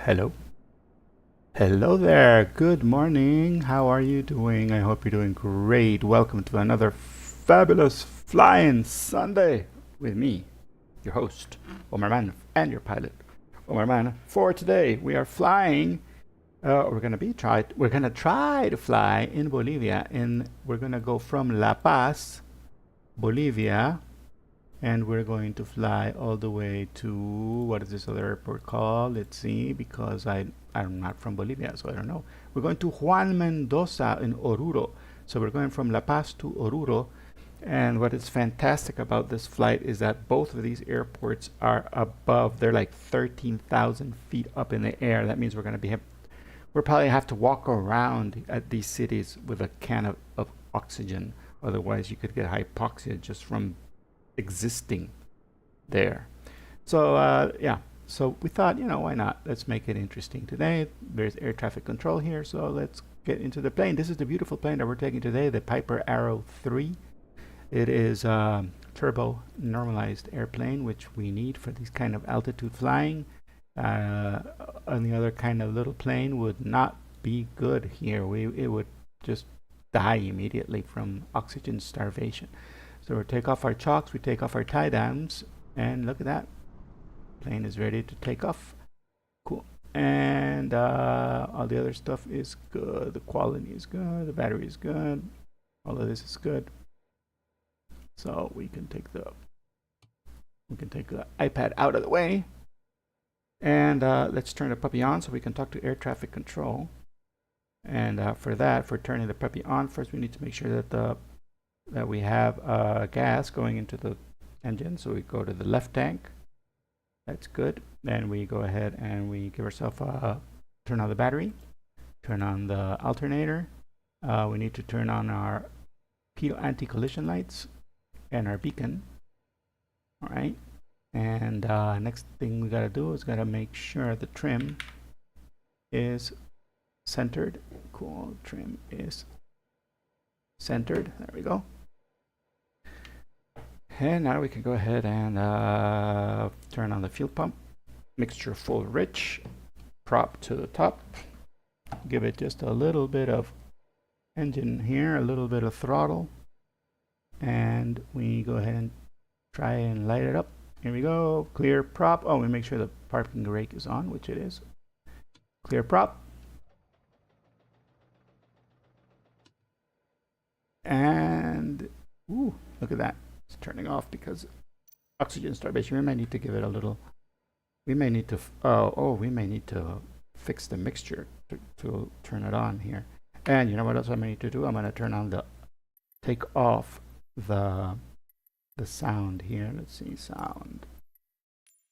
Hello. Hello there. Good morning. How are you doing? I hope you're doing great. Welcome to another fabulous Flying Sunday with me, your host, Omar Man, and your pilot, Omar Man. For today, we are flying. We're gonna try to fly in Bolivia. We're gonna go from La Paz, Bolivia, and we're going to fly all the way to what is this other airport called? Let's see, because I'm not from Bolivia, so I don't know. We're going to Juan Mendoza in Oruro. So we're going from La Paz to Oruro. And what is fantastic about this flight is that both of these airports are above. They're like 13,000 feet up in the air. That means we'll probably have to walk around at these cities with a can of oxygen. Otherwise, you could get hypoxia just from existing there. So so we thought, why not? Let's make it interesting today. There's air traffic control here, so let's get into the plane. This is the beautiful plane that we're taking today, the Piper Arrow 3. It is a turbo normalized airplane, which we need for these kind of altitude flying. Any other kind of little plane would not be good here. It would just die immediately from oxygen starvation. So we take off our chocks, we take off our tie downs, and look at that. Plane is ready to take off. Cool. And all the other stuff is good. The quality is good. The battery is good. All of this is good. So we can take the iPad out of the way. And let's turn the puppy on so we can talk to air traffic control. And for turning the puppy on, first we need to make sure that we have gas going into the engine. So we go to the left tank. That's good. Then we go ahead and we give ourselves turn on the battery, turn on the alternator. We need to turn on our pitot anti-collision lights and our beacon. All right. And next thing we gotta do is gotta make sure the trim is centered. Cool. Trim is centered. There we go. And now we can go ahead and turn on the fuel pump. Mixture full rich. Prop to the top. Give it just a little bit of engine here, a little bit of throttle. And we go ahead and try and light it up. Here we go. Clear prop. Oh, we make sure the parking brake is on, which it is. Clear prop. And, ooh, look at that. It's turning off because oxygen starvation. We may need to give it a little. We may need to. We may need to fix the mixture to turn it on here. And you know what else I may need to do? I'm going to turn on take off the sound here. Let's see, sound.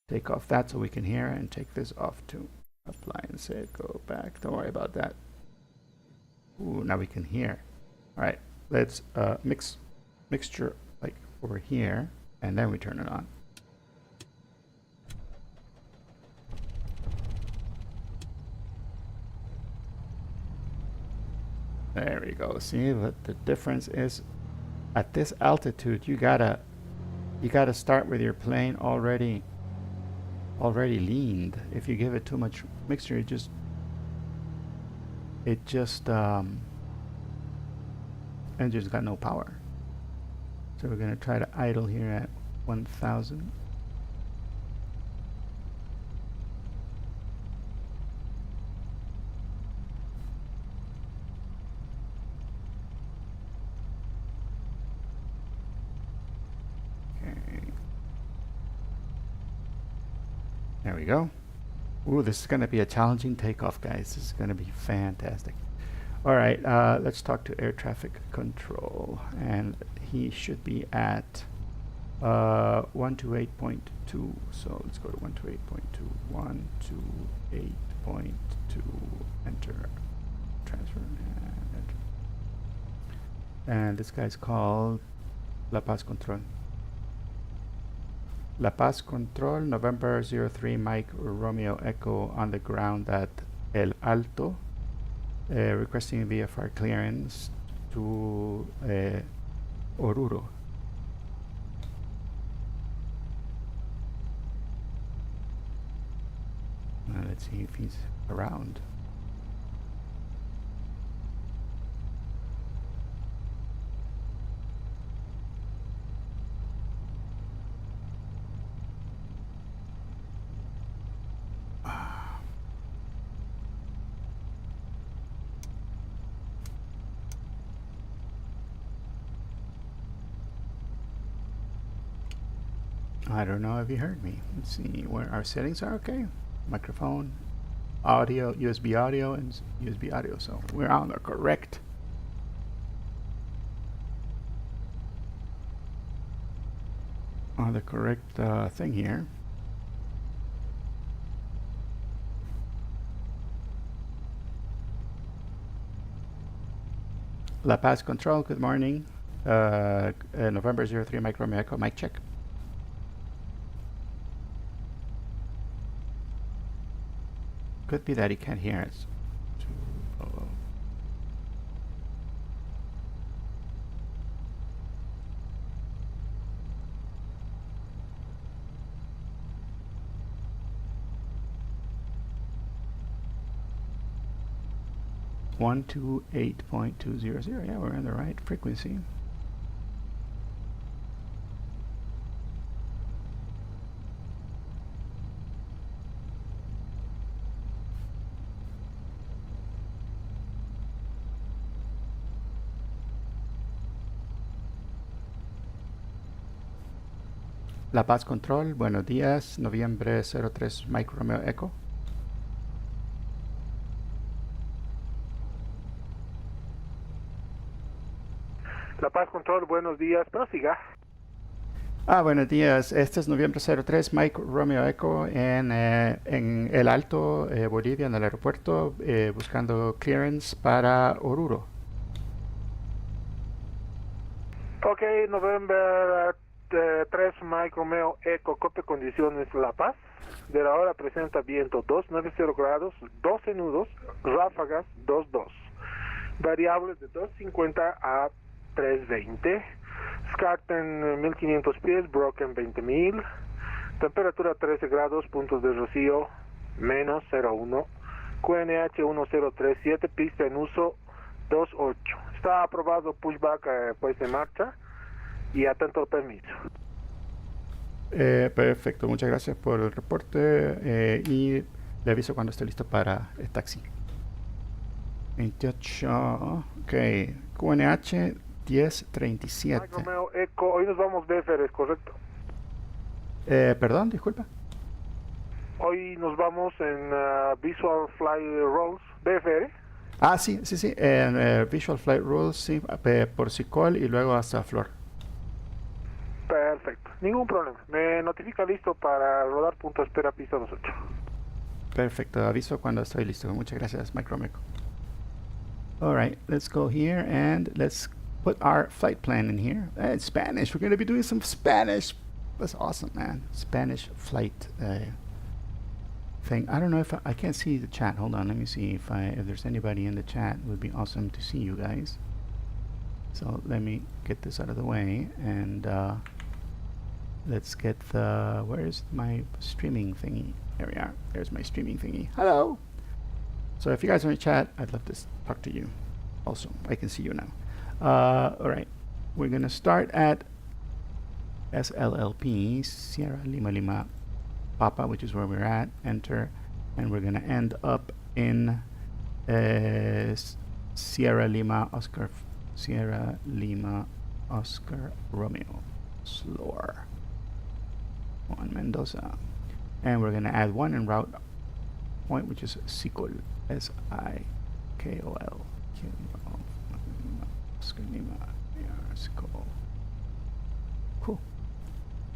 Take off that so we can hear, and take this off too. Apply and say go back. Don't worry about that. Ooh, now we can hear. All right, let's mixture like over here, and then we turn it on. There we go. See what the difference is? At this altitude, you gotta start with your plane already leaned. If you give it too much mixture, engine's got no power. So we're gonna try to idle here at 1,000. There we go. Ooh, this is going to be a challenging takeoff, guys. This is going to be fantastic. All right, let's talk to air traffic control. And he should be at 128.2. So let's go to 128.2. 128.2. Enter. Transfer. And enter. And this guy's called La Paz Control. La Paz Control, November 03, Mike Romeo Echo on the ground at El Alto, requesting VFR clearance to Oruro. Let's see if he's around. I don't know if you heard me. Let's see where our settings are. Okay, microphone, audio, USB audio, and USB audio. So we're on the correct thing here. La Paz Control, good morning. November 03 Mike Romeo Echo, mic check. Could be that he can't hear us. Oh. One two 8.200. Yeah, we're in the right frequency. La Paz Control, buenos días, noviembre 03 Mike Romeo Echo. La Paz Control, buenos días, prosiga. Buenos días, este es noviembre 03 Mike Romeo Echo en El Alto, Bolivia, en el aeropuerto, buscando clearance para Oruro. Ok, November 3 Mike Romeo Echo, copia condiciones La Paz. De la hora presenta viento 290 grados, 12 nudos, ráfagas 22. Variables de 250 a 320. Scarten 1500 pies, Broken 20.000. Temperatura 13 grados, puntos de rocío menos 01. QNH 1037, pista en uso 28. Está aprobado pushback puesta en marcha y atento al permiso. Perfecto, muchas gracias por el reporte y le aviso cuando esté listo para el taxi. 28, ok, QNH 1037. Mike Romeo Echo, hoy nos vamos BFR, ¿es correcto? Perdón, disculpa. Hoy nos vamos en Visual Fly Rolls BFR. Sí, en Visual Flight Rules, sí, por Sicol y luego hasta Flor. Perfecto, ningún problema. Me notifica listo para rodar punto de espera pista 28. Perfecto, aviso cuando estoy listo. Muchas gracias, Mike Romeco. All right, let's go here and let's put our flight plan in here. In Spanish, we're going to be doing some Spanish. That's awesome, man. Spanish flight thing. I don't know if I can't see the chat. Hold on, let me see if there's anybody in the chat. It would be awesome to see you guys. So let me get this out of the way and let's get where's my streaming thingy? There we are. There's my streaming thingy. Hello. So if you guys are in chat, I'd love to talk to you. Also, I can see you now. All right, we're gonna start at SLLP, Sierra Lima Lima Papa, which is where we're at. Enter, and we're gonna end up in Sierra Lima Oscar Romeo slower on Mendoza, and we're gonna add one en route point, which is Sikol, SIKOL. Oscar Lima, Sikol. Cool.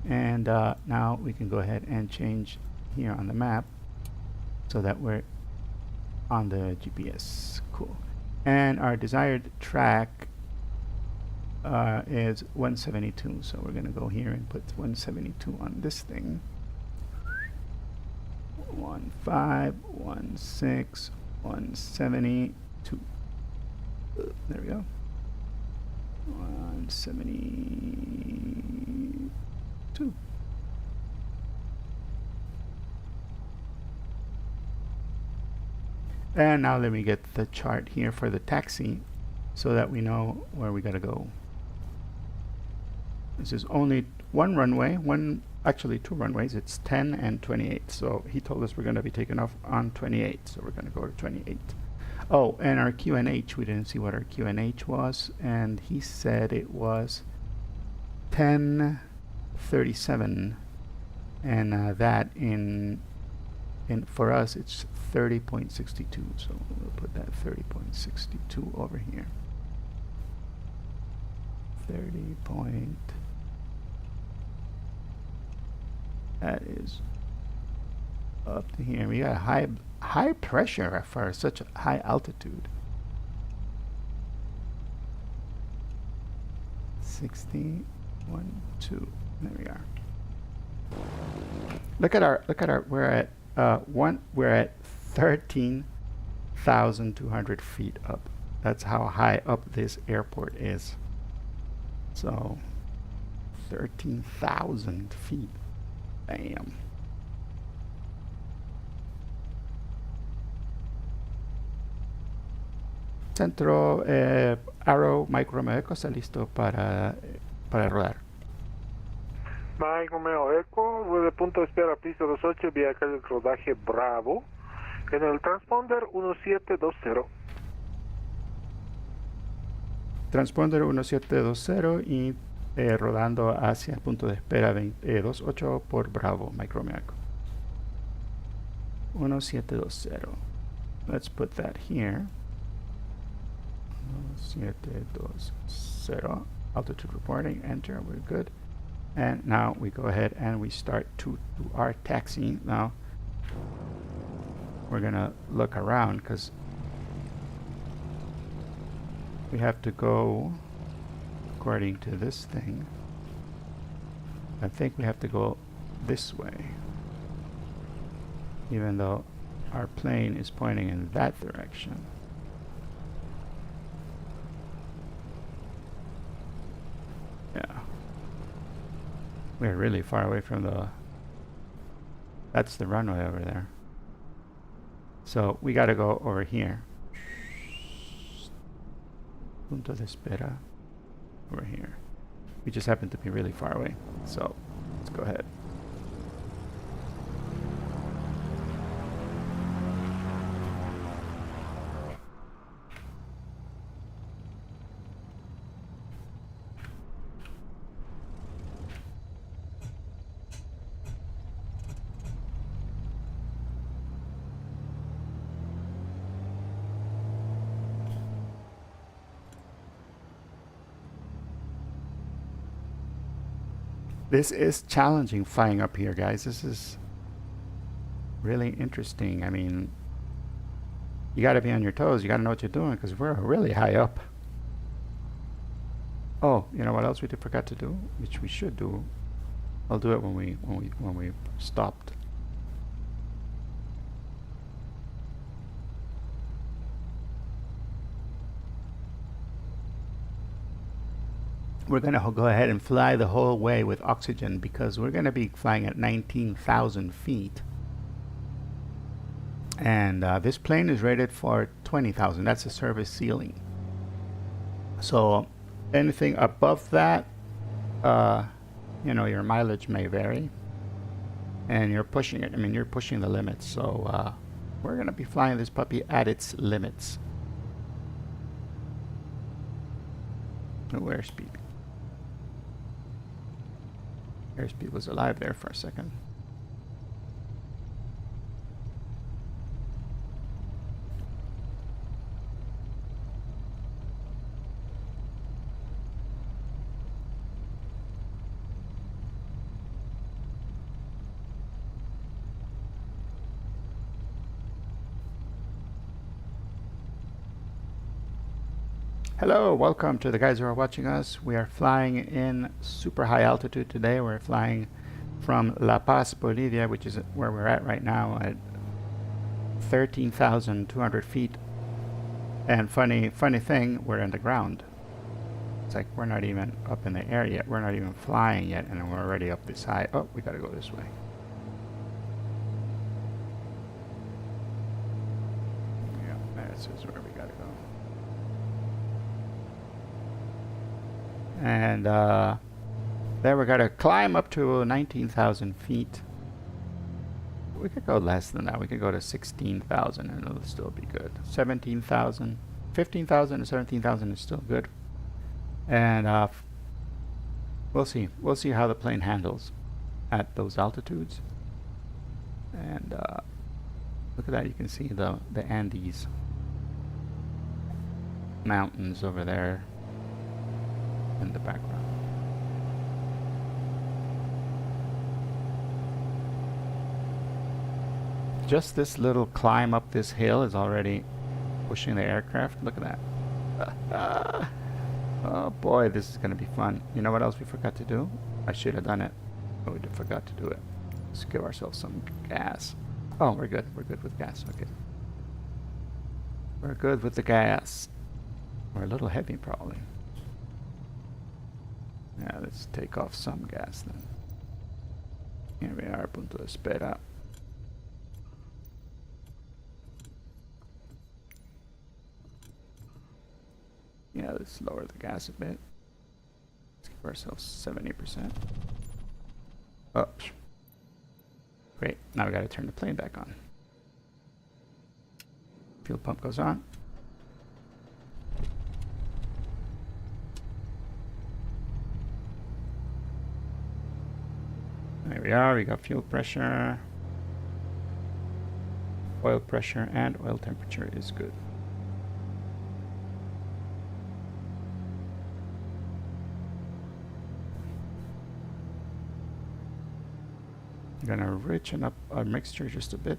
And now we can go ahead and change here on the map so that we're on the GPS. Cool. And our desired track is 172, so we're gonna go here and put 172 on this thing. 1516 172. There we go. 172. And now let me get the chart here for the taxi so that we know where we gotta go. This is only one runway, actually two runways. It's 10 and 28. So he told us we're gonna be taking off on 28. So we're gonna go to 28. Oh, and our QNH, we didn't see what our QNH was, and he said it was 1037, and that in for us it's 30.62. So we'll put that 30.62 over here. 30 point. That is up to here. We got high pressure for such a high altitude. 60, 1, 2. There we are. Look at our we're at 13,200 feet up. That's how high up this airport is. So 13,000 feet. Bam. Centro Arrow Mike Romeo Echo está listo para rodar. Mike Romeo Echo, de punto de espera pista 28, vía calle rodaje Bravo, en el transponder 1720. Transponder 1720 y rodando hacia el punto de espera 28 por Bravo, Mike Romeo Echo. 1720. Let's put that here. 1720. Altitude reporting, enter, we're good. And now we go ahead and we start to do our taxi. Now we're gonna look around because we have to go according to this thing. I think we have to go this way, even though our plane is pointing in that direction. Yeah. We're really far away from that's the runway over there. So we gotta go over here. Punto de espera. Over here. We just happen to be really far away. So let's go ahead. This is challenging flying up here, guys. This is really interesting. I mean, you got to be on your toes. You got to know what you're doing because we're really high up. Oh, you know what else we forgot to do, which we should do. I'll do it when we stopped. We're going to go ahead and fly the whole way with oxygen because we're going to be flying at 19,000 feet. And this plane is rated for 20,000. That's the service ceiling. So anything above that, you know, your mileage may vary. And you're pushing it. I mean, you're pushing the limits. So we're going to be flying this puppy at its limits. Oh, airspeed. Airspeed was alive there for a second. Hello, welcome to the guys who are watching us. We are flying in super high altitude today. We're flying from La Paz, Bolivia, which is where we're at right now at 13,200 feet. And funny thing, we're in the ground. It's like we're not even up in the air yet. We're not even flying yet, and we're already up this high. Oh, we gotta go this way. This is where we gotta go. And then we gotta climb up to 19,000 feet. We could go less than that. We could go to 16,000 and it'll still be good. 17,000, 15,000 to 17,000 is still good. And we'll see. We'll see how the plane handles at those altitudes. And look at that. You can see the Andes mountains over there in the background. Just this little climb up this hill is already pushing the aircraft. Look at that. Oh boy, this is going to be fun. You know what else we forgot to do? I should have done it, but we forgot to do it. Let's give ourselves some gas. Oh, we're good. We're good with gas. Okay. We're good with the gas. We're a little heavy, probably. Yeah, let's take off some gas then. Here we are, punto de espera. Yeah, let's lower the gas a bit. Let's give ourselves 70%. Oh, great. Now we gotta turn the plane back on. Fuel pump goes on. There we are. We got fuel pressure, oil pressure, and oil temperature is good. I'm gonna richen up our mixture just a bit.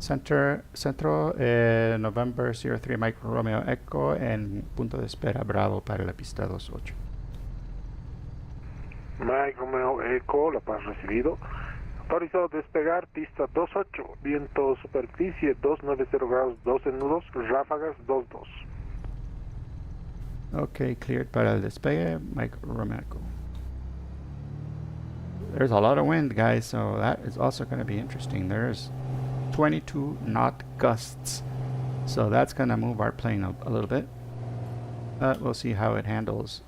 Centro, November 03 Mike Romeo Echo en punto de espera Bravo para la pista 28. Mike Romeo Echo, La Paz recibido. Autorizado despegar, pista 28, viento superficie 290 grados, 12 nudos, ráfagas 22. Okay, cleared para el despegue, Mike Romeo Echo. There's a lot of wind, guys, so that is also going to be interesting. There's 22 knot gusts, so that's going to move our plane up a little bit. We'll see how it handles.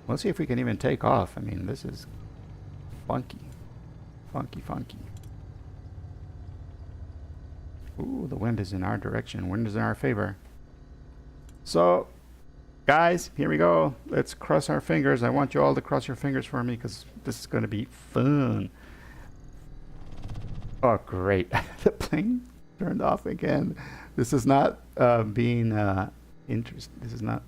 We'll see if we can even take off. I mean, this is funky. Funky. Ooh, the wind is in our direction. Wind is in our favor. So, guys, here we go. Let's cross our fingers. I want you all to cross your fingers for me because this is going to be fun. Oh, great. The plane turned off again. This is not being interesting. This is not.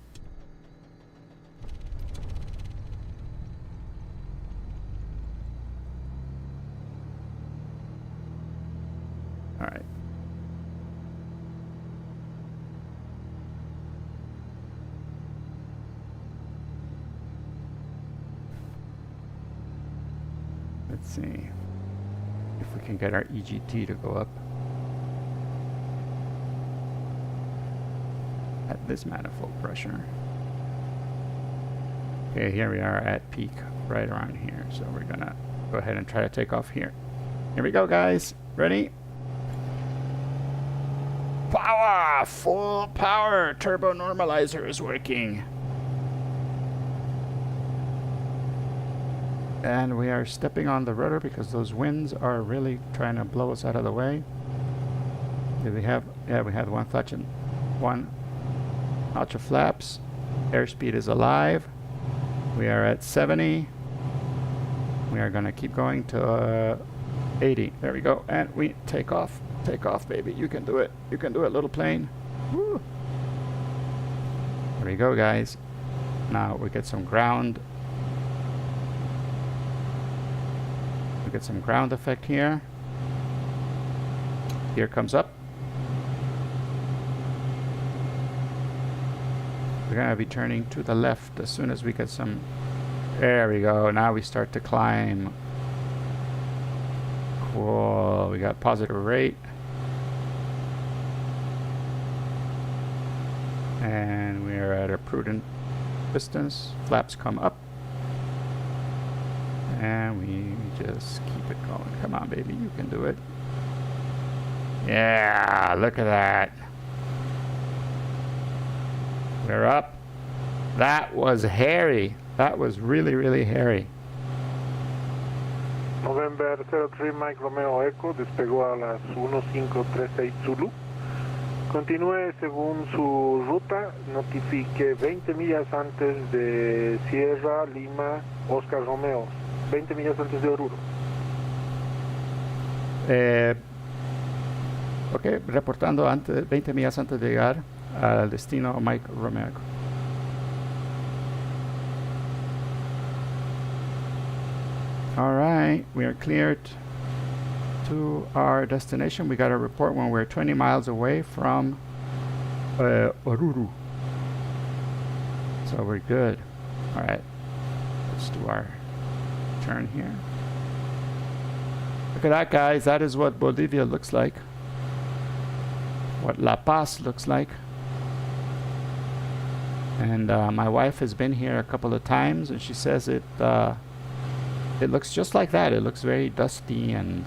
All right. Let's see if we can get our EGT to go up at this manifold pressure. Okay, here we are at peak right around here. So we're gonna go ahead and try to take off here. Here we go, guys. Ready? Power! Full power! Turbo normalizer is working. And we are stepping on the rudder because those winds are really trying to blow us out of the way. Did we have? Yeah, we had one notch of flaps. Airspeed is alive. We are at 70. We are gonna keep going to 80. There we go. And we take off. Take off, baby. You can do it. You can do it, little plane. Woo. There we go, guys. Now we get some ground. We get some ground effect here. Gear comes up. We're gonna be turning to the left as soon as we get some. There we go. Now we start to climb. Cool. We got positive rate. And we are at a prudent distance. Flaps come up. And we just keep it going. Come on, baby, you can do it. Yeah, look at that. We're up. That was hairy. That was really, really hairy. November 03 Mike Romeo Echo despegó a las 1536 Zulu. Continúe según su ruta, notifique 20 millas antes de Sierra Lima Oscar Romeo, 20 millas antes de Oruro. Ok, reportando 20 millas antes de llegar al destino Mike Romeo. All right, we are cleared to our destination. We got a report when we're 20 miles away from Oruro. So we're good. All right, let's do our turn here. Look at that, guys. That is what Bolivia looks like. What La Paz looks like. And my wife has been here a couple of times, and she says it looks just like that. It looks very dusty, and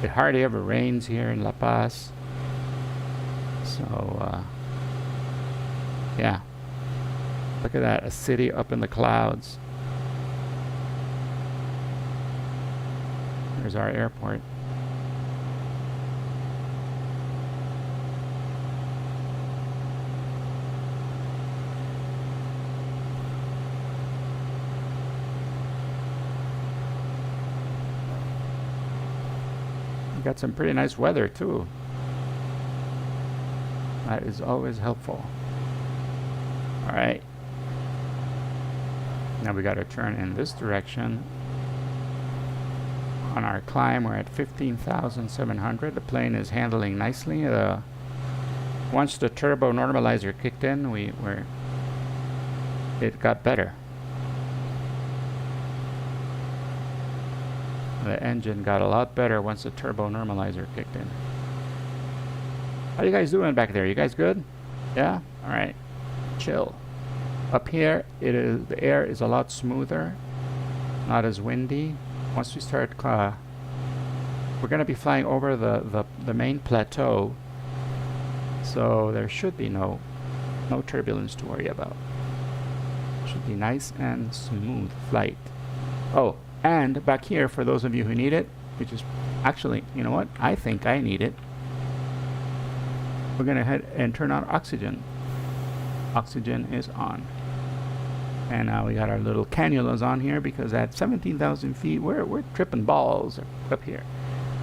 it hardly ever rains here in La Paz. So, yeah. Look at that, a city up in the clouds. There's our airport. We got some pretty nice weather too. That is always helpful. All right. Now we got to turn in this direction. On our climb, we're at 15,700. The plane is handling nicely. Once the turbo normalizer kicked in, it got better. The engine got a lot better once the turbo normalizer kicked in. How you guys doing back there? You guys good? Yeah? All right. Chill. Up here, the air is a lot smoother, not as windy. Once we start, we're going to be flying over the main plateau, so there should be no turbulence to worry about. Should be nice and smooth flight. Oh, and back here, for those of you who need it, which is actually, you know what? I think I need it. We're going to head and turn on oxygen. Oxygen is on. And now we got our little cannulas on here because at 17,000 feet, we're tripping balls up here.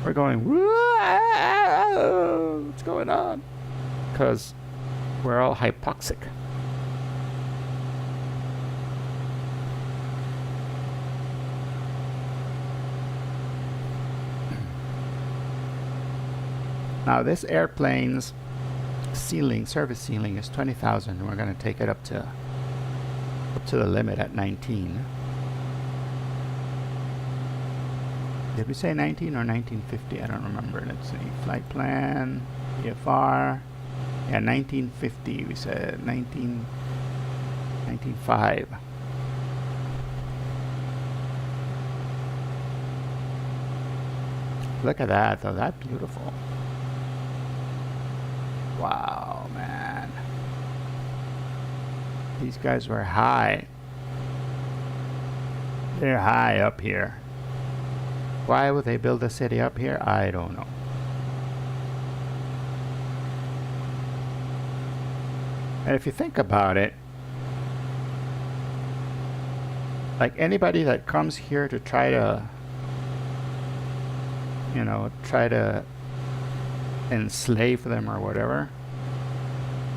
We're going, whoa, what's going on? Because we're all hypoxic. Now this airplane's service ceiling is 20,000, and we're going to take it up to the limit at 19. Did we say 19 or 1950? I don't remember. Let's see. Flight plan, VFR. Yeah, 1950. We said 1905. Look at that, though. That's beautiful. Wow, man. These guys were high. They're high up here. Why would they build a city up here? I don't know. And if you think about it, like anybody that comes here to try to enslave them or whatever,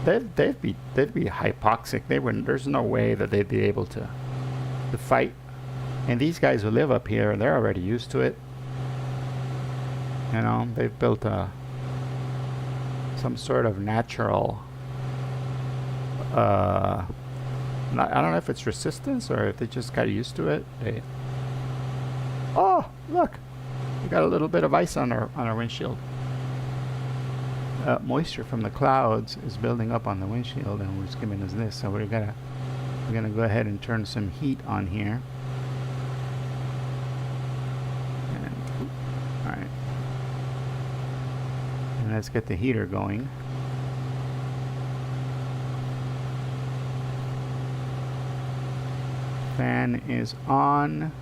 they'd be hypoxic. There's no way that they'd be able to fight. And these guys who live up here, they're already used to it. You know, they've built some sort of natural I don't know if it's resistance or if they just got used to it. Oh, look, we got a little bit of ice on our windshield. Moisture from the clouds is building up on the windshield, and it's giving us this. So we're gonna go ahead and turn some heat on here. And let's get the heater going. Fan is on.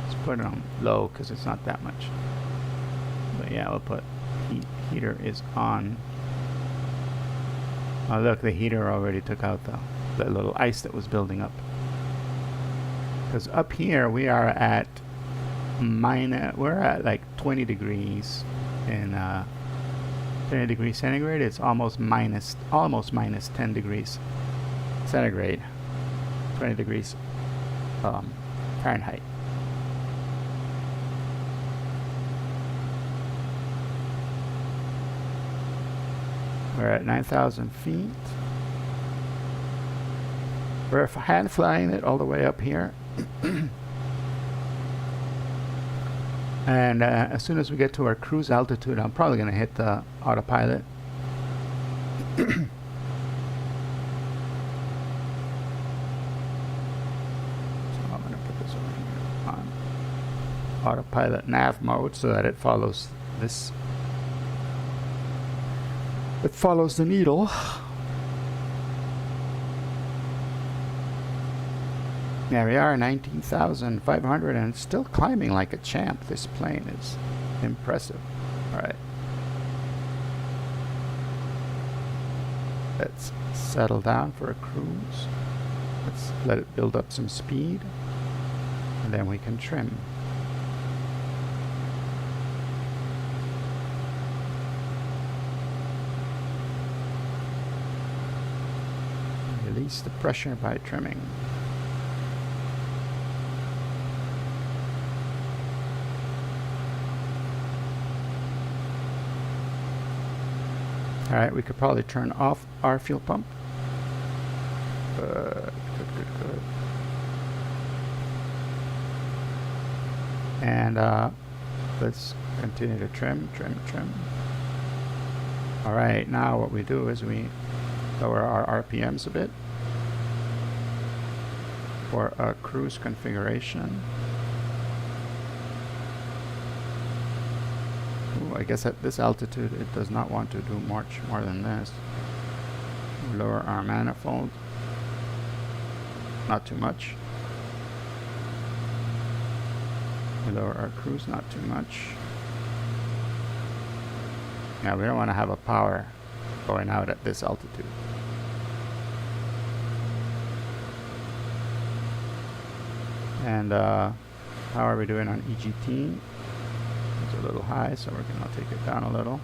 Let's put it on low because it's not that much. But yeah, we'll put heater is on. Oh look, the heater already took out the little ice that was building up. Because up here we are at we're at like 20 degrees in 20 degrees centigrade. It's almost minus 10 degrees centigrade. 20 degrees Fahrenheit. We're at 9,000 feet. We're hand flying it all the way up here. And as soon as we get to our cruise altitude, I'm probably going to hit the autopilot. So I'm going to put this over here on autopilot nav mode so that it follows this. It follows the needle. There we are, 19,500, and it's still climbing like a champ. This plane is impressive. All right. Let's settle down for a cruise. Let's let it build up some speed, and then we can trim. Release the pressure by trimming. Alright, we could probably turn off our fuel pump. Good. And let's continue to trim. Alright, now what we do is we lower our RPMs a bit for a cruise configuration. Ooh, I guess at this altitude it does not want to do much more than this. We lower our manifold, not too much. We lower our cruise, not too much. Yeah, we don't want to have a power going out at this altitude. And how are we doing on EGT? It's a little high, so we're going to take it down a little.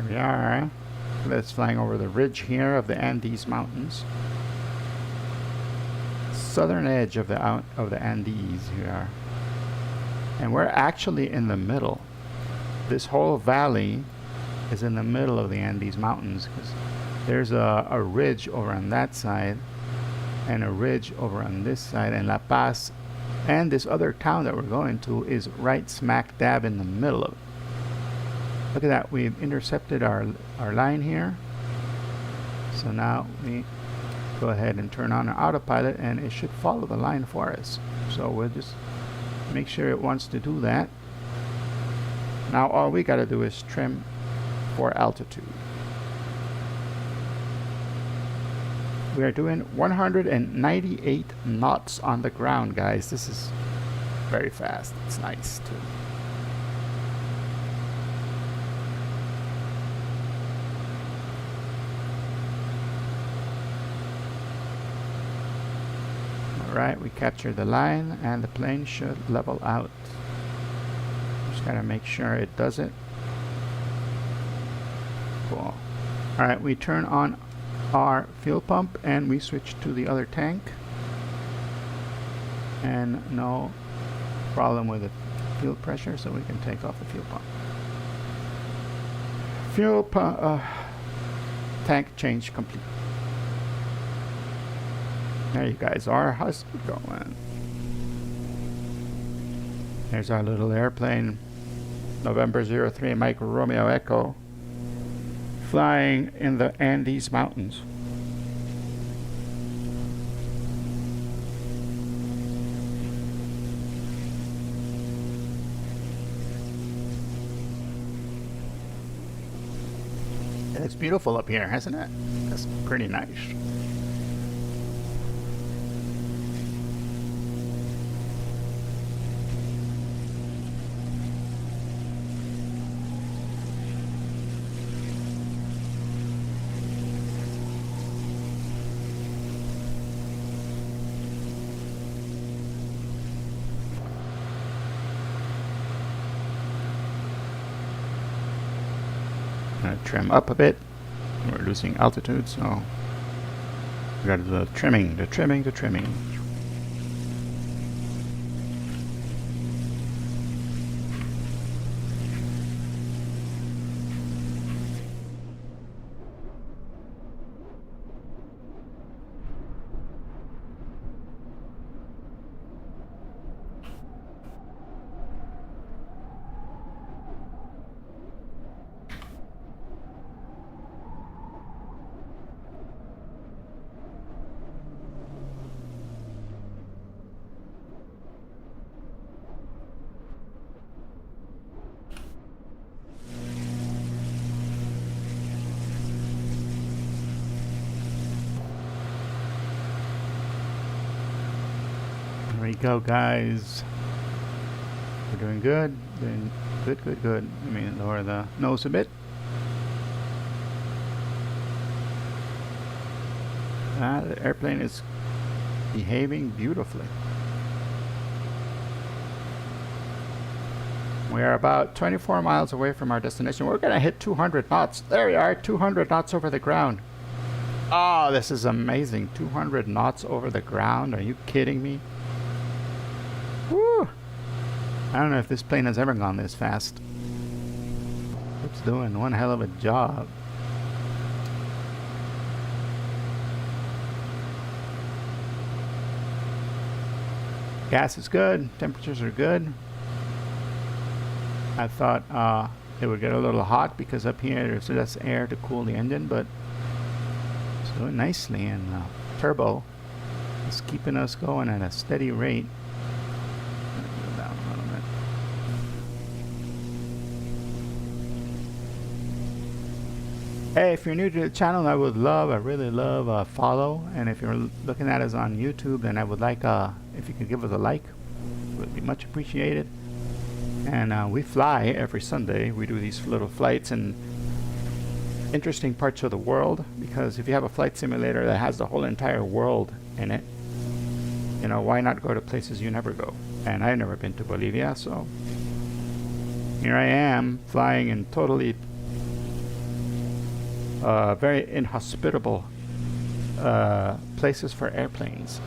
We are. That's flying over the ridge here of the Andes Mountains. Southern edge of the Andes here. And we're actually in the middle. This whole valley is in the middle of the Andes Mountains because there's a ridge over on that side and a ridge over on this side, and La Paz and this other town that we're going to is right smack dab in the middle of it. Look at that, we've intercepted our line here. So now we go ahead and turn on our autopilot and it should follow the line for us. So we'll just make sure it wants to do that. Now all we got to do is trim for altitude. We are doing 198 knots on the ground, guys. This is very fast. It's nice too. Alright, we captured the line and the plane should level out. Just gotta make sure it does it. Cool. Alright, we turn on our fuel pump and we switch to the other tank. And no problem with the fuel pressure, so we can take off the fuel pump. tank change complete. There you guys are. How's it going? There's our little airplane, November 03 Mike Romeo Echo, flying in the Andes Mountains. It's beautiful up here, hasn't it? It's pretty nice. Trim up a bit. We're losing altitude, so we got the trimming. There we go, guys. We're doing good. Doing good. Let me lower the nose a bit. The airplane is behaving beautifully. We are about 24 miles away from our destination. We're going to hit 200 knots. There we are, 200 knots over the ground. Oh, this is amazing. 200 knots over the ground. Are you kidding me? Woo! I don't know if this plane has ever gone this fast. It's doing one hell of a job. Gas is good. Temperatures are good. I thought it would get a little hot because up here there's less air to cool the engine, but it's doing nicely, and turbo is keeping us going at a steady rate. Go down a little bit. Hey, if you're new to the channel, I really love a follow, and if you're looking at us on YouTube, then I would like if you could give us a like. It would be much appreciated. And we fly every Sunday. We do these little flights in interesting parts of the world, because if you have a flight simulator that has the whole entire world in it, you know, why not go to places you never go? And I've never been to Bolivia, so here I am flying in totally very inhospitable places for airplanes.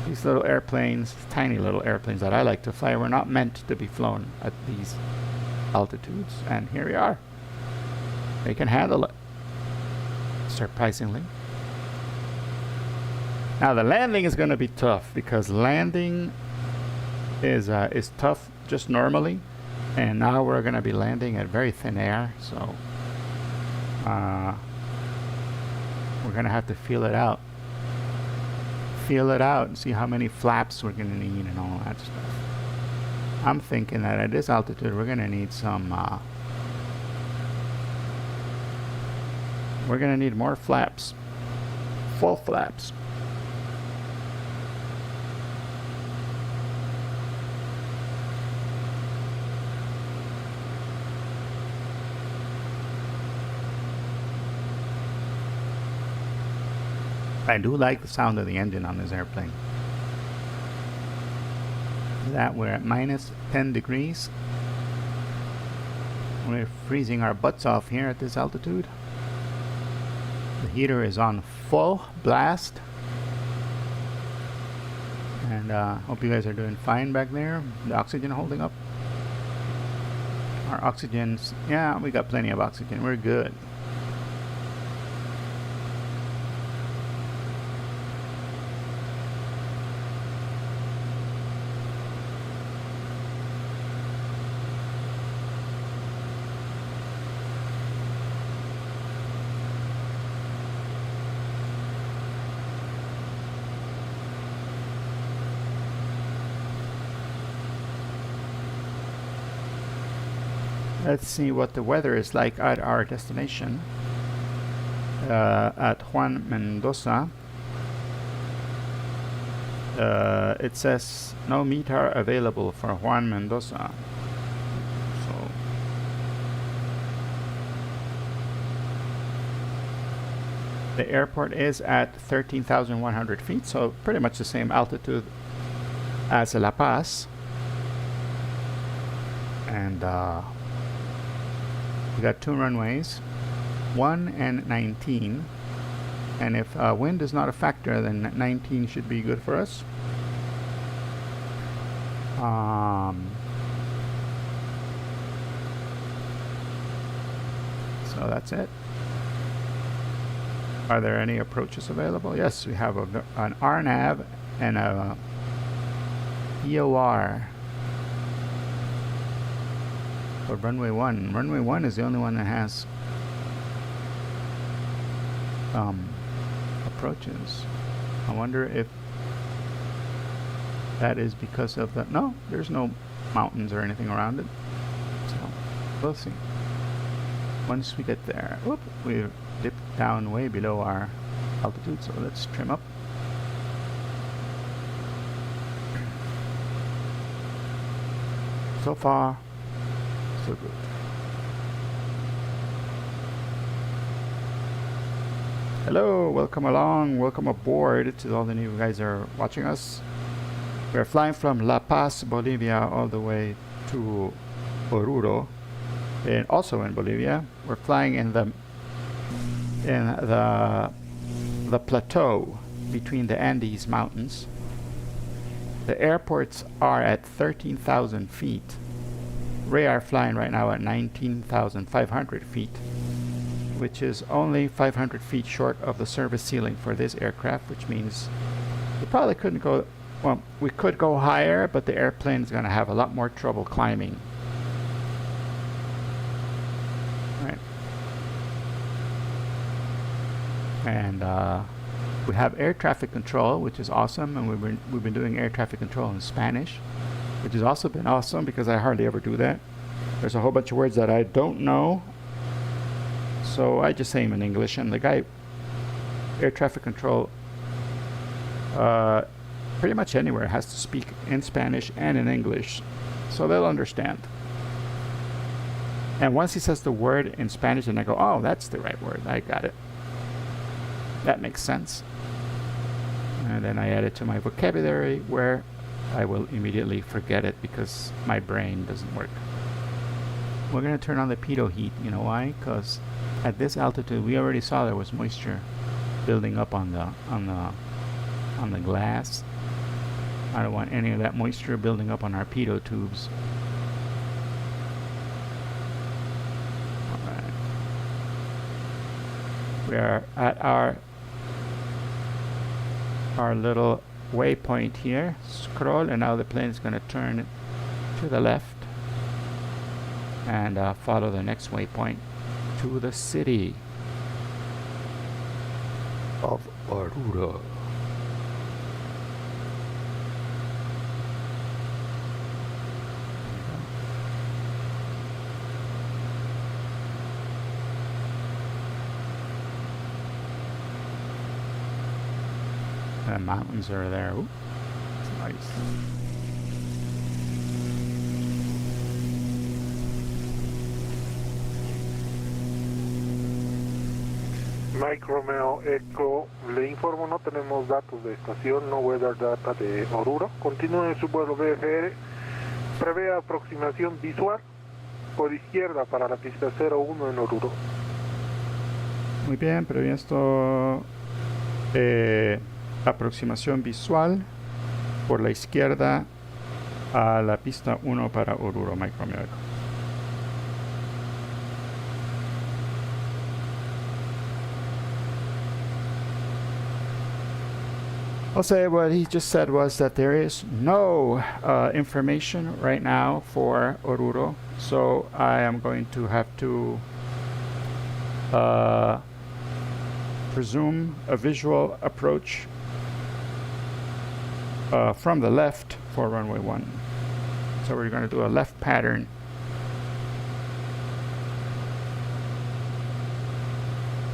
These little airplanes, tiny little airplanes that I like to fly, were not meant to be flown at these altitudes, and here we are. They can handle it, surprisingly. Now the landing is going to be tough, because landing is tough just normally, and now we're going to be landing at very thin air, so we're going to have to feel it out and see how many flaps we're going to need and all that stuff. I'm thinking that at this altitude we're going to need some we're going to need more flaps, full flaps. I do like the sound of the engine on this airplane. That we're at minus 10 degrees. We're freezing our butts off here at this altitude. The heater is on full blast. And hope you guys are doing fine back there. The oxygen holding up. Our oxygen's, yeah, we got plenty of oxygen. We're good. Let's see what the weather is like at our destination, at Juan Mendoza. It says no METAR available for Juan Mendoza. So the airport is at 13,100 feet, so pretty much the same altitude as La Paz. And we got 2 runways, 1 and 19. And if wind is not a factor, then 19 should be good for us. So that's it. Are there any approaches available? Yes, we have an RNAV and a EOR for runway 1. Runway 1 is the only one that has approaches. I wonder if that is because of the... No, there's no mountains or anything around it. So, we'll see. Once we get there... Whoop! We've dipped down way below our altitude, so let's trim up. So far, so good. Hello, welcome along, welcome aboard to all the new guys that are watching us. We're flying from La Paz, Bolivia, all the way to Oruro, and also in Bolivia. We're flying in the plateau between the Andes Mountains. The airports are at 13,000 feet. We are flying right now at 19,500 feet, which is only 500 feet short of the service ceiling for this aircraft, which means we probably couldn't go, well, we could go higher, but the airplane is going to have a lot more trouble climbing. Right. And we have air traffic control, which is awesome, and we've been doing air traffic control in Spanish, which has also been awesome because I hardly ever do that. There's a whole bunch of words that I don't know, so I just say them in English, and the guy, air traffic control, pretty much anywhere has to speak in Spanish and in English, so they'll understand. And once he says the word in Spanish, and I go, oh, that's the right word, I got it. That makes sense. And then I add it to my vocabulary, where I will immediately forget it because my brain doesn't work. We're going to turn on the pitot heat. You know why? Because at this altitude, we already saw there was moisture building up on the glass. I don't want any of that moisture building up on our pitot tubes. All right. We are at our little waypoint here. Scroll, and now the plane is going to turn to the left and follow the next waypoint to the city of Oruro. The mountains are there. Ooh, it's nice. Mike Romeo Echo, le informo, no tenemos datos de estación, no weather data de Oruro. Continúe su vuelo VFR, prevé aproximación visual por izquierda para la pista 01 en Oruro. Muy bien, previsto aproximación visual por la izquierda a la pista 1 para Oruro, Mike Romeo Echo. I'll say what he just said was that there is no information right now for Oruro, so I am going to have to presume a visual approach from the left for runway 1. So we're going to do a left pattern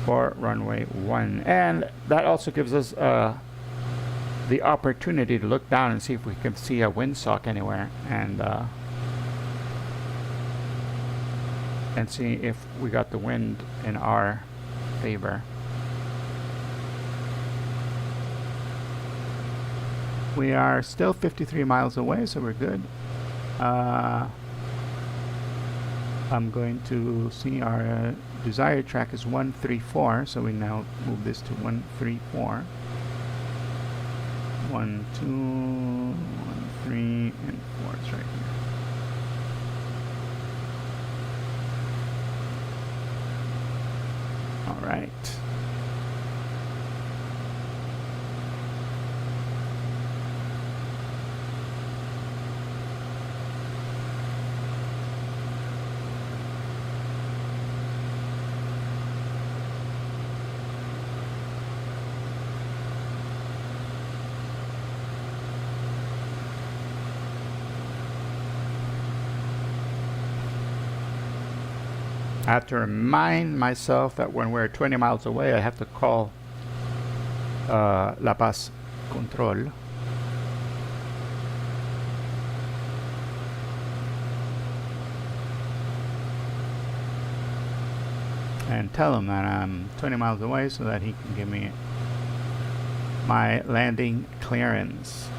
for runway 1. And that also gives us the opportunity to look down and see if we can see a windsock anywhere, and see if we got the wind in our favor. We are still 53 miles away, so we're good. I'm going to see our desired track is 134, so we now move this to 134. 1, 2, 1, 3, and 4. It's right here. All right. I have to remind myself that when we're 20 miles away, I have to call La Paz Control. And tell him that I'm 20 miles away so that he can give me my landing clearance.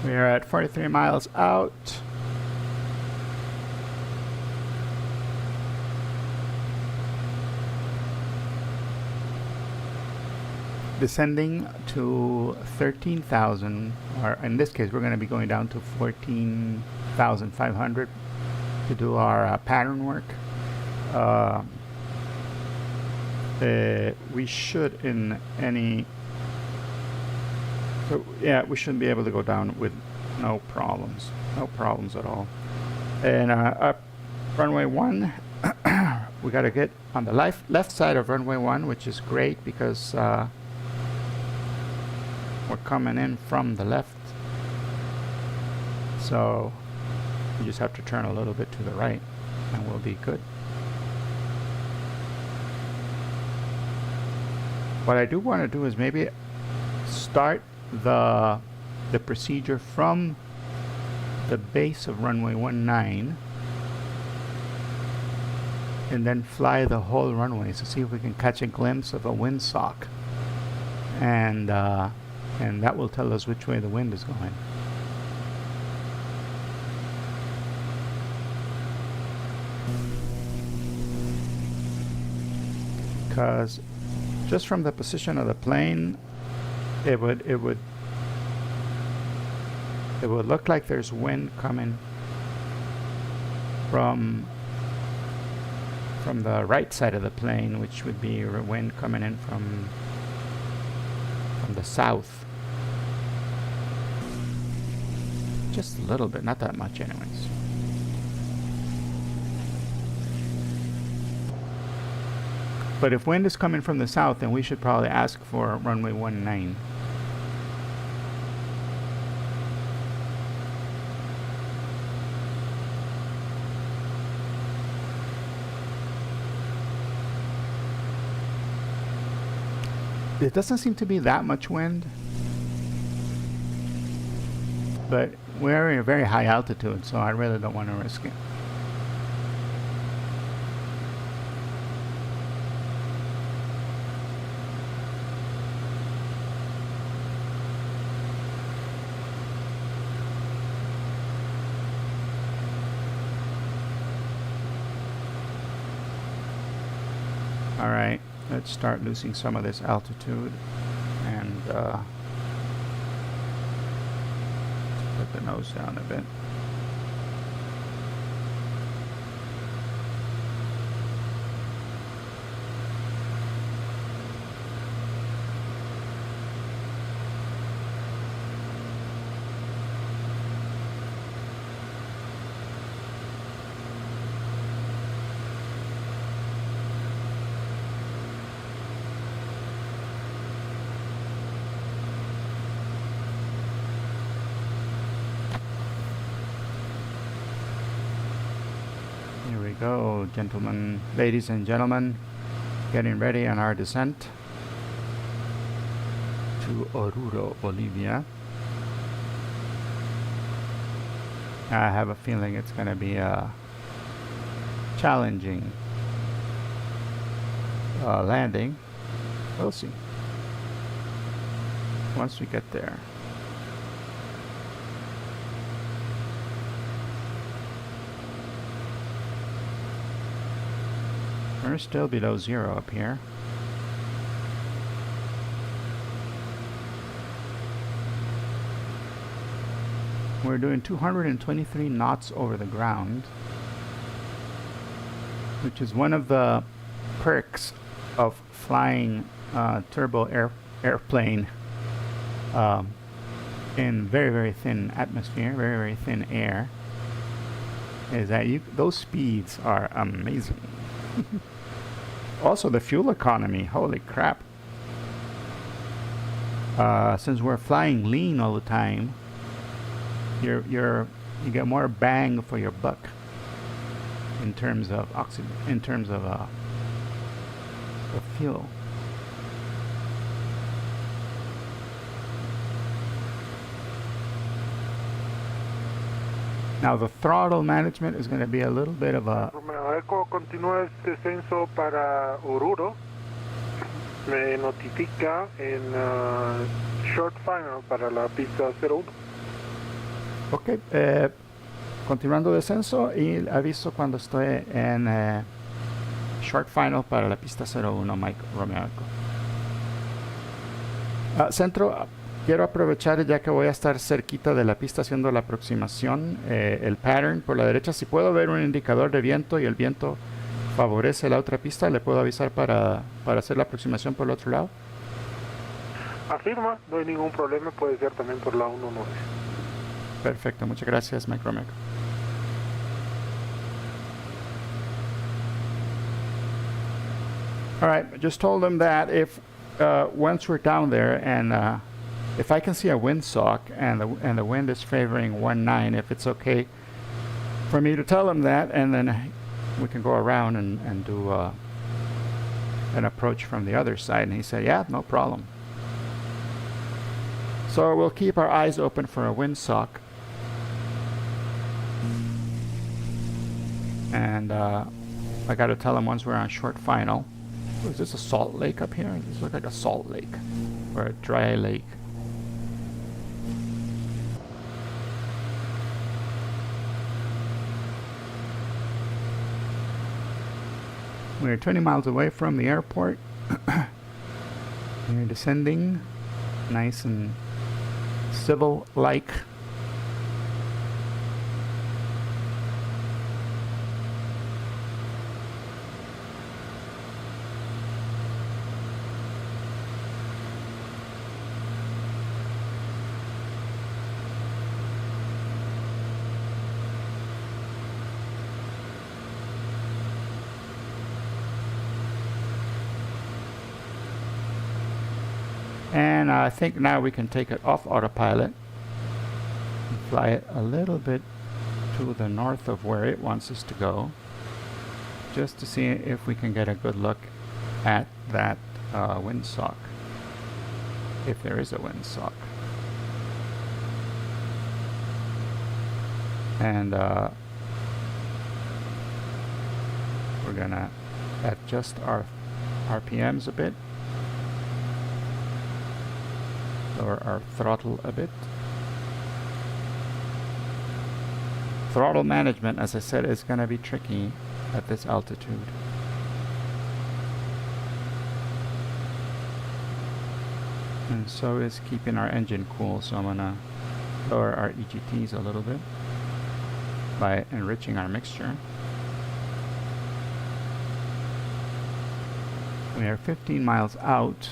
We are at 43 miles out. Descending to 13,000, or in this case we're going to be going down to 14,500 to do our pattern work. We should we shouldn't be able to go down with no problems at all. And up runway 1, we got to get on the left side of runway 1, which is great because we're coming in from the left, so you just have to turn a little bit to the right and we'll be good. What I do want to do is maybe start the procedure from the base of runway 19 and then fly the whole runway to see if we can catch a glimpse of a windsock, and that will tell us which way the wind is going. Because just from the position of the plane, it would look like there's wind coming from the right side of the plane, which would be wind coming in from the south. Just a little bit, not that much anyways. But if wind is coming from the south, then we should probably ask for runway 19. It doesn't seem to be that much wind, but we're in a very high altitude, so I really don't want to risk it. All right, let's start losing some of this altitude and put the nose down a bit. Here we go, gentlemen, ladies and gentlemen, getting ready on our descent to Oruro, Bolivia. I have a feeling it's going to be a challenging landing. We'll see once we get there. We're still below zero up here. We're doing 223 knots over the ground, which is one of the perks of flying turbo airplane in very, very thin atmosphere, very, very thin air, is that those speeds are amazing. Also, the fuel economy, holy crap. Since we're flying lean all the time, you get more bang for your buck in terms of of fuel. Now the throttle management is going to be a little bit of a... Romeo Eco continúa el descenso para Oruro. Me notifica en short final para la pista 01. Ok, continuando descenso y aviso cuando estoy en short final para la pista 01, Mike Romeo Eco. Centro, quiero aprovechar ya que voy a estar cerquita de la pista haciendo la aproximación, el pattern por la derecha. Si puedo ver un indicador de viento y el viento favorece la otra pista, ¿le puedo avisar para hacer la aproximación por el otro lado? Afirma, no hay ningún problema, puede ser también por la 19. Perfecto, muchas gracias, Mike Romeo. All right, I just told them that if once we're down there and if I can see a windsock and the wind is favoring 19, if it's okay for me to tell them that, and then we can go around and do an approach from the other side. And he said, yeah, no problem. So we'll keep our eyes open for a windsock. And I got to tell them once we're on short final. Oh, is this a salt lake up here? Does this look like a salt lake or a dry lake? We're 20 miles away from the airport. We're descending, nice and civil-like. And I think now we can take it off autopilot and fly it a little bit to the north of where it wants us to go, just to see if we can get a good look at that windsock, if there is a windsock. And we're gonna adjust our RPMs a bit, lower our throttle a bit. Throttle management, as I said, is gonna be tricky at this altitude. And so is keeping our engine cool, so I'm gonna lower our EGTs a little bit by enriching our mixture. We are 15 miles out.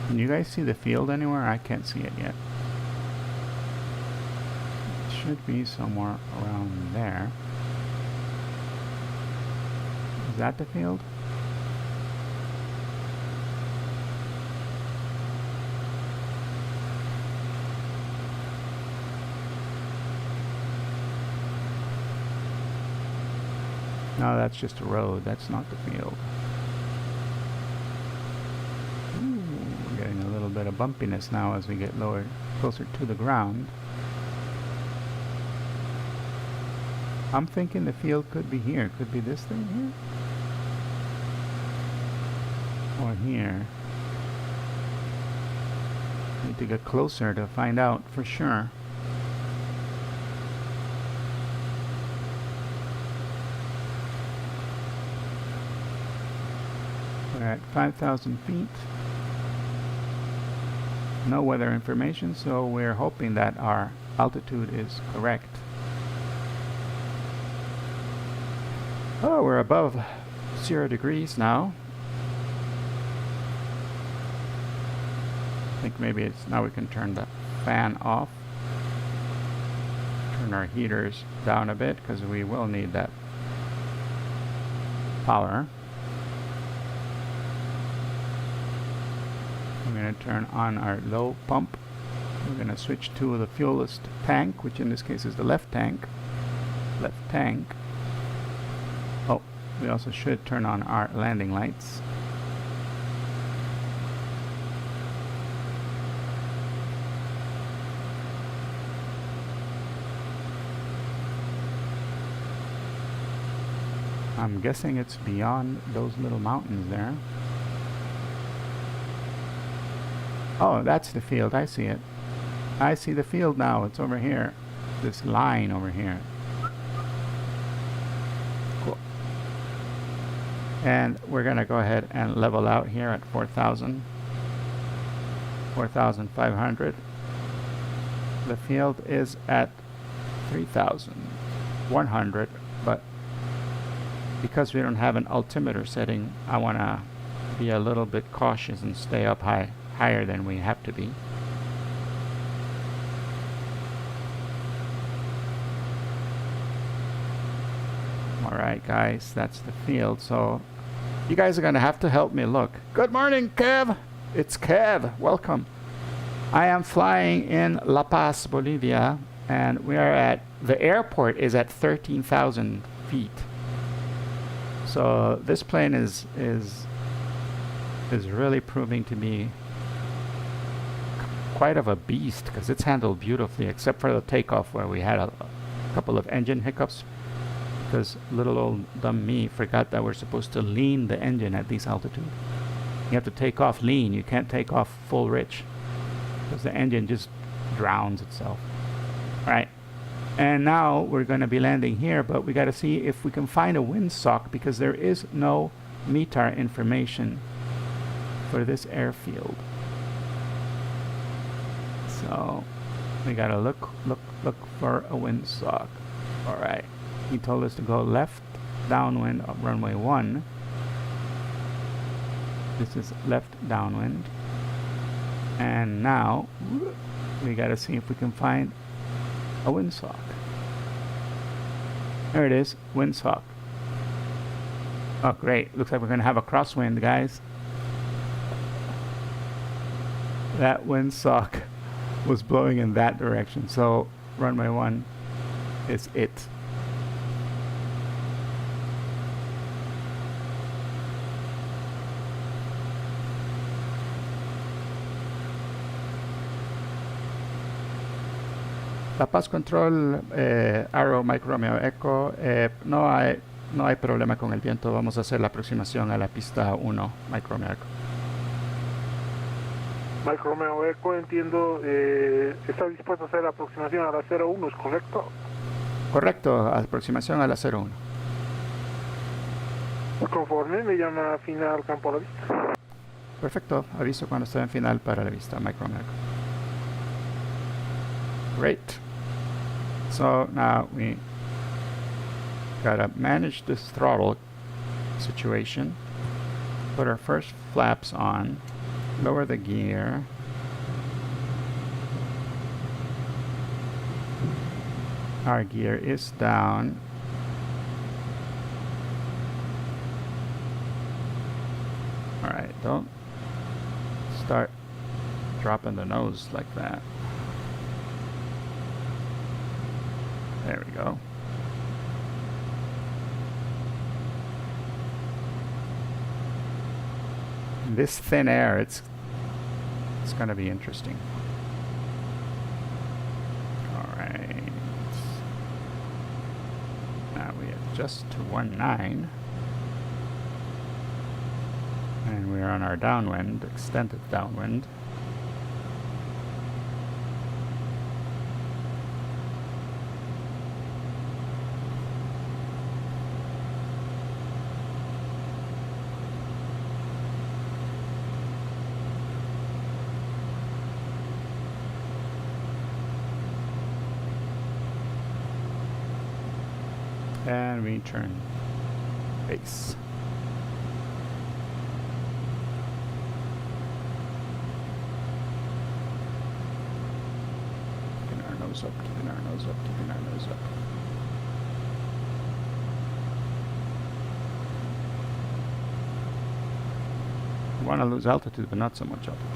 Can you guys see the field anywhere? I can't see it yet. It should be somewhere around there. Is that the field? No, that's just a road. That's not the field. A little bit of bumpiness now as we get lower, closer to the ground. I'm thinking the field could be here. Could be this thing here. Or here. Need to get closer to find out for sure. We're at 5,000 feet. No weather information, so we're hoping that our altitude is correct. Oh, we're above 0 degrees now. I think maybe it's now we can turn the fan off. Turn our heaters down a bit because we will need that power. We're going to turn on our low pump. We're going to switch to the fuelless tank, which in this case is the left tank. Left tank. Oh, we also should turn on our landing lights. I'm guessing it's beyond those little mountains there. Oh, that's the field. I see it. I see the field now. It's over here. This line over here. Cool. And we're going to go ahead and level out here at 4,000. 4,500. The field is at 3,100, but because we don't have an altimeter setting, I want to be a little bit cautious and stay up higher than we have to be. Alright guys, that's the field, so you guys are going to have to help me look. Good morning, Kev! It's Kev, welcome. I am flying in La Paz, Bolivia, and we are at, the airport is at 13,000 feet. So this plane is really proving to be quite of a beast, because it's handled beautifully, except for the takeoff where we had a couple of engine hiccups, because little old dumb me forgot that we're supposed to lean the engine at this altitude. You have to take off lean, you can't take off full rich, because the engine just drowns itself. Alright, and now we're going to be landing here, but we got to see if we can find a windsock, because there is no METAR information for this airfield. So we gotta look for a windsock. All right, he told us to go left downwind of runway 1. This is left downwind. And now we gotta see if we can find a windsock. There it is, windsock. Oh great, looks like we're gonna have a crosswind, guys. That windsock was blowing in that direction, so runway 1 is it. La Paz Control, Arrow, Mike Romeo Echo, no hay problema con el viento, vamos a hacer la aproximación a la pista 1, Mike Romeo Echo. Mike Romeo Echo, entiendo, está dispuesto a hacer la aproximación a la 01, ¿es correcto? Correcto, aproximación a la 01. Conforme, me llama final campo a la vista. Perfecto, aviso cuando esté en final para la vista, Mike Romeo Echo. Great. So now we gotta manage this throttle situation. Put our first flaps on. Lower the gear. Our gear is down. Alright, don't start dropping the nose like that. There we go. In this thin air, it's going to be interesting. All right. Now we adjust to 19. And we're on our downwind, extended downwind. And we turn base. Keeping our nose up, keeping our nose up, keeping our nose up. We want to lose altitude, but not so much altitude.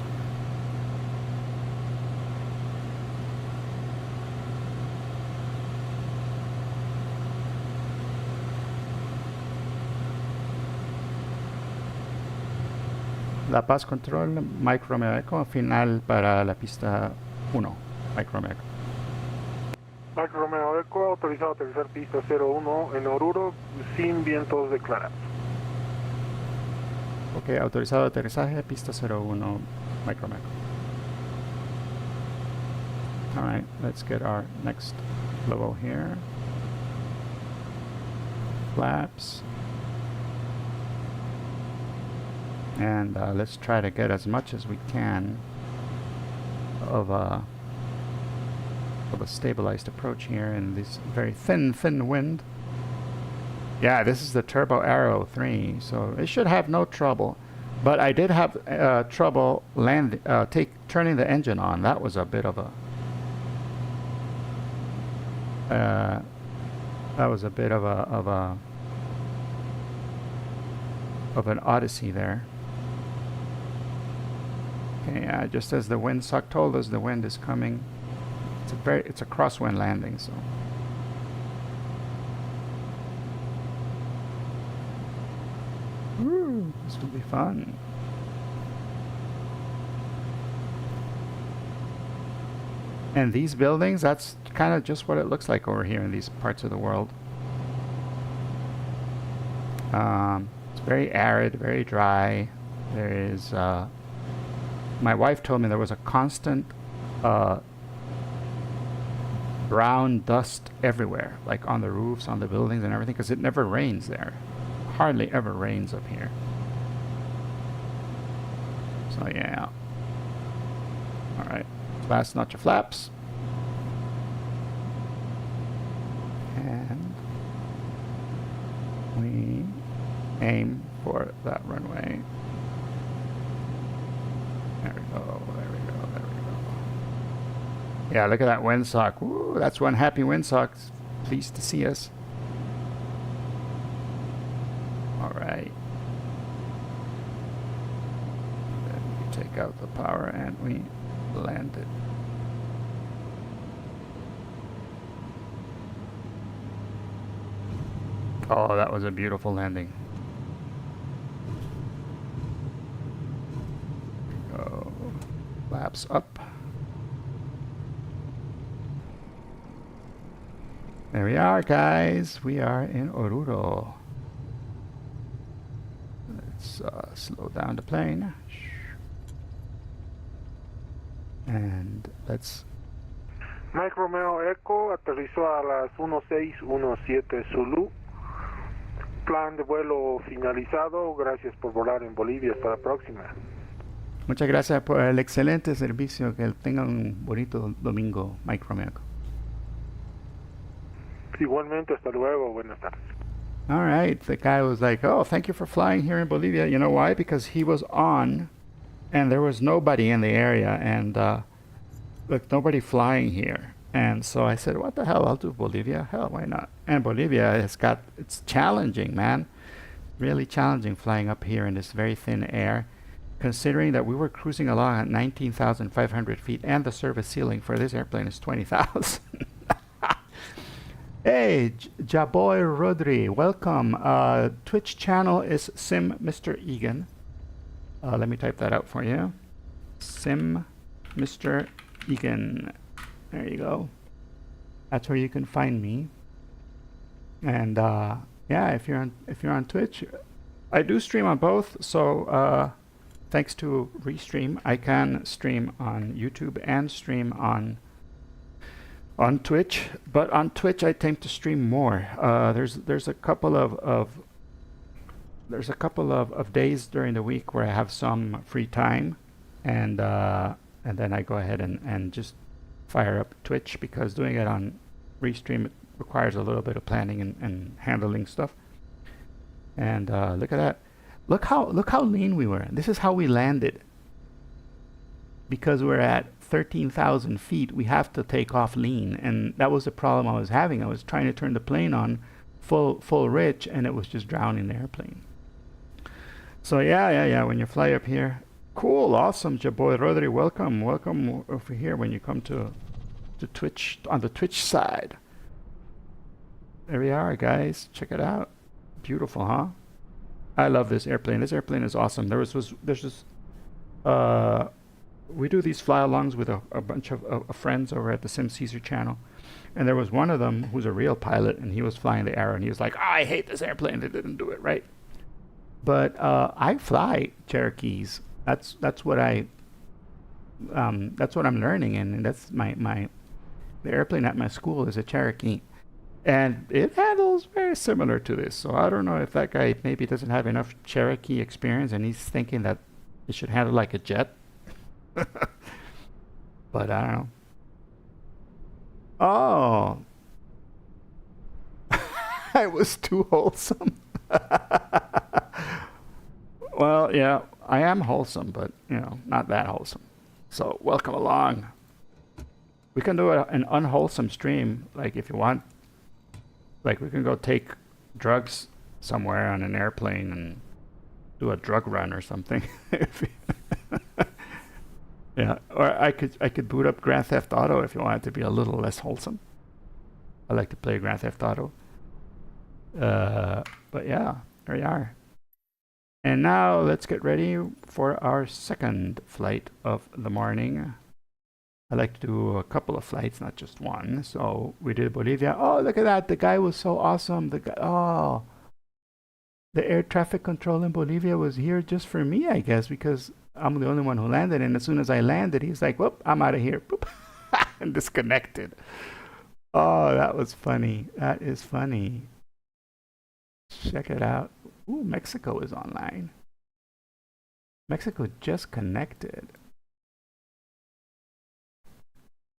La Paz Control, Mike Romeo Echo, final para la pista 1, Mike Romeo Echo. Mike Romeo Echo, autorizado a aterrizar pista 01 en Oruro, sin vientos declarados. Ok, autorizado aterrizaje, pista 01, Mike Romeo Echo. Alright, let's get our next level here. Flaps. And let's try to get as much as we can of a stabilized approach here in this very thin wind. Yeah, this is the Turbo Arrow 3, so it should have no trouble. But I did have trouble turning the engine on. That was a bit of an odyssey there. Okay, just as the windsock told us, the wind is coming. It's a crosswind landing, so. Woo, this will be fun. And these buildings, that's kind of just what it looks like over here in these parts of the world. It's very arid, very dry. There is, my wife told me there was a constant brown dust everywhere, like on the roofs, on the buildings and everything, because it never rains there. Hardly ever rains up here. So yeah. All right. Fasten out your flaps. And we aim for that runway. There we go, there we go, there we go. Yeah, look at that windsock. Woo, that's one happy windsock. Pleased to see us. All right. Then we take out the power and we land it. Oh, that was a beautiful landing. Go. Flaps up. There we are, guys. We are in Oruro. Let's slow down the plane. And let's... Mike Romeo Echo aterrizó a las 1617 Zulu. Plan de vuelo finalizado. Gracias por volar en Bolivia. Hasta la próxima. Muchas gracias por el excelente servicio. Que tengan un bonito domingo, Mike Romeo. Igualmente, hasta luego. Buenas tardes. All right. The guy was like, oh, thank you for flying here in Bolivia. You know why? Because he was on and there was nobody in the area. And look, nobody flying here. And so I said, what the hell? I'll do Bolivia. Hell, why not? And Bolivia it's challenging, man. Really challenging flying up here in this very thin air. Considering that we were cruising along at 19,500 feet and the service ceiling for this airplane is 20,000. Hey, Jaboy Rodri, welcome. Twitch channel is Sim Mr. Egan. Let me type that out for you. Sim Mr. Egan. There you go. That's where you can find me. And yeah, if you're on Twitch, I do stream on both. So thanks to Restream, I can stream on YouTube and stream on Twitch. But on Twitch, I tend to stream more. There's a couple of days during the week where I have some free time, and then I go ahead and just fire up Twitch, because doing it on Restream it requires a little bit of planning and handling stuff. And look at that. Look how lean we were. This is how we landed. Because we're at 13,000 feet, we have to take off lean, and that was the problem I was having. I was trying to turn the plane on full rich, and it was just drowning the airplane. So yeah. When you fly up here, cool, awesome, Jaboy Rodri, welcome over here when you come to Twitch, on the Twitch side. There we are, guys. Check it out. Beautiful, huh? I love this airplane. This airplane is awesome. There's this we do these fly-alongs with a bunch of friends over at the Sim Caesar channel, and there was one of them who's a real pilot, and he was flying the Arrow, and he was like, I hate this airplane, they didn't do it right. But I fly Cherokees. That's what I'm learning, and that's the airplane at my school is a Cherokee, and it handles very similar to this. So I don't know if that guy maybe doesn't have enough Cherokee experience, and he's thinking that it should handle like a jet. But I don't know. Oh, I was too wholesome. Well, yeah, I am wholesome, but not that wholesome. So welcome along. We can do an unwholesome stream, like if you want. Like we can go take drugs somewhere on an airplane and do a drug run or something. Yeah, or I could boot up Grand Theft Auto if you want it to be a little less wholesome. I like to play Grand Theft Auto. But yeah, there we are. And now let's get ready for our second flight of the morning. I like to do a couple of flights, not just one. So we did Bolivia. Oh, look at that. The guy was so awesome. The air traffic control in Bolivia was here just for me, I guess, because I'm the only one who landed. And as soon as I landed, he's like, whoop, I'm out of here. Boop. And disconnected. Oh, that was funny. That is funny. Check it out. Ooh, Mexico is online. Mexico just connected.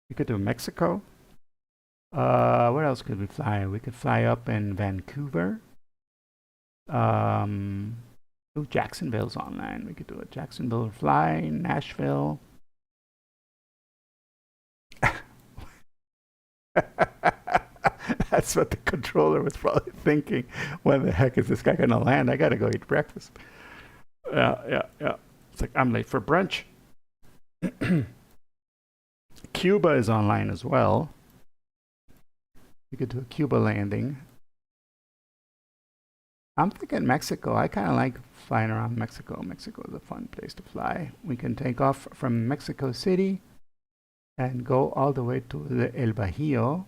We could do Mexico. Where else could we fly? We could fly up in Vancouver. Ooh, Jacksonville's online. We could do a Jacksonville fly, Nashville. That's what the controller was probably thinking. When the heck is this guy gonna land? I gotta go eat breakfast. Yeah. It's like I'm late for brunch. Cuba is online as well. We could do a Cuba landing. I'm thinking Mexico. I kind of like flying around Mexico. Mexico is a fun place to fly. We can take off from Mexico City and go all the way to the El Bajío.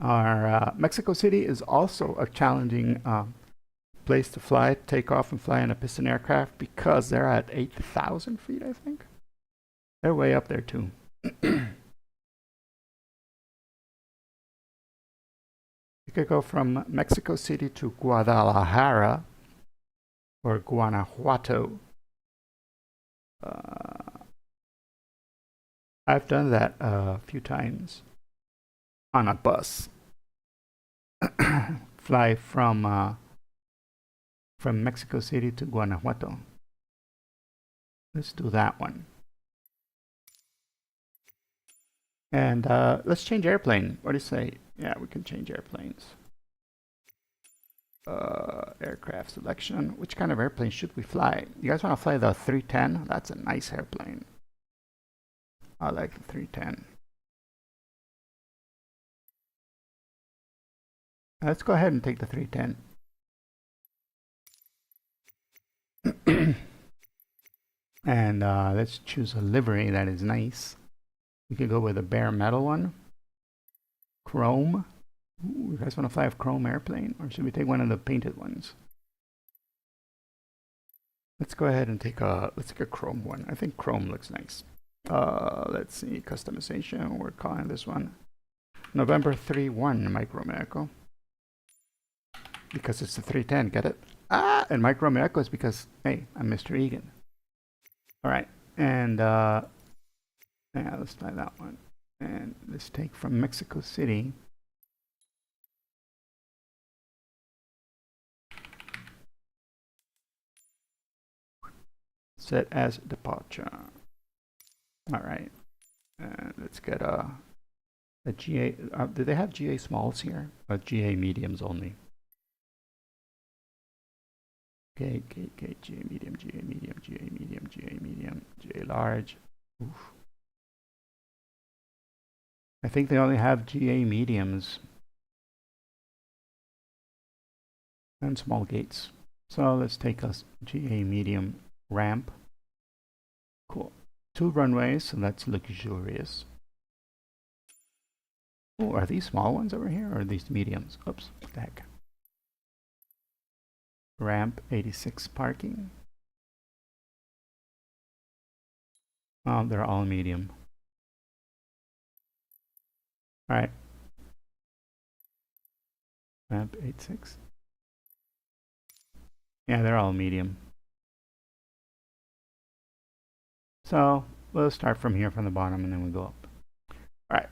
Our Mexico City is also a challenging place to fly, take off and fly in a piston aircraft because they're at 8,000 feet, I think. They're way up there too. You could go from Mexico City to Guadalajara or Guanajuato. I've done that a few times on a bus. Fly from Mexico City to Guanajuato. Let's do that one. And let's change airplane. What do you say? Yeah, we can change airplanes. Aircraft selection. Which kind of airplane should we fly? You guys want to fly the 310? That's a nice airplane. I like the 310. Let's go ahead and take the 310. And let's choose a livery that is nice. We could go with a bare metal one. Chrome. Ooh, you guys want to fly a chrome airplane? Or should we take one of the painted ones? Let's go ahead and take a chrome one. I think chrome looks nice. Let's see, customization. We're calling this one November 3-1 Micro Miracle. Because it's the 310, get it? Ah, and Micro Miracle is because, hey, I'm Mr. Egan. Alright, and yeah, let's try that one. And let's take from Mexico City. Set as departure. Alright, and let's get a GA. Do they have GA smalls here? Or GA mediums only? Okay, GA medium, GA medium, GA medium, GA medium, GA large. Oof. I think they only have GA mediums and small gates. So let's take a GA medium ramp. Cool. 2 runways, so that's luxurious. Oh, are these small ones over here or are these mediums? Oops, what the heck. Ramp 86 parking. Oh, they're all medium. Alright. Ramp 86. Yeah, they're all medium. So we'll start from here from the bottom and then we go up. Alright.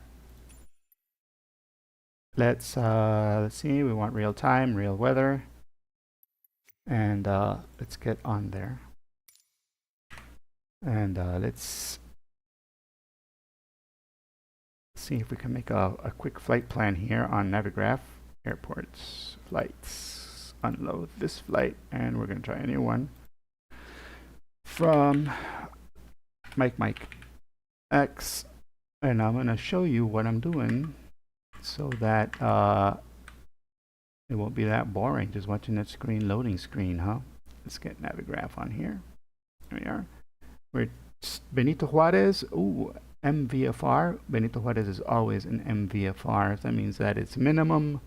Let's see, we want real time, real weather. And let's get on there. And let's see if we can make a quick flight plan here on Navigraph. Airports, flights, unload this flight, and we're going to try a new one from Mike X. And I'm going to show you what I'm doing so that it won't be that boring just watching that screen, loading screen, huh? Let's get Navigraph on here. Here we are. We're Benito Juarez. Ooh, MVFR. Benito Juarez is always an MVFR. That means that it's minimum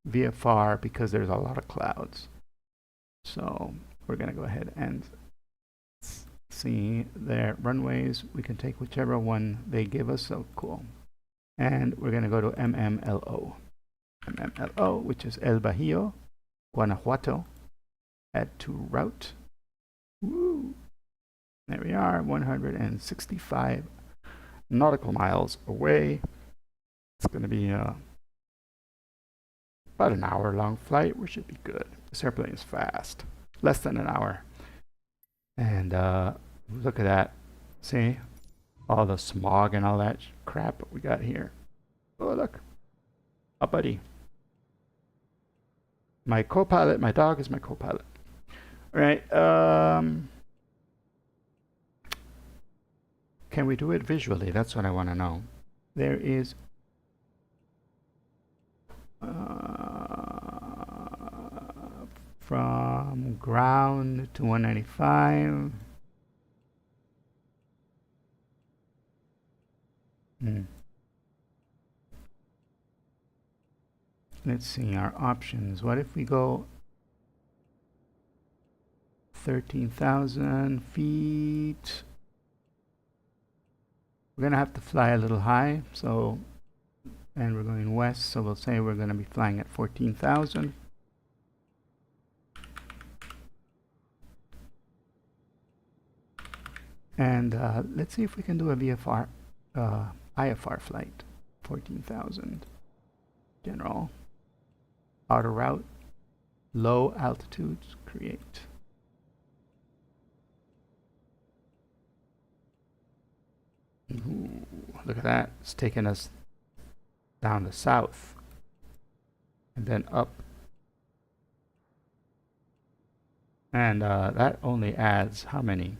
VFR because there's a lot of clouds. So we're going to go ahead and see their runways. We can take whichever one they give us. So cool. And we're going to go to MMLO. MMLO, which is El Bajío, Guanajuato. Add to route. Woo! There we are, 165 nautical miles away. It's going to be about an hour-long flight. We should be good. This airplane is fast. Less than an hour. And look at that. See? All the smog and all that crap we got here. Oh, look. A buddy. My co-pilot. My dog is my co-pilot. All right. Can we do it visually? That's what I want to know. There is from ground to 195. Let's see our options. What if we go 13,000 feet? We're gonna have to fly a little high, so, and we're going west, so we'll say we're gonna be flying at 14,000. And let's see if we can do a VFR, IFR flight. 14,000. General. Auto route. Low altitudes. Create. Ooh, look at that. It's taking us down the south. And then up. And that only adds how many?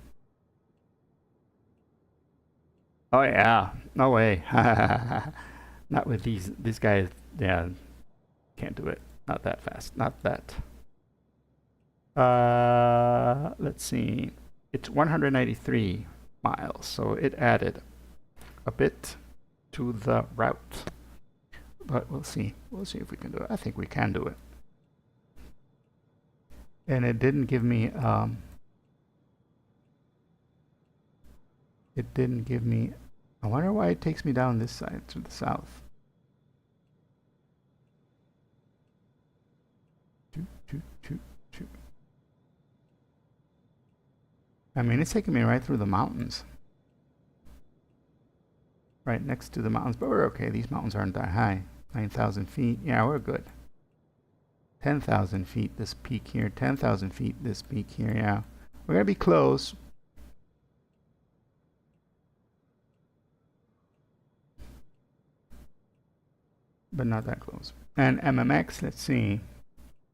Oh yeah, no way. Not with these guys. Yeah, can't do it. Not that fast. Not that. Let's see. It's 193 miles, so it added a bit to the route. But we'll see. We'll see if we can do it. I think we can do it. And it didn't give me it didn't give me. I wonder why it takes me down this side to the south. I mean, it's taking me right through the mountains. Right next to the mountains, but we're okay. These mountains aren't that high. 9,000 feet. Yeah, we're good. 10,000 feet this peak here. 10,000 feet this peak here. Yeah, we're gonna be close. But not that close. And MMX, let's see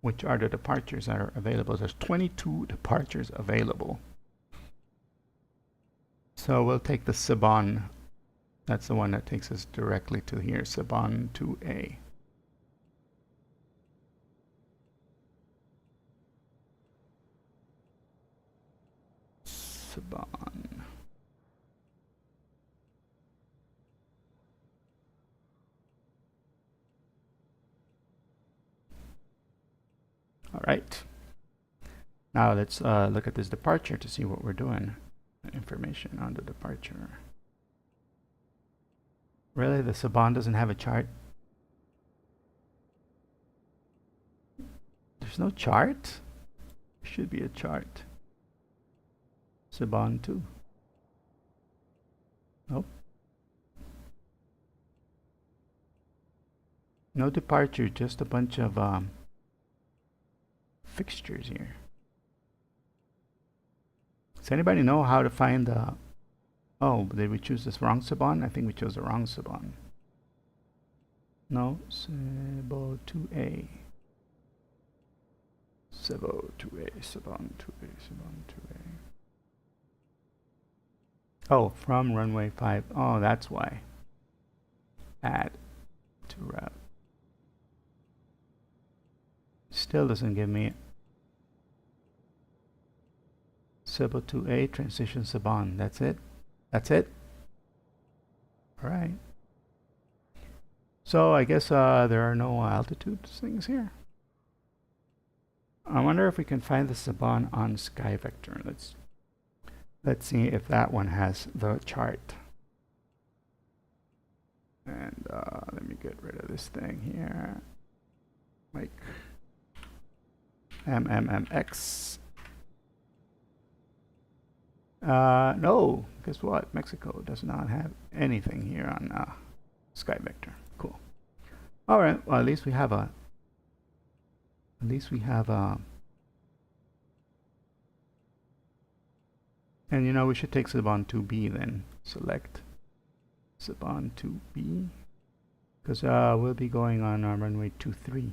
which are the departures that are available. There's 22 departures available. So we'll take the Saban. That's the one that takes us directly to here, Saban 2A. Saban. All right. Now let's look at this departure to see what we're doing. Information on the departure. Really, the Saban doesn't have a chart? There's no chart? There should be a chart. Saban 2. Nope. No departure, just a bunch of fixtures here. Does anybody know how to find the... Oh, did we choose this wrong Saban? I think we chose the wrong Saban. No, Cebu 2A. Cebu 2A, Saban 2A, Saban 2A. Oh, from runway 5. Oh, that's why. Add to route. Still doesn't give me Cebu 2A, transition Saban. That's it? That's it? Alright. So I guess there are no altitude things here. I wonder if we can find the Saban on SkyVector. Let's see if that one has the chart. And let me get rid of this thing here. Like MMMX. No, guess what? Mexico does not have anything here on Sky Vector. Cool. All right. Well, at least we have a. At least we have a. And you know, we should take Saban 2B then. Select Saban 2B. Because we'll be going on runway 23.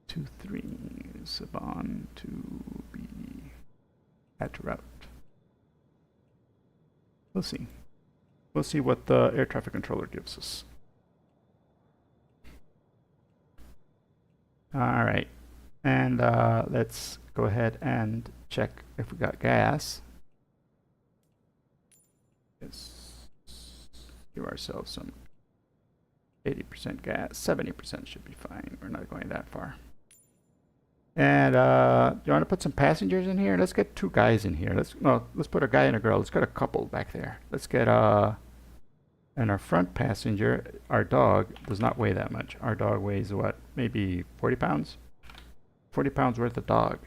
23, Saban 2B at route. We'll see. We'll see what the air traffic controller gives us. All right. And let's go ahead and check if we got gas. Let's give ourselves some 80% gas. 70% should be fine. We're not going that far. And you want to put some passengers in here? Let's get 2 guys in here. Let's put a guy and a girl. Let's get a couple back there. Let's get and our front passenger, our dog, does not weigh that much. Our dog weighs what? Maybe 40 pounds? 40 pounds worth of dog.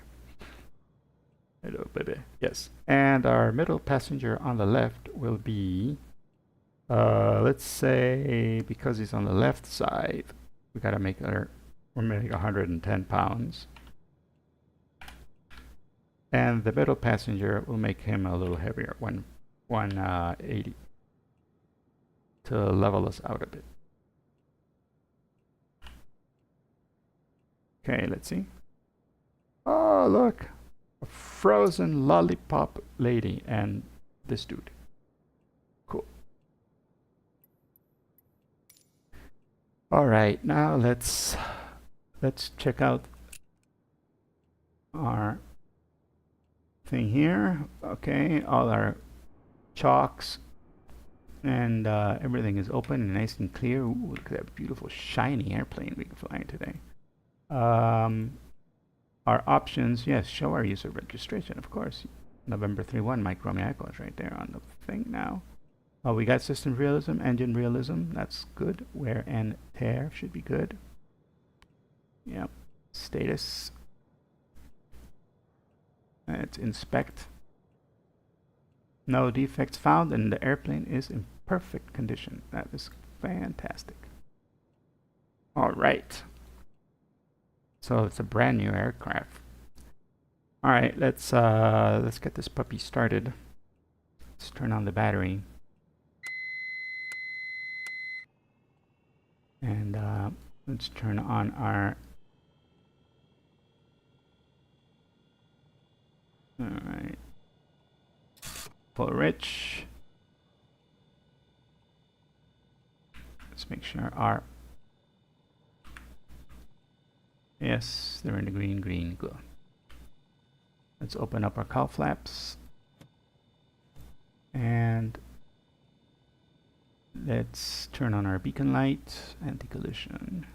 Hello, baby. Yes. And our middle passenger on the left will be, let's say, because he's on the left side, we gotta make we're making 110 pounds. And the middle passenger will make him a little heavier, 180, to level us out a bit. Okay, let's see. Oh, look, a frozen lollipop lady and this dude. Cool. All right, now let's check out our thing here. Okay, all our chalks and everything is open and nice and clear. Ooh, look at that beautiful shiny airplane we can fly in today. Our options, yes, show our user registration, of course. November 3-1, Mike Romeo Echo is right there on the thing now. We got system realism, engine realism, that's good. Wear and tear should be good. Yep, status. It's inspect. No defects found, and the airplane is in perfect condition. That is fantastic. All right. So it's a brand new aircraft. All right, let's get this puppy started. Let's turn on the battery. And let's turn on our. All right. Full rich. Let's make sure our. Yes, they're in the green, good. Let's open up our cowl flaps. And let's turn on our beacon light, anti-collision.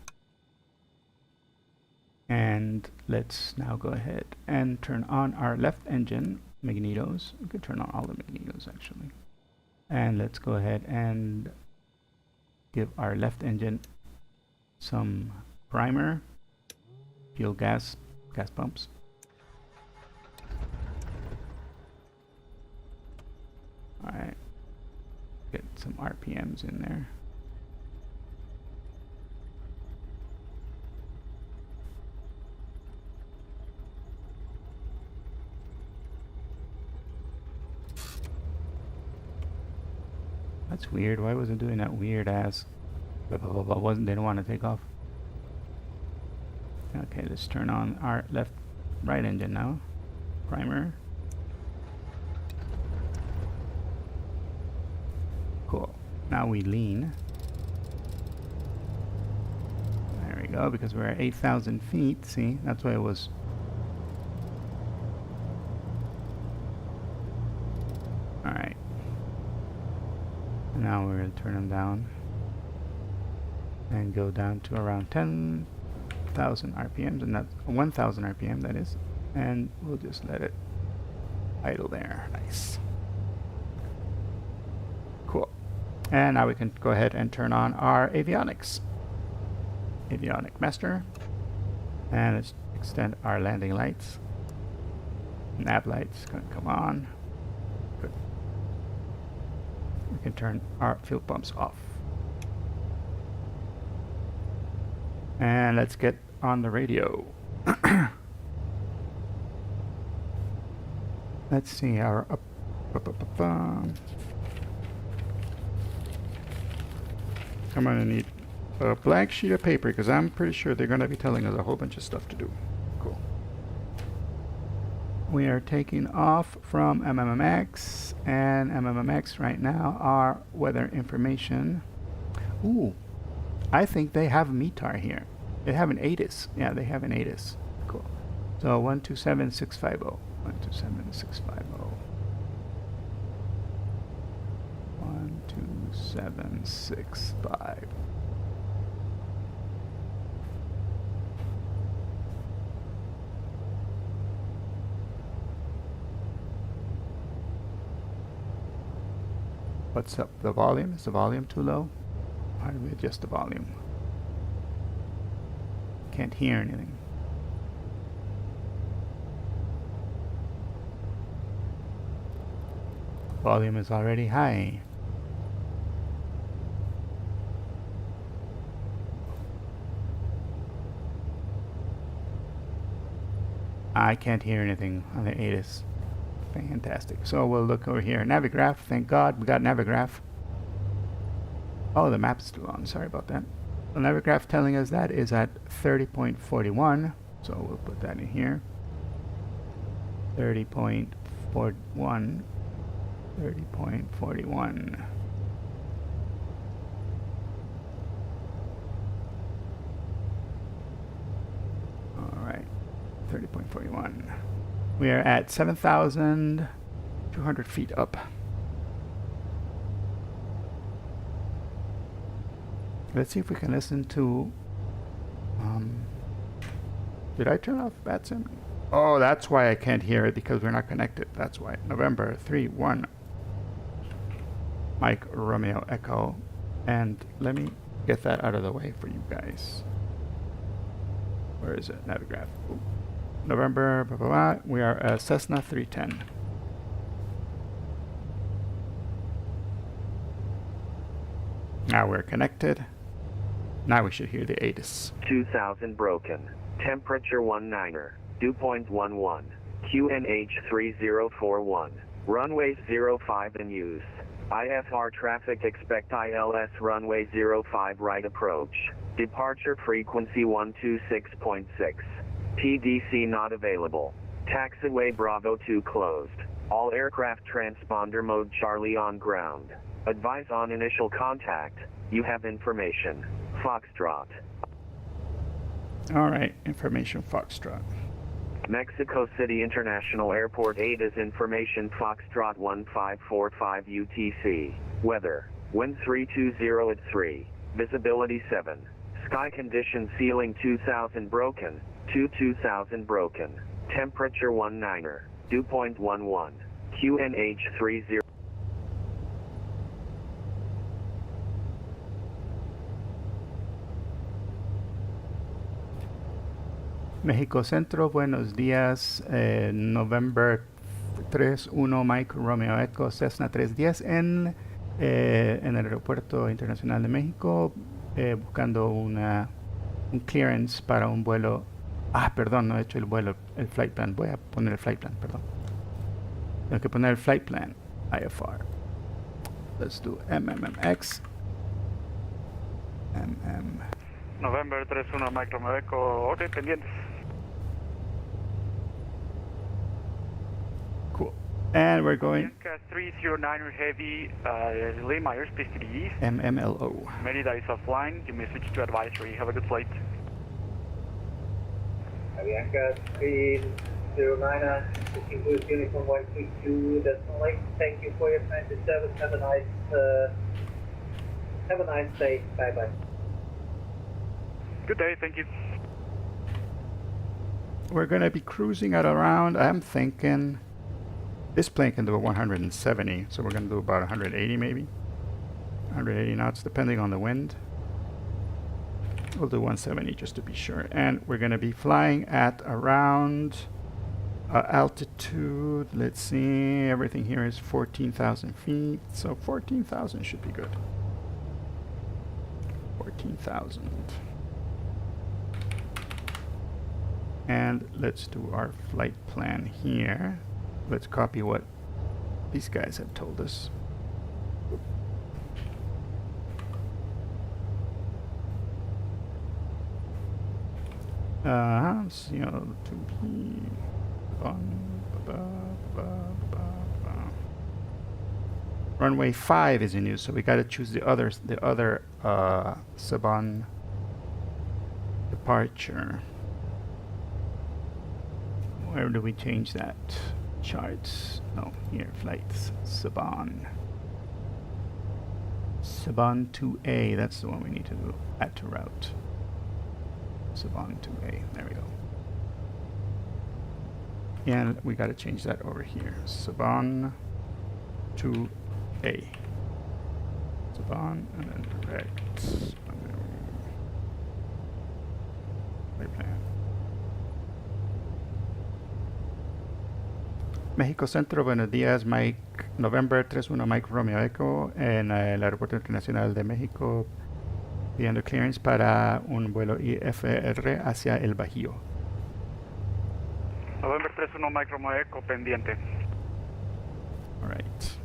And let's now go ahead and turn on our left engine magnetos. We could turn on all the magnetos actually. And let's go ahead and give our left engine some primer. Fuel gas pumps. Alright. Get some RPMs in there. That's weird. Why was it doing that weird ass? They didn't want to take off. Okay, let's turn on our right engine now. Primer. Cool. Now we lean. There we go, because we're at 8,000 feet. See, that's why it was. Alright. Now we're going to turn them down. And go down to around 10,000 RPMs, and that's 1,000 RPM, that is. And we'll just let it idle there. Nice. Cool. And now we can go ahead and turn on our avionics. Avionic master. And let's extend our landing lights. Nav light's gonna come on. Good. We can turn our fuel pumps off. And let's get on the radio. Let's see our I'm gonna need a blank sheet of paper because I'm pretty sure they're gonna be telling us a whole bunch of stuff to do. Cool. We are taking off from MMMX, and MMMX right now are weather information. Ooh, I think they have METAR here. They have an ATIS. Yeah, they have an ATIS. Cool. So 127650. 127650. 12765. What's up? The volume? Is the volume too low? How do we adjust the volume? Can't hear anything. Volume is already high. I can't hear anything on the ATIS. Fantastic. So we'll look over here. Navigraph, thank God we got Navigraph. Oh, the map's still on. Sorry about that. The Navigraph telling us that is at 30.41. So we'll put that in here. 30.41. 30.41. All right. 30.41. We are at 7,200 feet up. Let's see if we can listen to... did I turn off BatSim? Oh, that's why I can't hear it, because we're not connected. That's why. November 3-1. Mike Romeo Echo. And let me get that out of the way for you guys. Where is it? Navigraph. Ooh. November, blah, blah, blah. We are at Cessna 310. Now we're connected. Now we should hear the ATIS. 2000 broken. Temperature 19er. Dew point 11. QNH 3041. Runway 05 in use. IFR traffic expect ILS runway 05 right approach. Departure frequency 126.6. PDC not available. Taxiway Bravo 2 closed. All aircraft transponder mode Charlie on ground. Advise on initial contact. You have information. Foxtrot. All right, information Foxtrot. Mexico City International Airport ATIS information Foxtrot 1545 UTC. Weather. Wind 320 at 3. Visibility 7. Sky condition ceiling 2000 broken. 2000 broken. Temperature 19er. Dew point 11. QNH 30. México Centro, buenos días. November 3-1 Mike Romeo Echo Cessna 310 en el Aeropuerto Internacional de México, buscando un clearance para un vuelo. Ah, perdón, no he hecho el vuelo, el flight plan. Voy a poner el flight plan, perdón. Tengo que poner el flight plan, IFR. Let's do MMMX. November 3-1 Mike Romeo Echo, orden pendientes. Cool. And we're going Bianca 309 Heavy, delay my airspace to the east. MMLO. Merida is offline, you may switch to advisory. Have a good flight. Bianca 309, looking good, uniform 122, Decimal Lake. Thank you for your time to service. Have a nice day. Bye bye. Good day, thank you. We're going to be cruising at around, I'm thinking, this plane can do 170, so we're going to do about 180 maybe. 180 knots, depending on the wind. We'll do 170 just to be sure. And we're going to be flying at around Altitude, let's see, everything here is 14,000 feet, so 14,000 should be good. 14,000. And let's do our flight plan here. Let's copy what these guys have told us. CO2P runway 5 is in use, so we got to choose the other Saban departure. Where do we change that? Charts. No, here, flights. Saban 2A, that's the one we need to do. Add to route. Saban 2A, there we go. And we got to change that over here. Saban 2A. Saban and then direct. Flight plan. México Centro, buenos días, Mike. November 31 Mike Romeo Echo en el Aeropuerto Internacional de México, pidiendo clearance para un vuelo IFR hacia el Bajío. November 31 Mike Romeo Echo, pendiente. All right.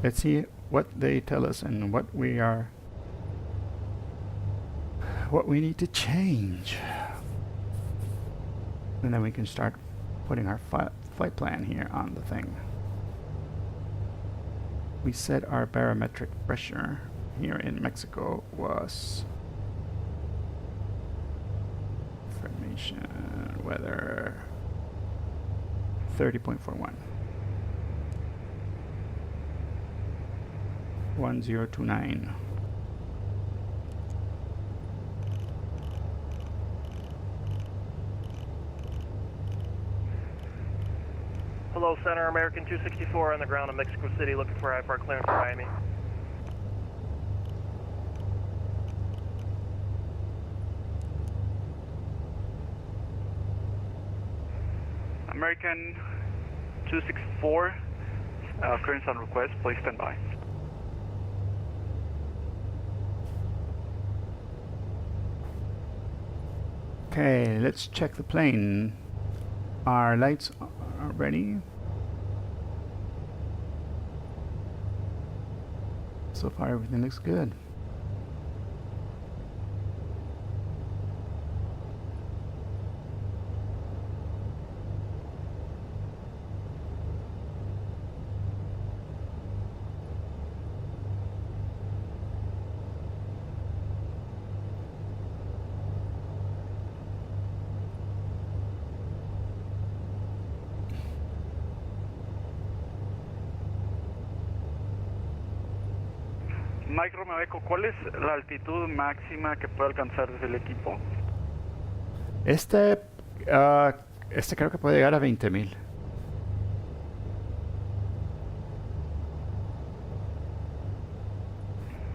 Let's see what they tell us and what we need to change. And then we can start putting our flight plan here on the thing. We said our barometric pressure here in Mexico was information weather 30.41. 1029. Hello, Center, American 264 on the ground in Mexico City, looking for IFR clearance for Miami. American 264, clearance on request, please stand by. Okay, let's check the plane. Our lights are ready. So far everything looks good. Mike Romeo Echo, ¿cuál es la altitud máxima que puede alcanzar desde el equipo? Este creo que puede llegar a 20,000.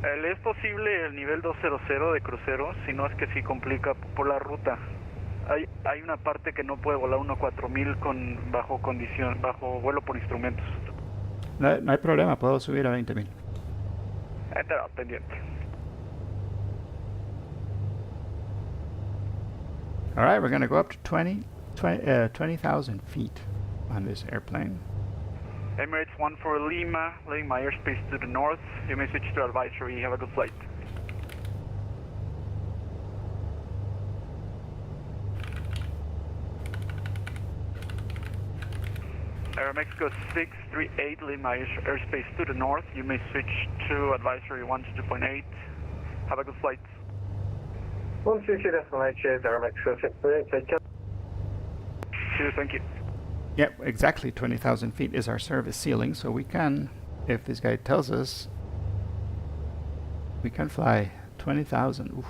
¿Es posible el nivel 200 de crucero? Si no, es que sí complica por la ruta. Hay una parte que no puede volar 14000 bajo vuelo por instrumentos. No hay problema, puedo subir a 20,000. Entera, pendiente. All right, we're going to go up to 20,000 feet on this airplane. Emirates 1 for Lima, letting my airspace to the north. You may switch to advisory. Have a good flight. Aeromexico 638, leaving my airspace to the north. You may switch to advisory 1 to 2.8. Have a good flight. 122.8, Aeromexico 638, Cheers, thank you. Yep, exactly 20,000 feet is our service ceiling, so we can, if this guy tells us, we can fly 20,000. Oof.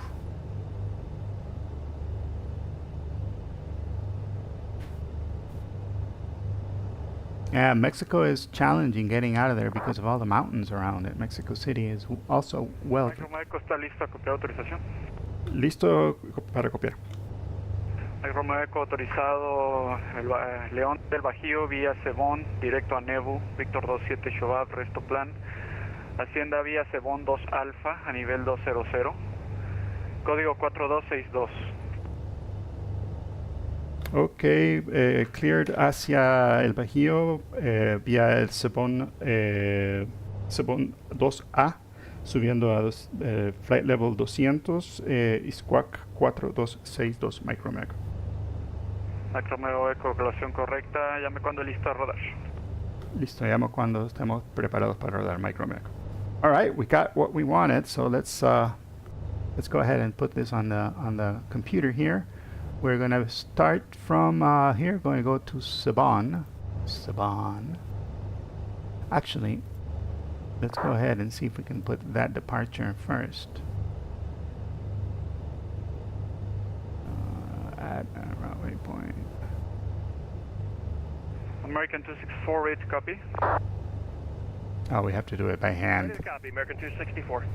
Yeah, Mexico is challenging getting out of there because of all the mountains around it. Mexico City is also well. Micro Echo está listo a copiar autorización. Listo para copiar. Micro Echo autorizado León del Bajío vía Cebón, directo a Nebu, Víctor 27 Shobab, resto plan. Hacienda vía Cebón 2 Alfa a nivel 200. Código 4262. Ok, cleared hacia el Bajío vía el Cebón 2A, subiendo a flight level 200 y Squawk 4262 Micro Echo. Micro Echo, colación correcta, llame cuando listo a rodar. Listo, llamo cuando estemos preparados para rodar Micro Echo. All right, we got what we wanted, so let's go ahead and put this on the computer here. We're going to start from here. Going to go to Cebon. Actually, let's go ahead and see if we can put that departure first. At a runway point. American 264, ready to copy. Oh, we have to do it by hand. Ready to copy, American 264.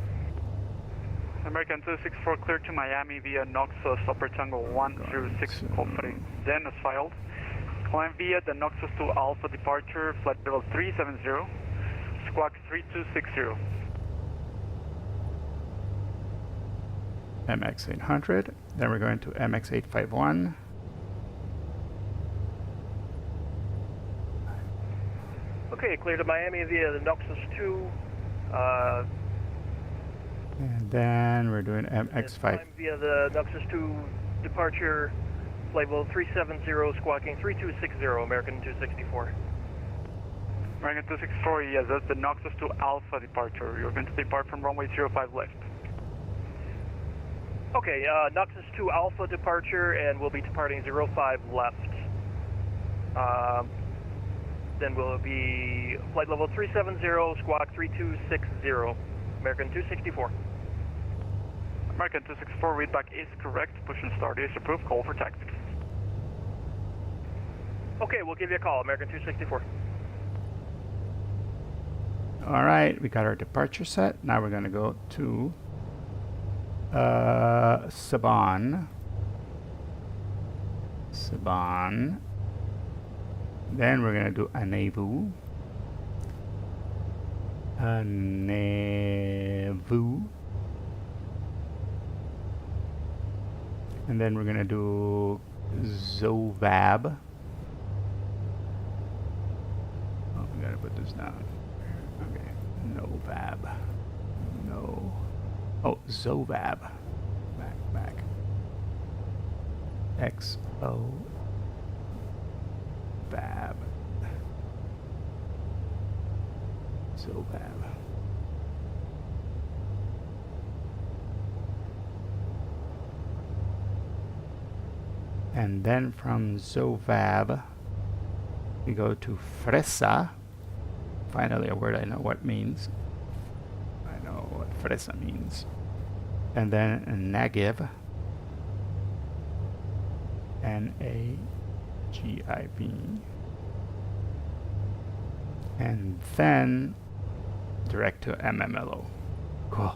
American 264 cleared to Miami via Noxus Upper Tango 106 Cofre. Then as filed. Climb via the Noxus 2 Alpha departure, flight level 370, Squawk 3260. MX800. Then we're going to MX851. Okay, clear to Miami via the Noxus 2. And then we're doing MX5. Climb via the Noxus 2 departure, flight level 370, squawking 3260, American 264. American 264, yes, that's the Noxus 2 Alpha departure. You're going to depart from runway 05 left. Okay, Noxus 2 Alpha departure, and we'll be departing 05 left. Then we'll be flight level 370, squawk 3260, American 264. American 264, readback is correct. Push and start is approved. Call for taxi. Okay, we'll give you a call, American 264. All right, we got our departure set. Now we're going to go to Cebon. Then we're going to do Anevu. And then we're going to do Zovab. Oh, we got to put this down. Okay, Novab. No. Oh, Zovab. Back. XO. Vab. Zovab. And then from Zovab, we go to Fresa. Finally, a word I know what means. I know what Fresa means. And then Nagiv. N-A-G-I-V. And then direct to MMLO. Cool.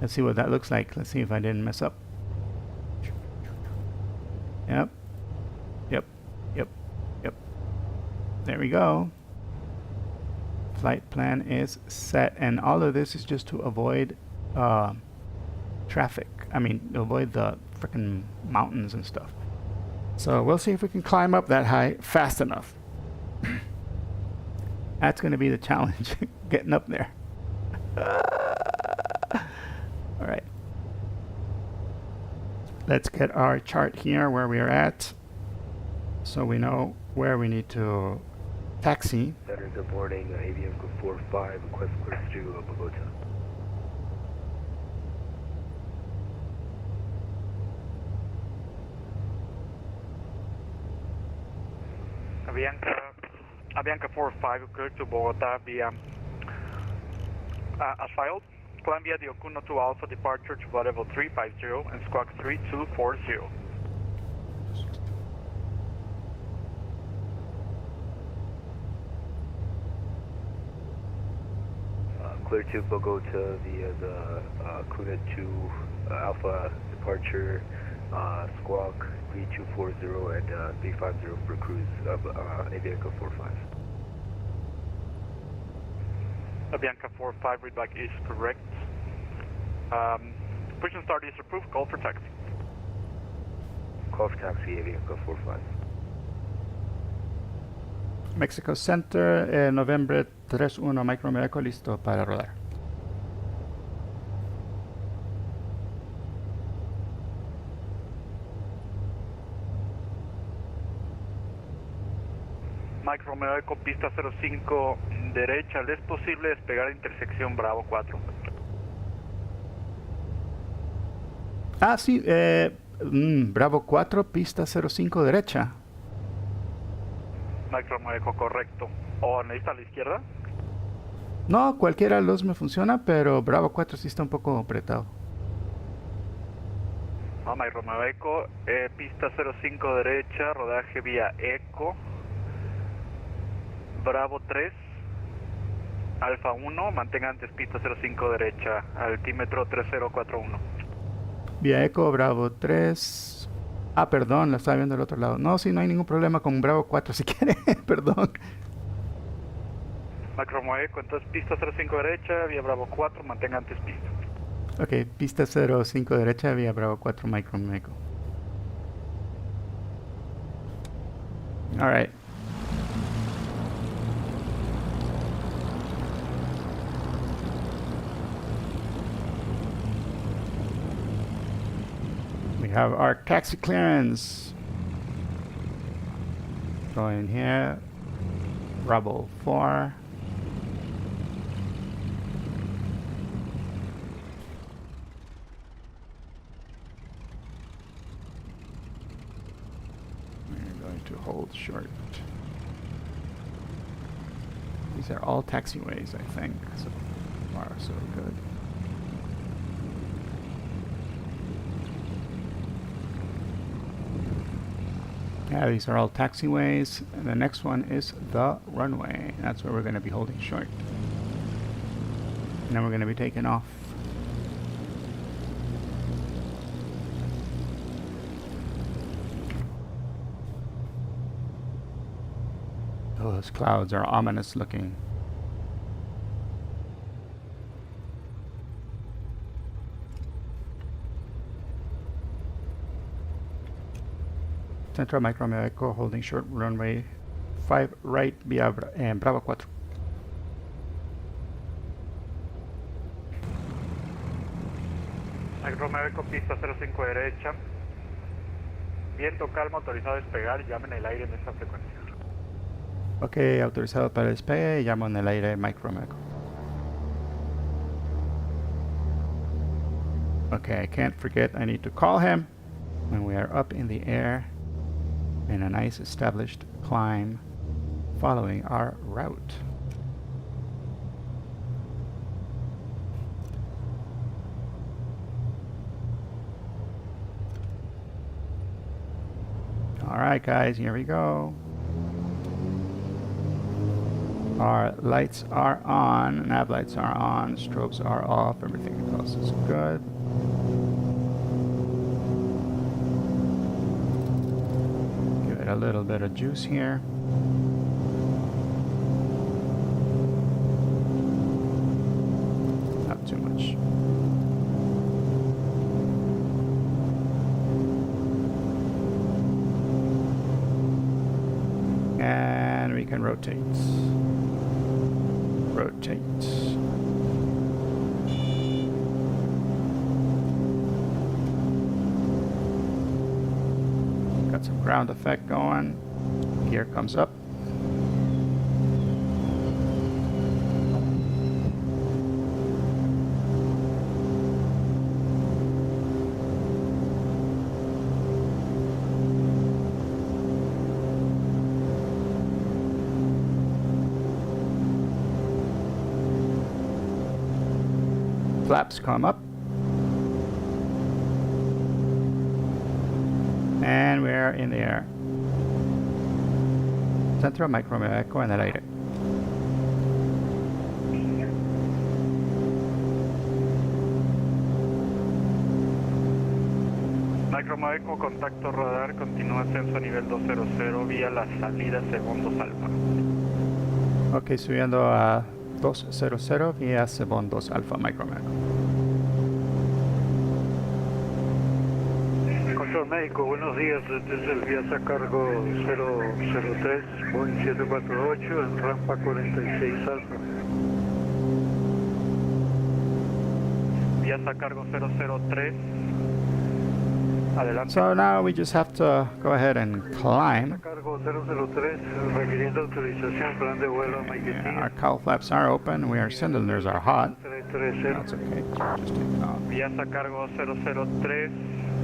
Let's see what that looks like. Let's see if I didn't mess up. Yep. There we go. Flight plan is set, and all of this is just to avoid traffic. I mean, avoid the frickin' mountains and stuff. So we'll see if we can climb up that high fast enough. That's going to be the challenge, getting up there. All right. Let's get our chart here where we are at, so we know where we need to taxi. Center, good morning. Avianca 45, request clear to Bogota. Avianca 45, clear to Bogota via as filed. Climb via the Okuno 2 Alpha departure to flight level 350 and squawk 3240. clear to Bogota via the Cuna 2 Alpha departure, squawk 3240 and 350 for cruise of Avianca 45. Avianca 45, readback is correct. Push and start is approved, call for taxi. Call for taxi, Avianca 45. Mexico Center, November 31, Mike Romeo Echo, listo para rodar. Mike Romeo Echo, pista 05 derecha, ¿le es posible despegar a intersección Bravo 4? Ah, sí, Bravo 4, pista 05 derecha. Mike Romeo Echo, correcto. ¿O necesita a la izquierda? No, cualquiera de los me funciona, pero Bravo 4 sí está un poco apretado. No, Mike Romeo Echo, pista 05 derecha, rodaje vía Eco. Bravo 3, Alfa 1, mantenga antes pista 05 derecha, altímetro 3041. Vía Eco, Bravo 3. Ah, perdón, la estaba viendo del otro lado. No, sí, no hay ningún problema con Bravo 4 si quiere, perdón. Macromo Eco, entonces pista 05 derecha, vía Bravo 4, mantenga antes pista. Ok, pista 05 derecha, vía Bravo 4, Micro Eco. Alright. We have our taxi clearance. Go in here. Bravo 4. We're going to hold short. These are all taxiways, I think. So far, so good. Yeah, these are all taxiways, and the next one is the runway. That's where we're going to be holding short. And then we're going to be taking off. Those clouds are ominous looking. Central Mike Romeo Echo holding short runway 5 right via Bravo 4. Mike Romeo Echo, pista 05 derecha. Viento calmo, autorizado a despegar, llamen el aire en esta frecuencia. Ok, autorizado para despegue, llamo en el aire Mike Romeo Echo. Okay, I can't forget I need to call him when we are up in the air in a nice established climb following our route. Alright guys, here we go. Our lights are on, nav lights are on, strobes are off, everything else is good. Give it a little bit of juice here. Not too much. And we can rotate. Rotate. Got some ground effect going. Gear comes up. Flaps come up. And we're in the air. Centro, Mike Romeo Echo en el aire. Mike Romeo Eco, contacto radar, continúa ascenso a nivel 200 vía la salida segundos alfa. Ok, subiendo a 200 vía Cebón 2 Alfa, Mike Romeo Eco. Control médico, buenos días. Este es el Viasa Cargo 003, Boeing 748, en rampa 46 Alfa. Viasa cargo 003. Adelante. So now we just have to go ahead and climb. Cargo 003, requiriendo autorización, plan de vuelo a Yeah, Maiquetía. our cowl flaps are open, our cylinders are hot. 330. That's okay, just take it off. Viasa cargo 003.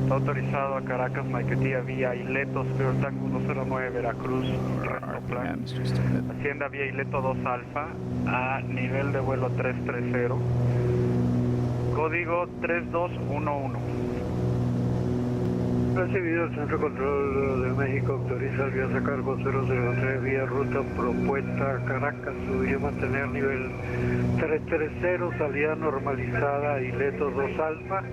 Está autorizado a Caracas, Maiquetía, vía Ileto, Spirit Tango 109, Veracruz, resto plan. RPMs just a bit. Hacienda vía Ileto 2 Alfa, a nivel de vuelo 330. Código 3211. Recibido el Centro de Control de México, autoriza el Viasa Cargo 003, vía ruta propuesta a Caracas, subir y mantener nivel 330, salida normalizada, Ileto 2 Alfa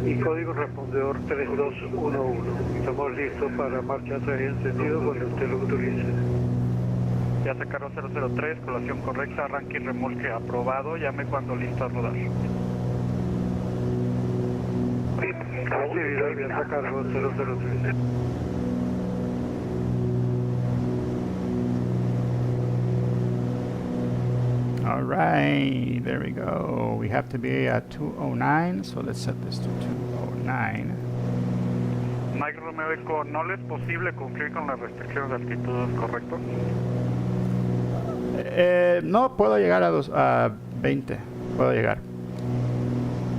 y código respondedor 3211. Estamos listos para marcha 3 encendido cuando usted lo autorice. Viasa cargo 003, colación correcta, arranque y remolque aprobado, llame cuando listo a rodar. Recibido el Viasa Cargo 003. All right, there we go. We have to be at 209, so let's set this to 209. Mike Romeo Eco, ¿no le es posible cumplir con las restricciones de altitud, correcto? No puedo llegar a 20, puedo llegar.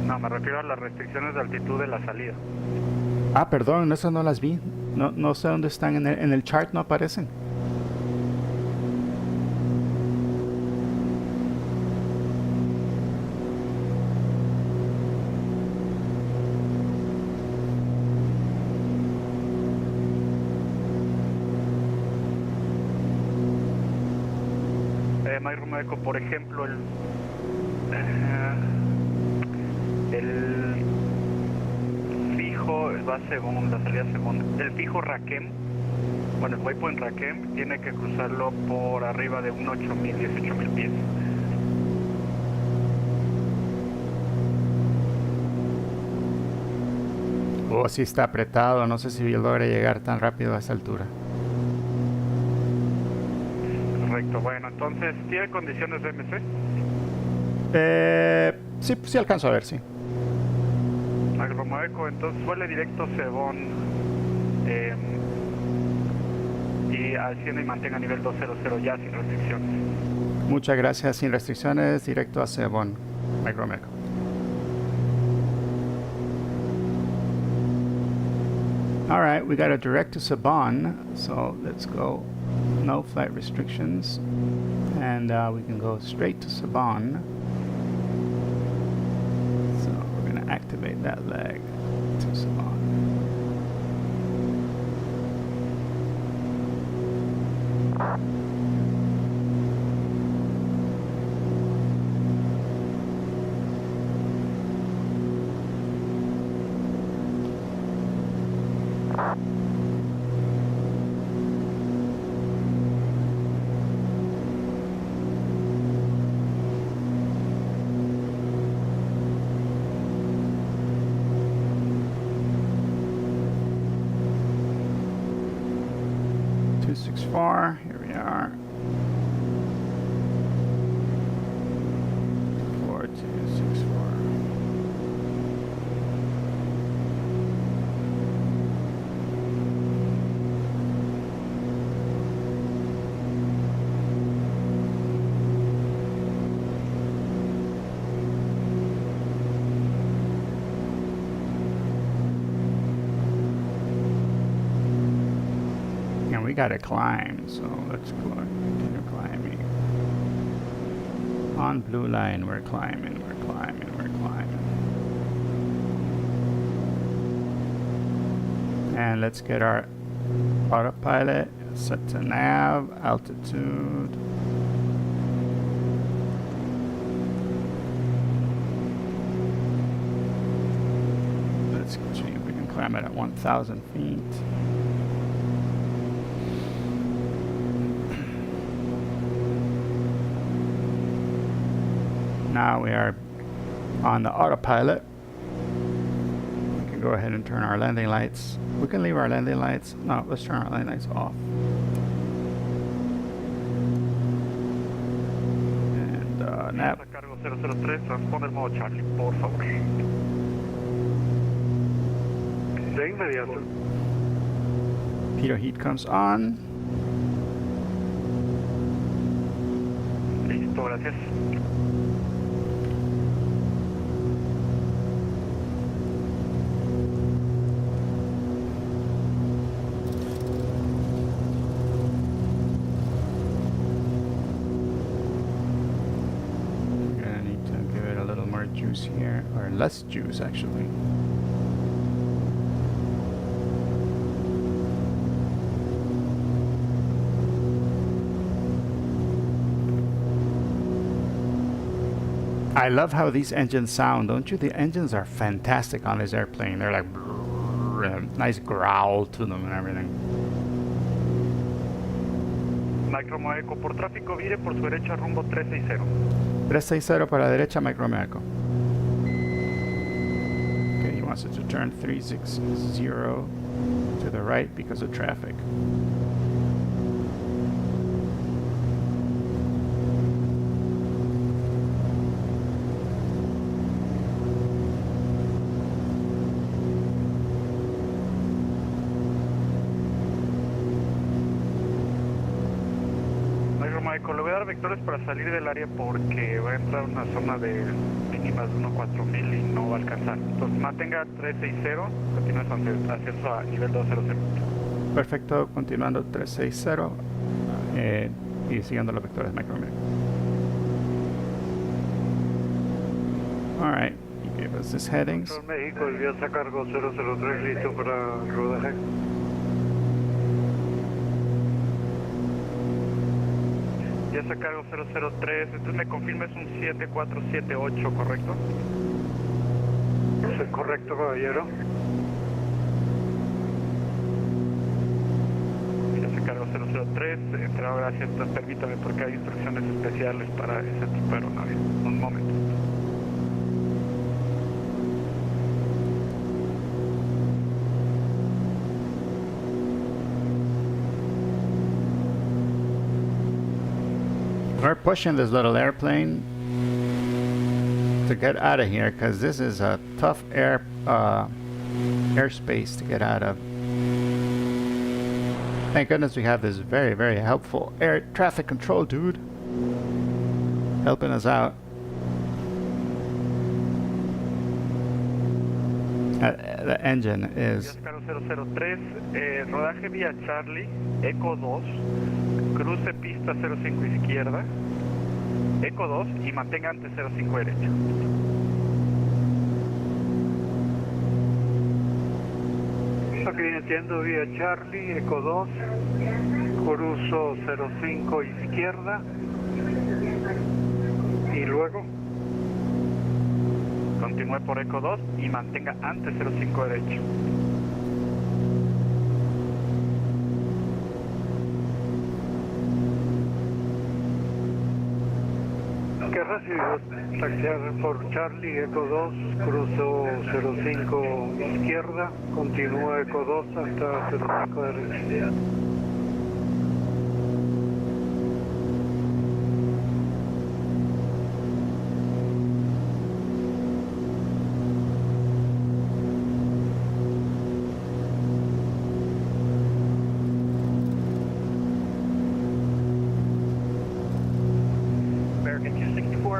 No, me refiero a las restricciones de altitud de la salida. Ah, perdón, esas no las vi. No sé dónde están, en el chart no aparecen. Mike Romeo Eco, por ejemplo, el fijo va según la salida segunda. El fijo Raquem, bueno, el waypoint Raquem tiene que cruzarlo por arriba de un 8.000, 18.000 pies. Oh, sí está apretado, no sé si logre llegar tan rápido a esa altura. Correcto, bueno, entonces, ¿tiene condiciones de MC? Sí alcanzo a ver, sí. Mike Romeo Eco, entonces vuele directo Cebón y asciende y mantenga nivel 200 ya sin restricciones. Muchas gracias, sin restricciones, directo a Cebón, Mike Romeo Eco. All right, we got a direct to Saban, so let's go. No flight restrictions, and we can go straight to Saban. So we're going to activate that leg to Saban. Here we are. 4264. And we gotta climb, so let's continue climbing. On blue line, we're climbing. And let's get our autopilot set to nav, altitude. Let's see if we can climb ram it at 1,000 feet. Now we are on the autopilot. We can go ahead and turn our landing lights. We can leave our landing lights. No, let's turn our landing lights off. And nav. Cargo 003, transponder modo Charlie, por favor. De inmediato. Pitot heat comes on. Listo, gracias. We're gonna need to give it a little more juice here, or less juice actually. I love how these engines sound, don't you? The engines are fantastic on this airplane. They're like nice growl to them and everything. Micromo Eco, por tráfico vire por su derecha rumbo 360. 360 para la derecha, Micromeco. Okay, he wants it to turn 360 to the right because of traffic. Le voy a dar vectores para salir del área porque va a entrar una zona de mínimas de 14000 y no va a alcanzar. Entonces mantenga 360, continúe su ascenso a nivel 200. Perfecto, continuando 360 y siguiendo los vectores Micromeco. Alright, he gave us his headings. Control México, el vías a cargo 003, listo para rodaje. Ya está cargo 003, entonces me confirma es un 7478, ¿correcto? ¿Es correcto, caballero? Ya está cargo 003, entrado gracias, entonces permítame porque hay instrucciones especiales para ese tipo de aeronave. Un momento. We're pushing this little airplane to get out of here because this is a tough airspace to get out of. Thank goodness we have this very, very helpful air traffic control dude helping us out. The engine is... Cargo 003, rodaje vía Charlie, Eco 2, cruce pista 05 izquierda, Eco 2 y mantenga ante 05 derecho. Aquí entiendo vía Charlie, Eco 2, cruzo 05 izquierda y luego continúe por Eco 2 y mantenga ante 05 derecho. ¿Qué recibido? Taxiar por Charlie, Eco 2, cruzo 05 izquierda, continúa Eco 2 hasta 05 derecha.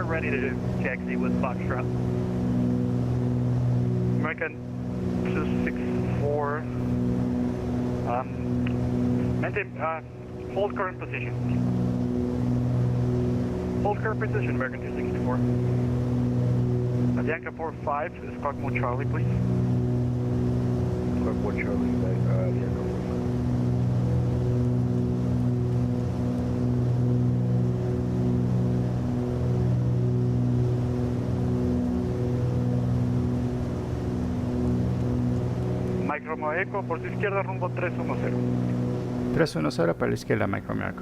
Ready to taxi with Foxtrot. American 264, maintain, hold current position. Hold current position, American 264. Yankee 45, Squawk Mode Charlie, please. Squawk 1 Charlie, Yankee 45. Mike Romeo Echo, por su izquierda rumbo 310. 310 para la izquierda, Mike Romeo Echo.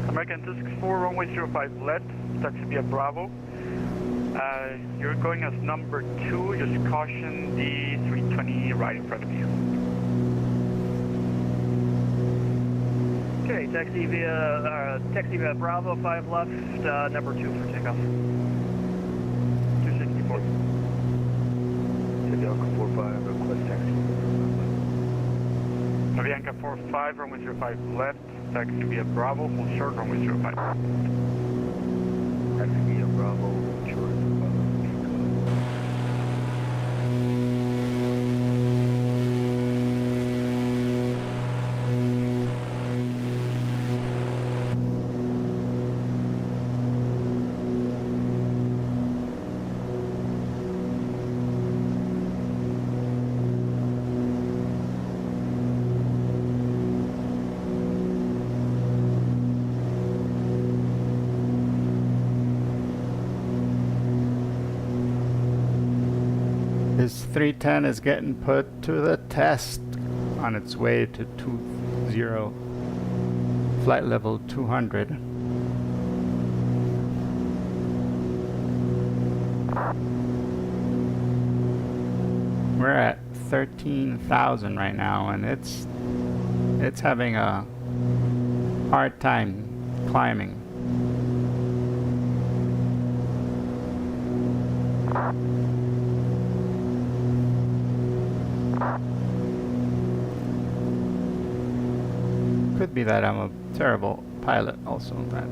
American 264, runway 05 left, that should be a Bravo. You're going as number 2, just caution the 320 right in front of you. Okay, taxi via Bravo 5 left, number 2 for takeoff. 264. Avianca 45, request taxi. Avianca 45, runway 05 left, taxi via Bravo, full short, runway 05. Taxi via Bravo, short. His 310 is getting put to the test on its way to 20, flight level 200. We're at 13,000 right now, and it's having a hard time climbing. Could be that I'm a terrible pilot also, that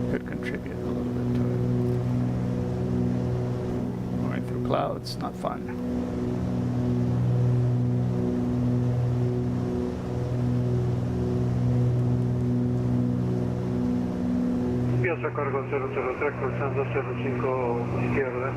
could contribute a little bit to it. Going through clouds, not fun. Piazza cargo 003, cruzando 05 izquierda.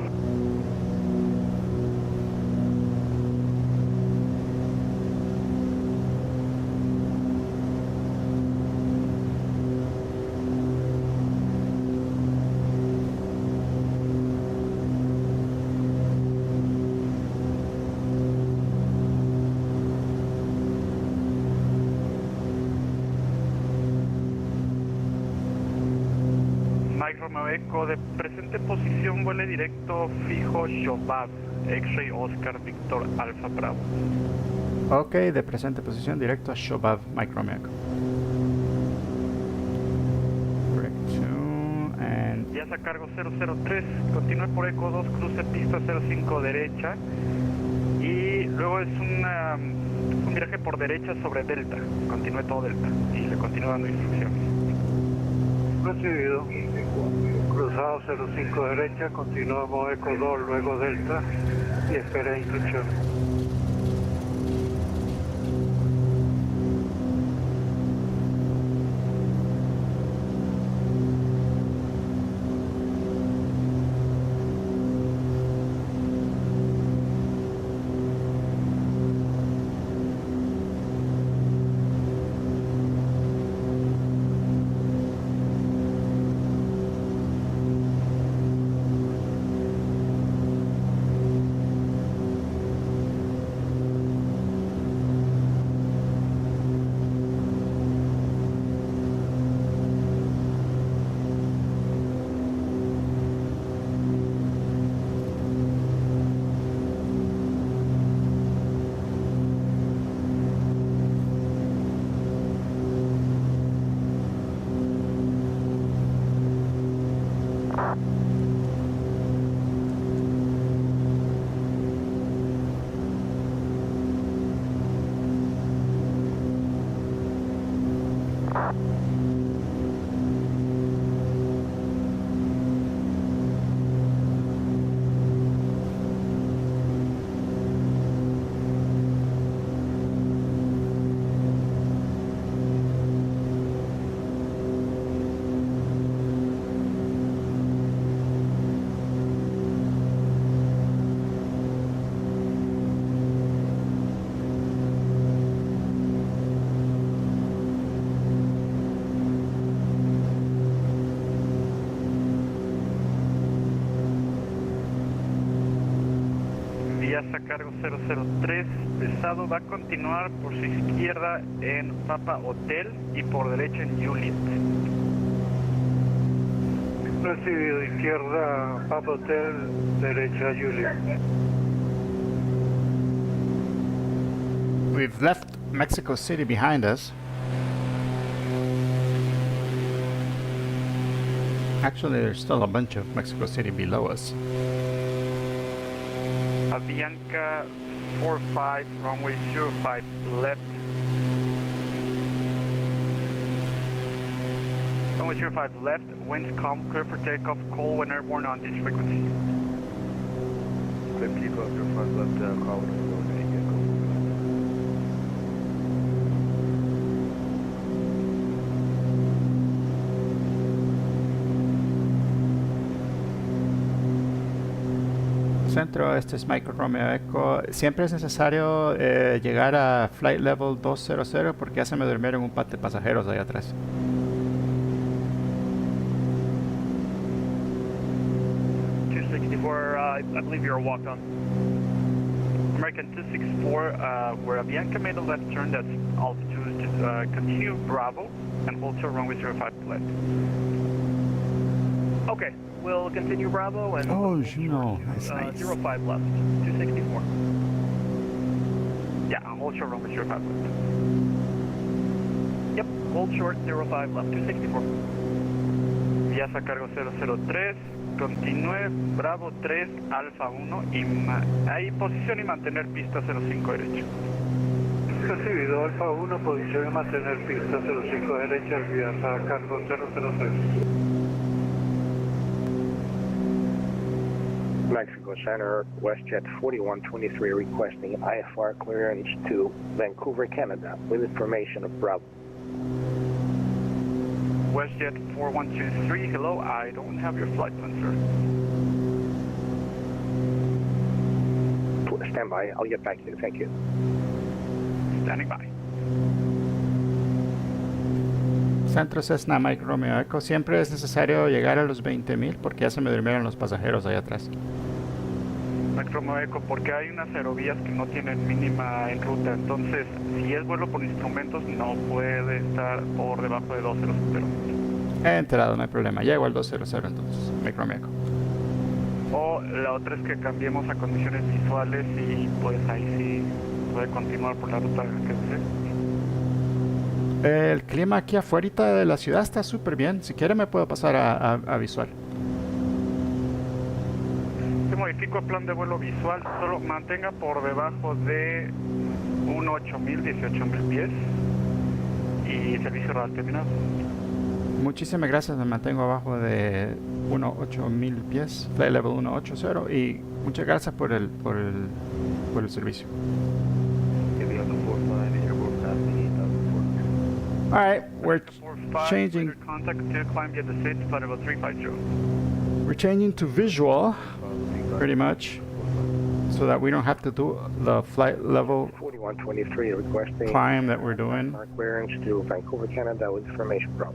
Mike Romeo Echo, de presente posición, vuele directo fijo Shobab, X-Ray Oscar Victor Alpha Bravo. Ok, de presente posición directo a Shobab, Mike Romeo Echo. Correct 2, and Ya a cargo 003, continúe por Eco 2, cruce pista 05 derecha y luego es un viraje por derecha sobre Delta, continúe todo Delta y le continúo dando instrucciones. Recibido. Cruzado 05 derecha, continuamos Eco 2, luego Delta y espera instrucciones. cargo 003, pesado, va a continuar por su izquierda en Papa Hotel y por derecha en Juliet. Recibido, izquierda, Papa Hotel, derecha, Juliet. We've left Mexico City behind us. Actually, there's still a bunch of Mexico City below us. Avianca 45, runway 05 left. Runway 05 left, winds calm, clear for takeoff, call when airborne on this frequency. Clear takeoff, 05 left, call when airborne on any vehicle. Centro, este es Mike Romeo Echo. Siempre es necesario llegar a Flight Level 200 porque ya se me durmieron un par de pasajeros ahí atrás. I believe you're a walk-on. American 264, where Avianca made a left turn, that's altitude, continue Bravo and hold to runway 05 left. Okay, we'll continue Bravo and Oh, Juno, that's nice. 05 left, 264. Yeah, hold short runway 05 left. Yep, hold short, 05 left, 264. Viaja cargo 003, continúe Bravo 3, Alfa 1 y ahí posición y mantener pista 05 derecha. Recibido, Alfa 1, posición y mantener pista 05 derecha, viaja cargo 003. Mexico Center, WestJet 4123 requesting IFR clearance to Vancouver, Canada, with information of Bravo. WestJet 4123, hello, I don't have your flight plan, sir. Stand by, I'll get back to you, thank you. Standing by. Centro Cessna Mike Romeo Echo. Siempre es necesario llegar a los 20,000 porque ya se me durmieron los pasajeros ahí atrás. Mike Romeo Echo, porque hay unas aerovías que no tienen mínima en ruta, entonces si es vuelo por instrumentos no puede estar por debajo de 200. He enterado, no hay problema. Llego al 200 entonces, Mike Romeo Echo. O la otra es que cambiemos a condiciones visuales y pues ahí sí puede continuar por la ruta que desee. El clima aquí afuera de la ciudad está súper bien. Si quiere me puedo pasar a visual. Se modifico el plan de vuelo visual, solo mantenga por debajo de 18000, 18000 pies y servicio radar terminado. Muchísimas gracias, me mantengo abajo de 18000 pies, flight level 180 y muchas gracias por el servicio. All right, we're changing. We're changing to visual, pretty much, so that we don't have to do the flight level 4123 requesting climb that we're doing. clearance to Vancouver, Canada, with information Bravo.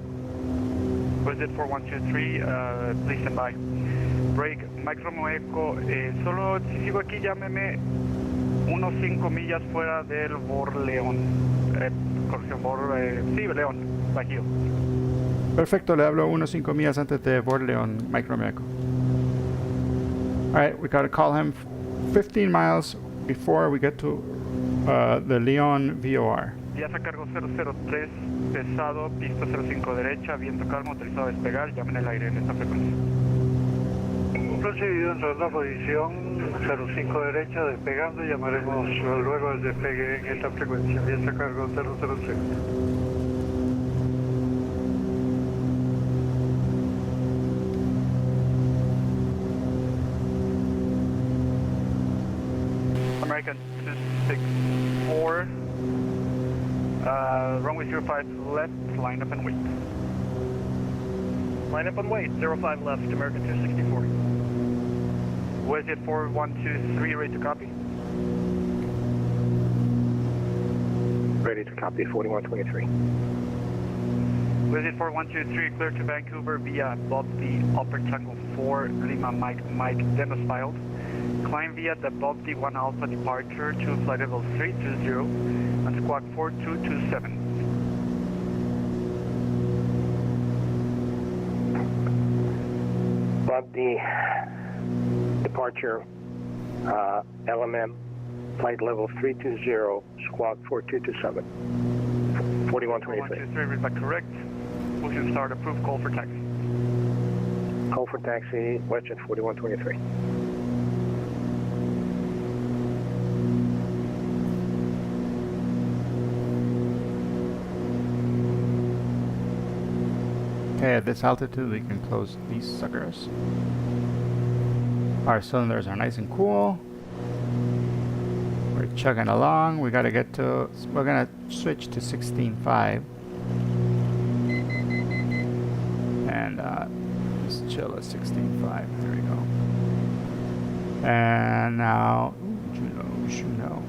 Visit 4123, please stand by. Break, Mike Romeo Echo, solo si sigo aquí llámeme unos 5 millas fuera del Borleón. Corrección, sí, León, Bajío. Perfecto, le hablo unos 5 millas antes de Borleón, Mike Romeo Echo. All right, we gotta call him 15 miles before we get to the León VOR. Viaja cargo 003, pesado, pista 05 derecha, viento calmo, autorizado a despegar, llamen el aire en esta frecuencia. Recibido en segunda posición, 05 derecha, despegando, llamaremos luego el despegue en esta frecuencia, viaja cargo 003. American 264, runway 05 left, line up and wait. Line up and wait, 05 left, American 264. WestJet 4123, ready to copy? Ready to copy, 4123. WestJet 4123, clear to Vancouver via Bob the Upper Tango 4, Lima Mike Dennis filed. Climb via the Bob D1 Alpha departure to flight level 320 and squawk 4227. Bob D, departure, LMM, flight level 320, squawk 4227. 4123. 4123, read back correct. Motion start, approved, call for taxi. Call for taxi, WestJet 4123. Okay, at this altitude we can close these suckers. Our cylinders are nice and cool. We're chugging along. We gotta get to, we're gonna switch to 16.5. And just chill at 16.5. There we go. And now, Juno.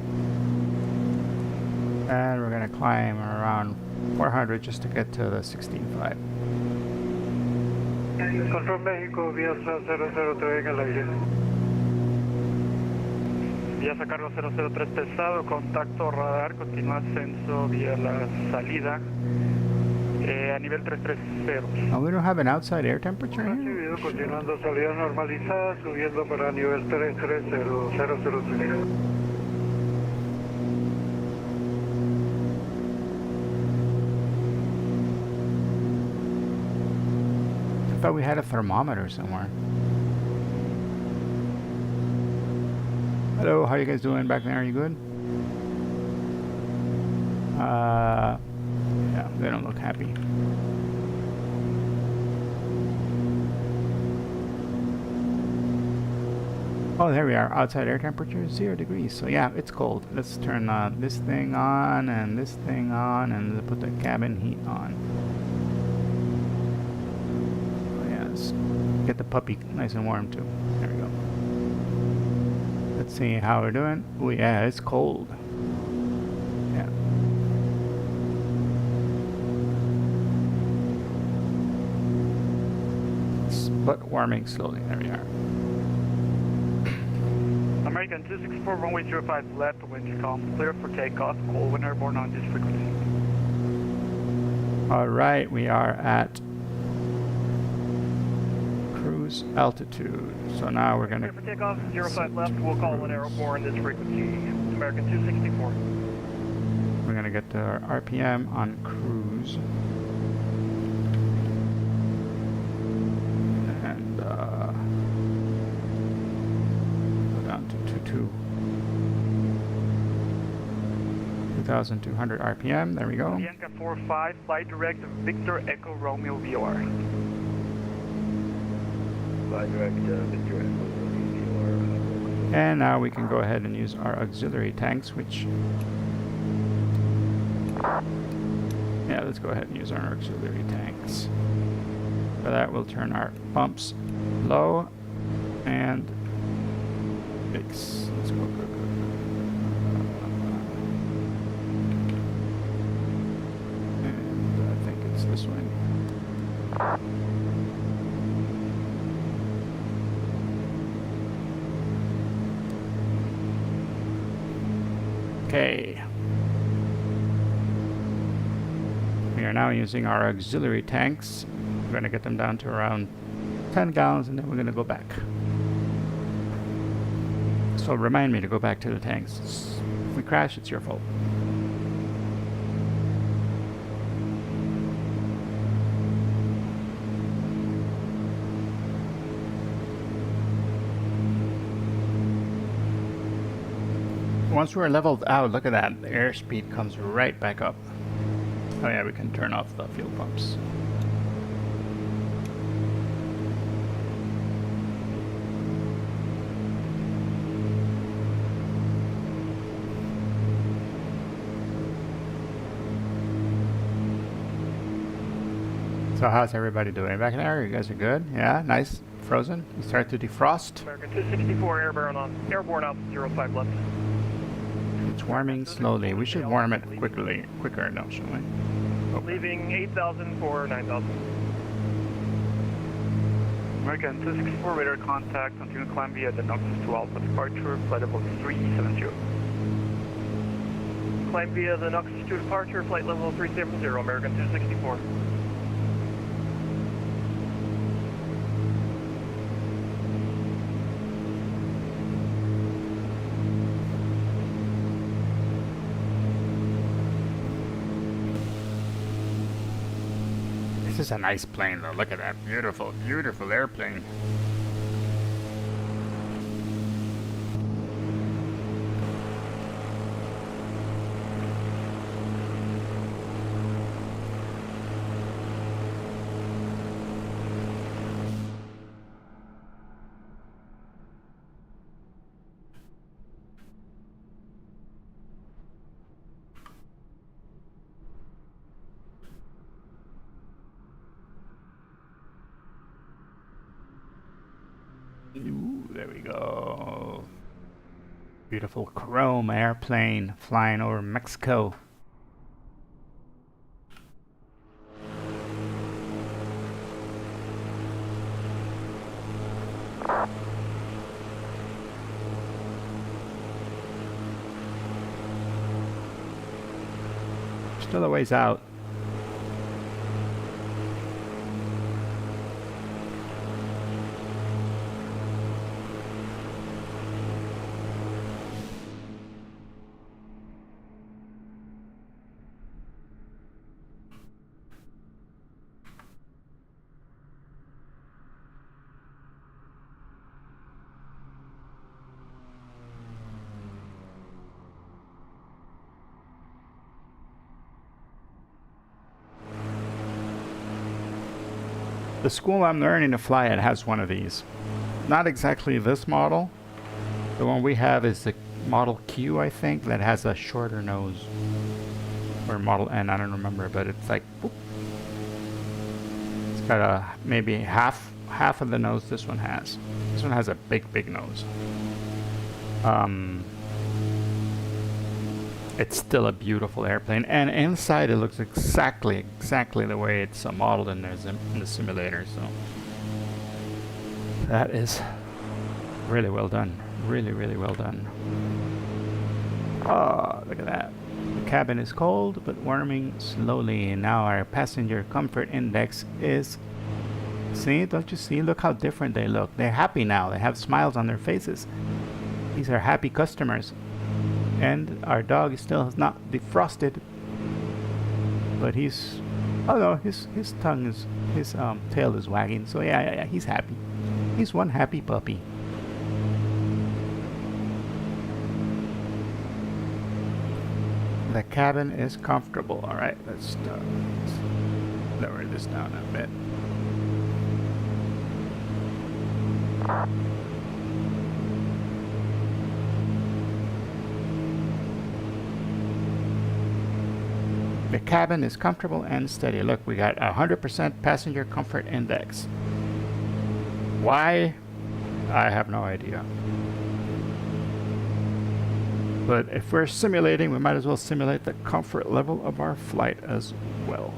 And we're gonna climb around 400 just to get to the 16.5. Control México, Viasa 003 en el aire. Viasa Cargo 003 pesado, contacto radar, continúa ascenso vía la salida a nivel 330. Oh, we don't have an outside air temperature here? Recibido, continuando salida normalizada, subiendo para nivel 330 003. I thought we had a thermometer somewhere. Hello, how you guys doing back there? Are you good? Yeah, they don't look happy. Oh, there we are. Outside air temperature is 0 degrees. So yeah, it's cold. Let's turn this thing on and this thing on and put the cabin heat on. Get the puppy nice and warm too. There we go. Let's see how we're doing. Oh yeah, it's cold. Yeah. But warming slowly. There we are. American 264, runway 05 left, wind calm, clear for takeoff, cold wind airborne on this frequency. Alright, we are at cruise altitude. So now we're gonna... Clear for takeoff, 05 left, we'll call an airborne this frequency. American 264. We're gonna get to our RPM on cruise. And go down to 2,200 RPM. There we go. Bianca 45, flight direct Victor Echo Romeo VOR. Flight direct Victor Echo Romeo VOR. And now we can go ahead and use our auxiliary tanks, which... Yeah, let's go ahead and use our auxiliary tanks. For that, we'll turn our pumps low and fix. Let's go. And I think it's this one. Okay. We are now using our auxiliary tanks. We're going to get them down to around 10 gallons and then we're going to go back. So remind me to go back to the tanks. If we crash, it's your fault. Once we're leveled out, look at that. The airspeed comes right back up. Oh yeah, we can turn off the fuel pumps. So how's everybody doing back there? You guys are good? Yeah, nice. Frozen? You start to defrost? American 264, airborne out 05 left. It's warming slowly. We should warm it quicker, don't we? Oh. Leaving 8,000 for 9,000. American 264, radar contact, continue climb via the Noxus 2 Alpha departure, flight level 370. Climb via the Noxus 2 departure, flight level 370, American 264. This is a nice plane though. Look at that. Beautiful, beautiful airplane. Ooh, there we go. Beautiful chrome airplane flying over Mexico. Still a ways out. The school I'm learning to fly at has one of these. Not exactly this model. The one we have is the Model Q, I think, that has a shorter nose. Or Model N, I don't remember, but it's like, whoop. It's got a maybe half of the nose this one has. This one has a big nose. It's still a beautiful airplane, and inside it looks exactly the way it's modeled in the simulator. So that is really well done. Really well done. Oh, look at that. The cabin is cold but warming slowly. And now our passenger comfort index is. See, don't you see? Look how different they look. They're happy now. They have smiles on their faces. These are happy customers. And our dog still is not defrosted, but he's, oh no, his tongue is, his tail is wagging. So yeah, he's happy. He's one happy puppy. The cabin is comfortable. All right, let's lower this down a bit. The cabin is comfortable and steady. Look, we got 100% passenger comfort index. Why? I have no idea. But if we're simulating, we might as well simulate the comfort level of our flight as well.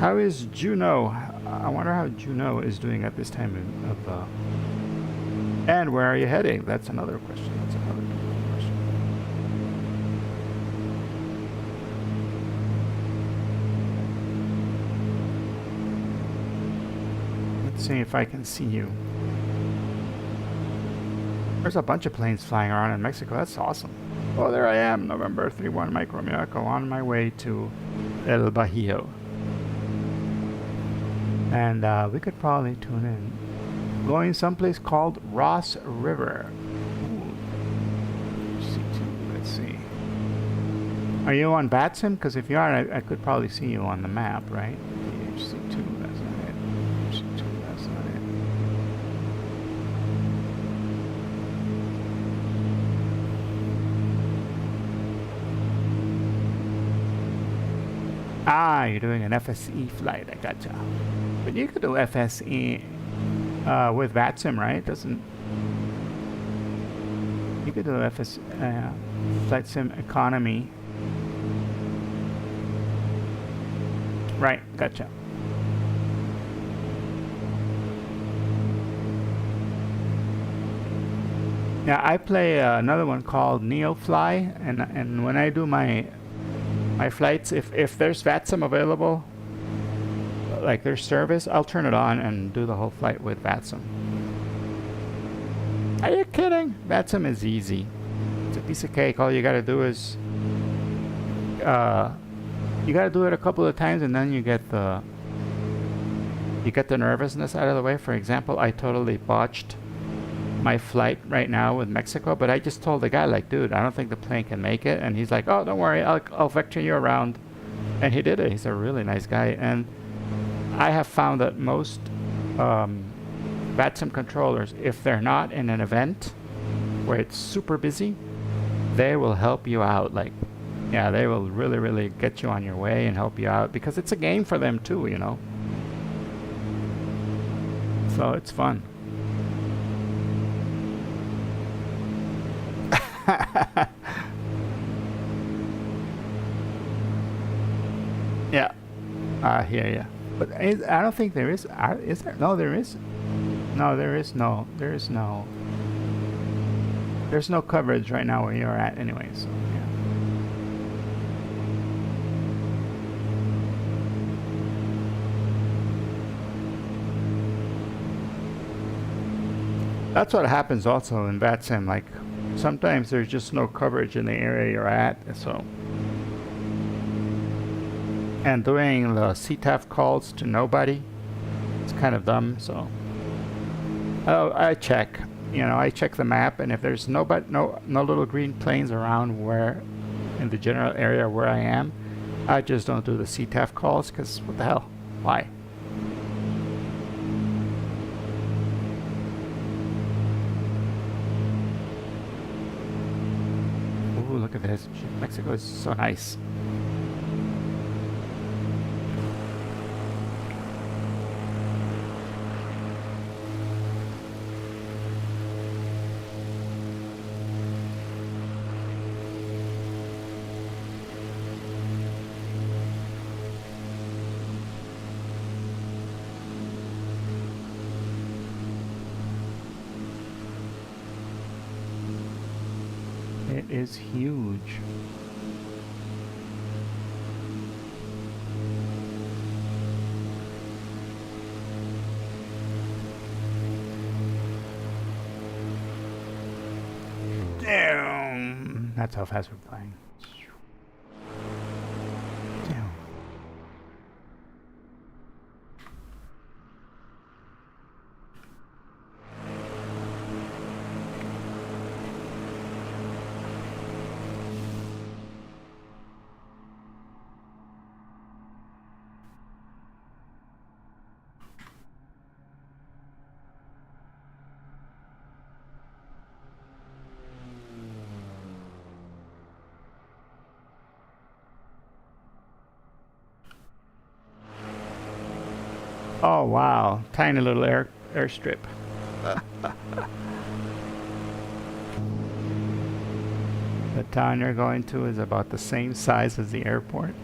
How is Juno? I wonder how Juno is doing at this time of and where are you heading? That's another question. See if I can see you. There's a bunch of planes flying around in Mexico. That's awesome. Oh, there I am, November 31 Mike Romeo Echo, on my way to El Bajío. And we could probably tune in. Going someplace called Ross River. Ooh. C2, let's see. Are you on Batsim? Because if you are, I could probably see you on the map, right? C2, that's not it. C2. Ah, you're doing an FSE flight. I gotcha. But you could do FSE with VATSIM, right? Doesn't you could do FS Flight Sim Economy? Right, gotcha. Yeah, I play another one called NeoFly, and when I do my flights, if there's VATSIM available, like there's service, I'll turn it on and do the whole flight with VATSIM. Are you kidding? VATSIM is easy. It's a piece of cake. All you gotta do is you gotta do it a couple of times, and then you get the nervousness out of the way. For example, I totally botched my flight right now with Mexico, but I just told the guy, like, dude, I don't think the plane can make it, and he's like, oh, don't worry, I'll vector you around, and he did it. He's a really nice guy, and I have found that most VATSIM controllers, if they're not in an event where it's super busy, they will help you out. Like, yeah, they will really, really get you on your way and help you out, because it's a game for them too, you know. So it's fun. Yeah, I hear ya. But I don't think there is. Is there? No, there is. No, there is no. There is no. There's no coverage right now where you're at, anyway. So yeah. That's what happens also in VATSIM. Like, sometimes there's just no coverage in the area you're at, so. And doing the CTAF calls to nobody, it's kind of dumb, so. Oh, I check. You know, I check the map, and if there's no little green planes around where, in the general area where I am, I just don't do the CTAF calls, because what the hell? Why? Look at this. Mexico is so nice. It is huge. Damn! That's how fast we're flying. Damn. Oh wow, tiny little airstrip. The town you're going to is about the same size as the airport.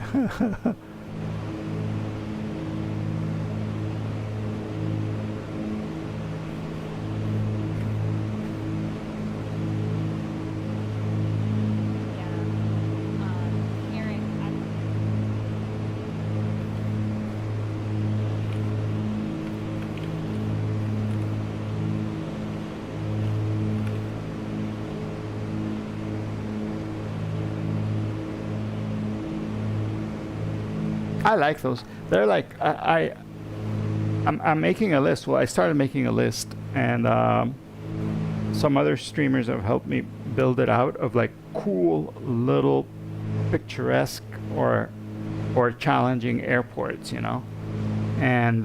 I like those. They're like I'm making a list. Well, I started making a list, and some other streamers have helped me build it out of like cool little picturesque or challenging airports, you know. And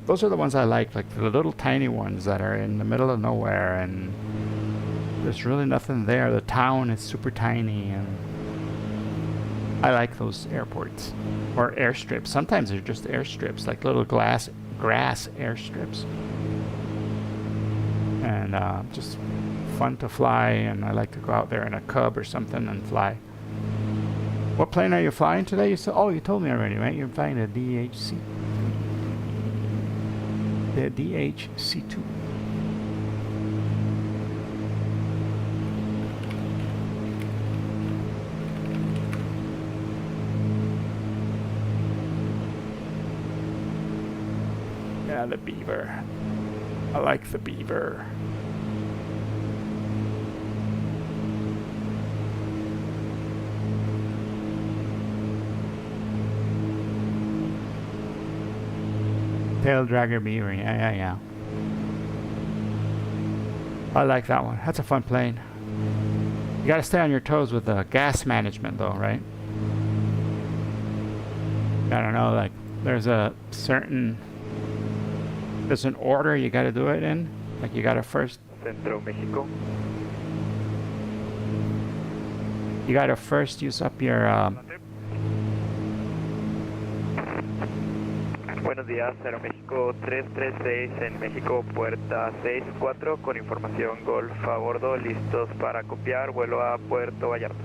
those are the ones I like the little tiny ones that are in the middle of nowhere, and there's really nothing there. The town is super tiny, and I like those airports or airstrips. Sometimes they're just airstrips, like little grass airstrips, and just fun to fly. And I like to go out there in a Cub or something and fly. What plane are you flying today? You said, oh, you told me already, right? You're flying the DHC, the DHC-2. Yeah, the beaver. I like the beaver. Tail dragger beaver, yeah. I like that one. That's a fun plane. You gotta stay on your toes with the gas management though, right? I don't know, like there's an order you gotta do it in. Like you gotta first Centro México. You gotta first use up your Buenos días, Aeroméxico 336 en México, puerta 64, con información Golf a bordo, listos para copiar, vuelo a Puerto Vallarta.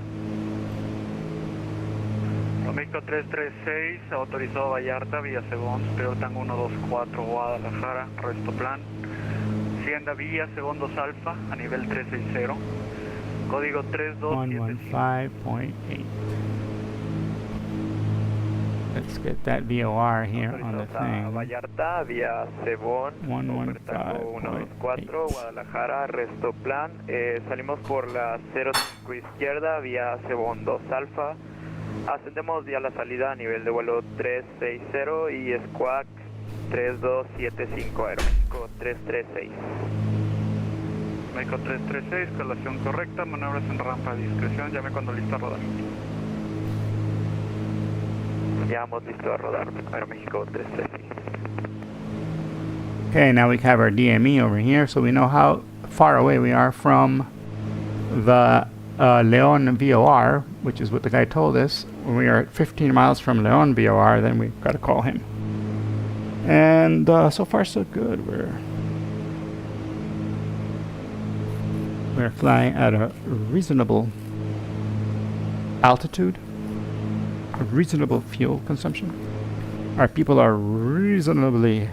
México 336, autorizado Vallarta, vía Según, Superior Tango 124, Guadalajara, resto plan. Hacienda vía Según 2 Alfa, a nivel 360, código 3275. 115.8. Let's get that VOR here on the thing. Vallarta, vía Sebón, 124, Guadalajara, resto plan. Salimos por la 05 izquierda, vía Sebón 2 Alfa. Ascendemos vía la salida a nivel de vuelo 360 y Squawk 3275, Aeroméxico 336. México 336, escalación correcta, maniobras en rampa de discreción, llame cuando listo a rodar. Ya hemos listo a rodar, Aeroméxico 336. Okay, now we have our DME over here, so we know how far away we are from the Leon VOR, which is what the guy told us. When we are at 15 miles from Leon VOR, then we've got to call him. And so far so good. We're flying at a reasonable altitude, a reasonable fuel consumption. Our people are reasonably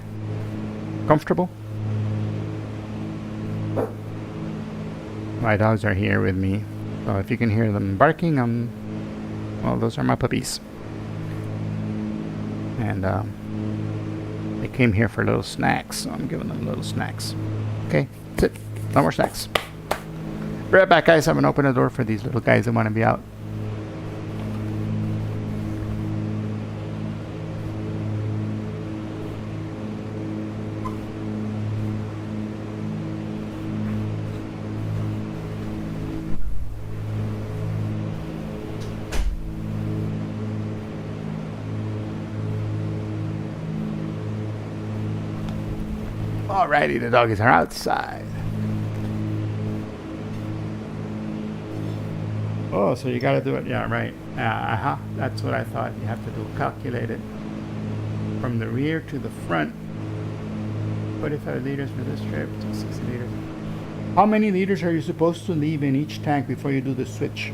comfortable. My dogs are here with me, so if you can hear them barking, well, those are my puppies. And they came here for little snacks, so I'm giving them little snacks. Okay, that's it. No more snacks. Be right back, guys. I'm gonna open the door for these little guys that want to be out. Alrighty, the doggies are outside. Oh, so you gotta do it, yeah, right. That's what I thought. You have to do calculate it from the rear to the front. 45 liters for this trip, 60 liters. How many liters are you supposed to leave in each tank before you do the switch?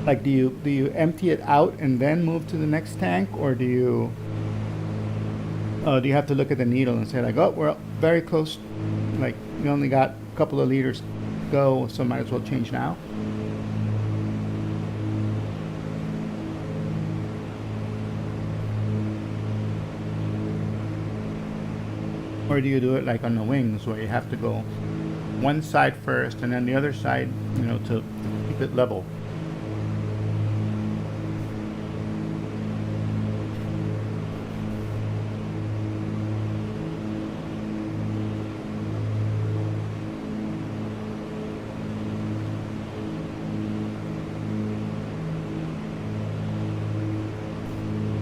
Like, do you empty it out and then move to the next tank, or do you have to look at the needle and say like, oh, we're very close, like we only got a couple of liters to go, so might as well change now? Or do you do it like on the wings, where you have to go one side first and then the other side, to keep it level?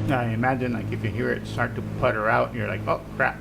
I imagine, like, if you hear it start to putter out, you're like, oh crap.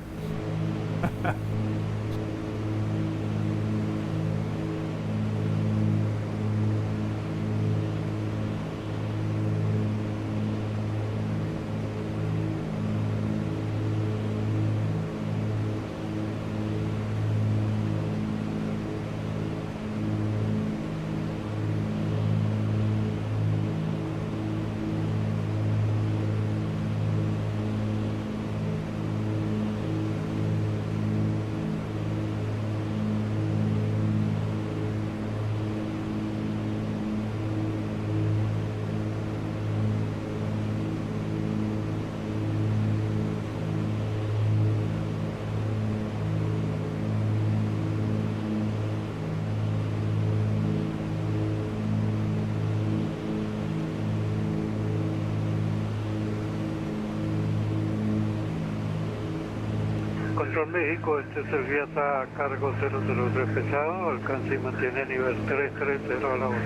Control México, este es el Viasa a cargo 003 pesado, alcance y mantiene nivel 330 a la hora.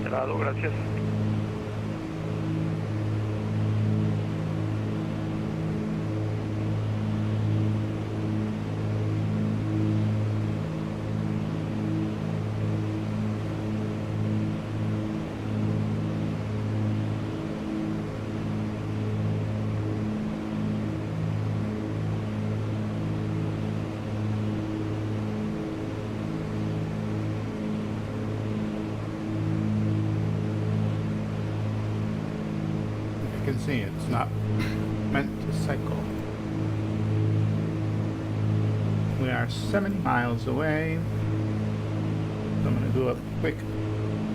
Cerrado, gracias. You can see it's not meant to cycle. We are 70 miles away. So I'm going to do a quick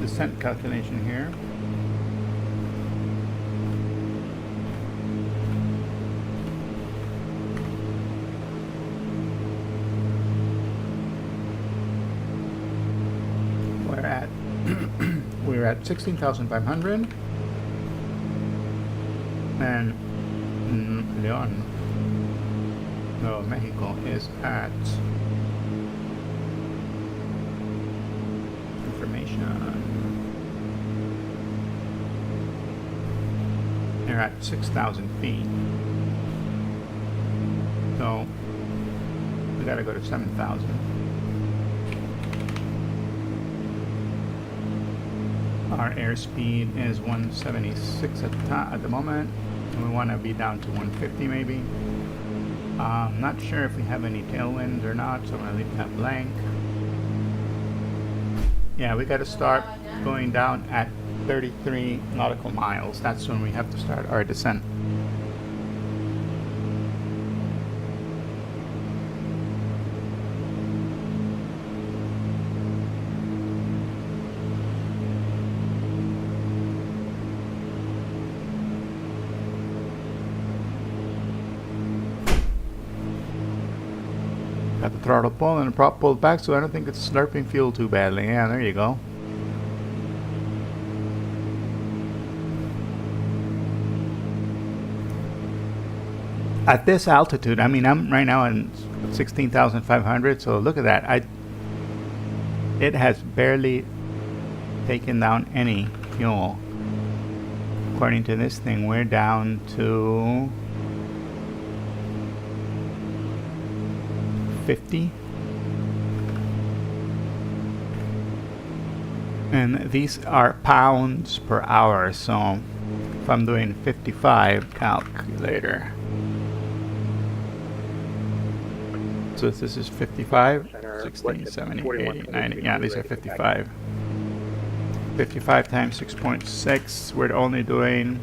descent calculation here. We're at 16,500. And León, Nuevo Mexico is at information. They're at 6,000 feet. So we gotta go to 7,000. Our airspeed is 176 at the moment, and we want to be down to 150 maybe. I'm not sure if we have any tailwinds or not, so I'm going to leave that blank. Yeah, we got to start going down at 33 nautical miles. That's when we have to start our descent. Got the throttle pulled and the prop pulled back, so I don't think it's slurping fuel too badly. Yeah, there you go. At this altitude, I mean, I'm right now in 16,500, so look at that. It has barely taken down any fuel. According to this thing, we're down to 50, and these are pounds per hour, so if I'm doing 55 calculator, so this is 55, 16, 70, 80, 90, yeah, these are 55. 55 times 6.6, we're only doing,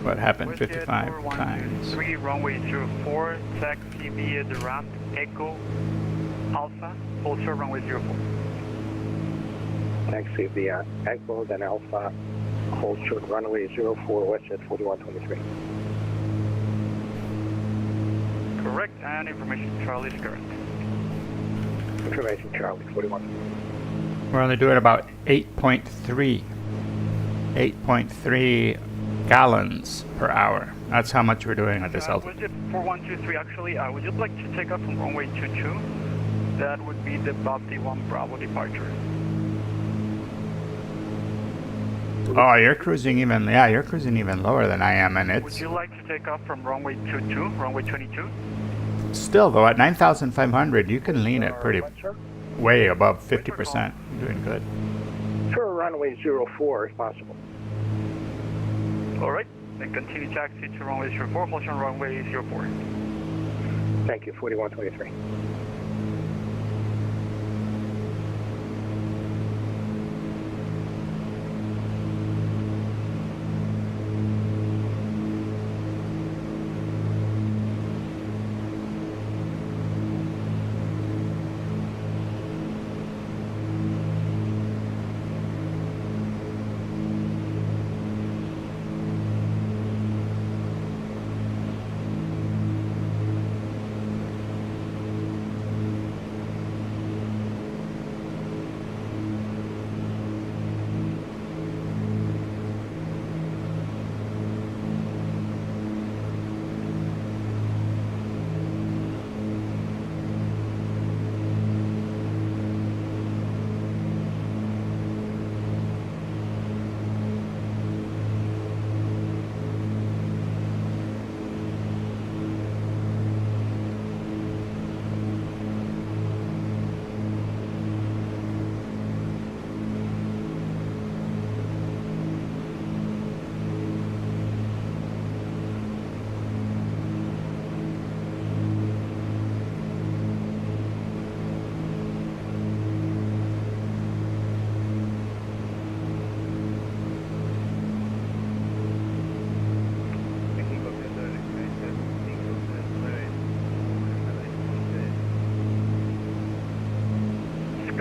what happened, 55 times. 3 runway 04, taxi via the ramp, Echo, Alpha, also runway 04. Taxi via Echo, then Alpha, hold short runway 04, WestJet 4123. Correct, and information Charlie is correct. Information Charlie 41. We're only doing about 8.3 gallons per hour. That's how much we're doing at this altitude. WestJet 4123, actually, would you like to take off from runway 22? That would be the Bob D1 Bravo departure. Oh, you're cruising even, yeah, you're cruising even lower than I am, and Would it's you like to take off from runway 22, runway 22? still, though, at 9,500, you can lean it pretty way above 50%. You're doing good. For runway 04 if possible. Alright, then continue taxi to runway 04, hold on runway 04. Thank you, 4123.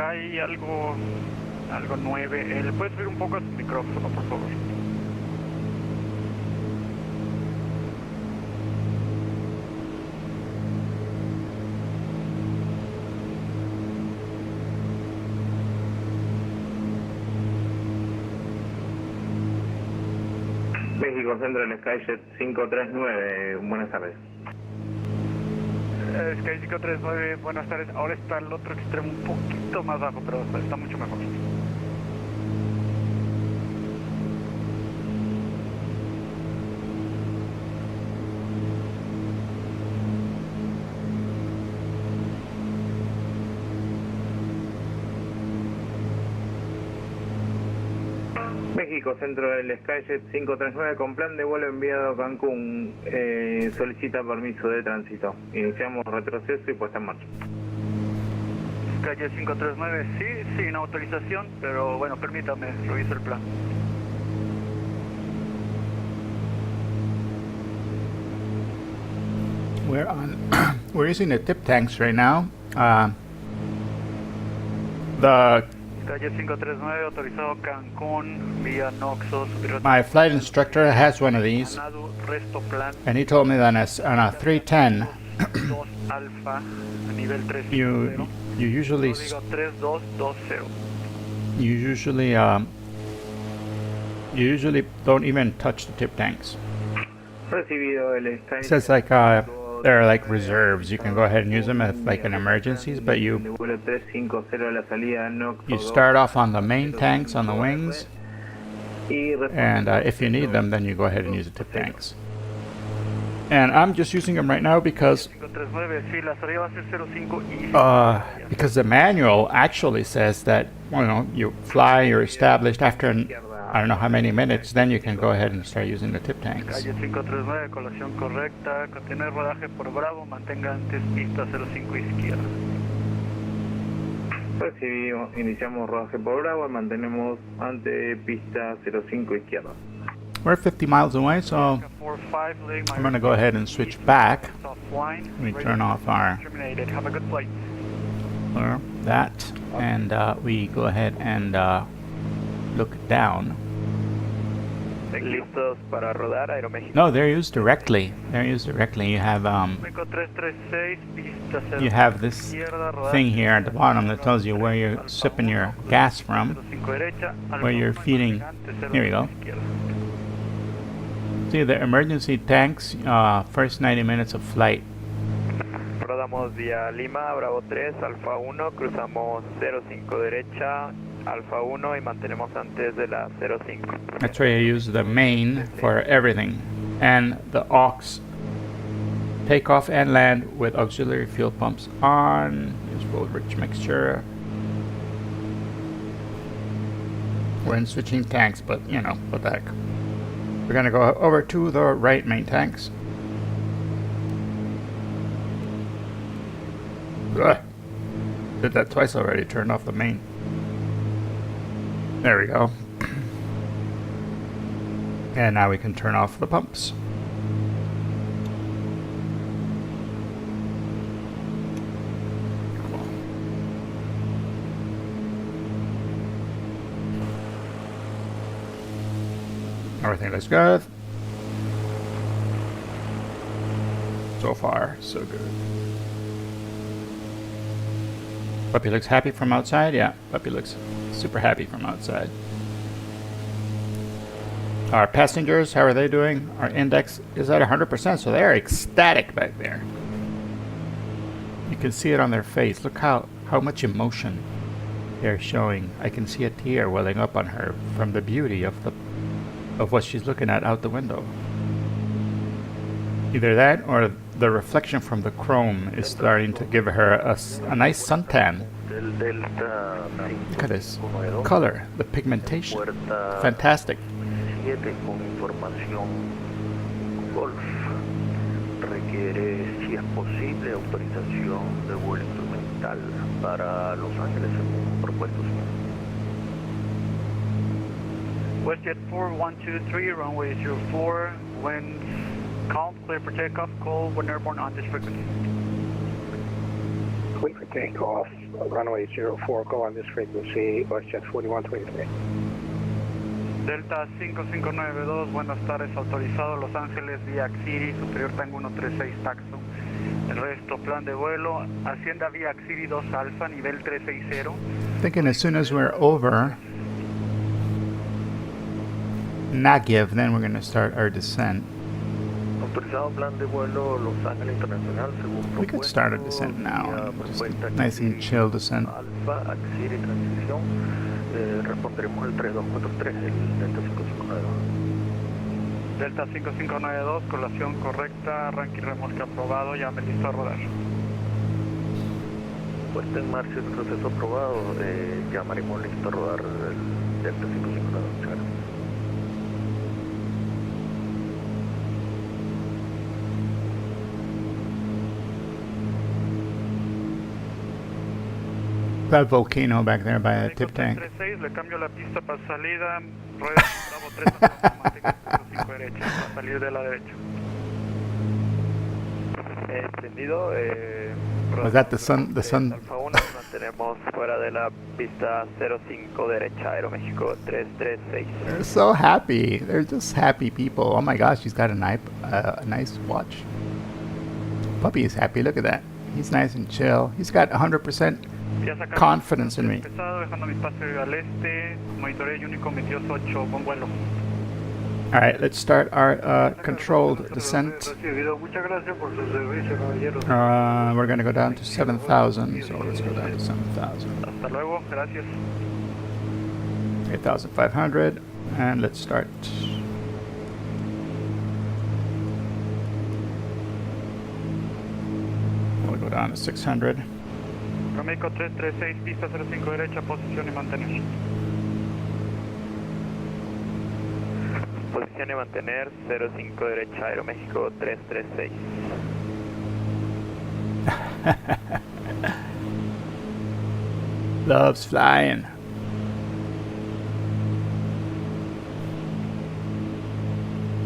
acá hay algo 9. ¿Le puedes subir un poco a su micrófono, por favor? México Centro del SkyJet 539, buenas tardes. Sky 539, buenas tardes. Ahora está el otro extremo un poquito más bajo, pero está mucho mejor. México Centro del SkyJet 539 con plan de vuelo enviado a Cancún, solicita permiso de tránsito. Iniciamos retroceso y puesta en marcha. Calle 539, sí, sin autorización, pero bueno, permítame, reviso el plan. We're using the tip tanks right now. The Calle 539, autorizado Cancún, vía Noxos. my flight instructor has one of these, Resto plan and he told me that on a 310 2 alfa, nivel 3. you usually Código 3220. you usually don't even touch the tip tanks. Recibido el It SkyJet. says like they're like reserves. You can go ahead and use them as like in emergencies, but you Vuelo 350 a la salida you start off on the main tanks on the wings, and if you need them, then you go ahead and use the tip tanks. And I'm just using them right now because 539, sí, la salida va a ser 05 y... because the manual actually says that, you know, you fly, you're established after I don't know how many minutes, then you can go ahead and start using the tip tanks. Calle 539, colación correcta, continúe rodaje por Bravo, mantenga antes pista 05 izquierda. Recibimos, iniciamos rodaje por Bravo, mantenemos ante pista 05 izquierda. We're 50 miles away, so I'm going to go ahead and switch back. We turn off our Have a good flight. that, and we go ahead and look down. Listos para rodar, Aeroméxico. No, they're used directly. They're used directly. You have México 336, pista 05 you have this izquierda, rodaje thing here at the bottom that tells you where you're sipping your gas from, 05 derecha, where you're Alfa feeding. Mante, Here we go. 05 izquierda. See the emergency tanks, first 90 minutes of flight. Rodamos vía Lima, Bravo 3, Alfa 1, cruzamos 05 derecha, Alfa 1 y mantenemos antes de la 05. That's where you use the main for everything, and the aux. Takeoff and land with auxiliary fuel pumps on. Use full rich mixture. We're in switching tanks, but you know, what the heck. We're gonna go over to the right main tanks. Ugh. Did that twice already, turned off the main. There we go. And now we can turn off the pumps. Cool. Everything looks good. So far, so good. Puppy looks happy from outside? Yeah, Puppy looks super happy from outside. Our passengers, how are they doing? Our index is at 100%, so they're ecstatic back there. You can see it on their face. Look how much emotion they're showing. I can see a tear welling up on her from the beauty of what she's looking at out the window. Either that or the reflection from the chrome is starting to give her a nice suntan. Look at this color, the pigmentation. Fantastic. Con información Golf requiere, si es posible, autorización de vuelo instrumental para Los Ángeles según propuesto. WestJet 4123, runway 04, winds calm, clear for takeoff, call when airborne on this frequency. Wait for takeoff. Runway 04, go on this frequency, WestJet 4123. Delta 5592, buenas tardes, autorizado Los Ángeles, vía Axiri, superior Tango 136 taxo. El resto, plan de vuelo, Hacienda vía Axiri 2 Alfa, nivel 360. Thinking as soon as we're over Nagiv, then we're going to start our descent. Autorizado plan de vuelo Los Ángeles Internacional, según We could start a descent now. Just a nice and chill descent. Alfa, Axiri, transición. Responderemos el 3243, el Delta 5592. Delta 5592, colación correcta, arranque y remolque aprobado, ya me listo a rodar. Puesta en marcha el proceso aprobado, llamaremos listo a rodar el Delta 5592. That volcano back there by the tip tank. 36, le cambio la pista para salida, rueda Bravo 3 automática 05 derecha, para salir de la derecha. Entendido, Was that the sun? The sun? Alfa 1, mantenemos fuera de la pista 05 derecha, Aeroméxico 336. They're so happy. They're just happy people. Oh my gosh, he's got a nice watch. Puppy is happy. Look at that. He's nice and chill. He's got 100% confidence in me. Pesado, dejando mi espacio al este, monitoreo Unicom 228 con vuelo. All right, let's start our controlled descent. Muchas gracias por su servicio, caballero. We're going to go down to 7,000, so let's go down to 7,000. Hasta luego, gracias. 8,500, and let's start. We'll go down to 600. Aeroméxico 336, pista 05 derecha, posición y mantener. Posición y mantener 05 derecha, Aeroméxico 336. Loves flying.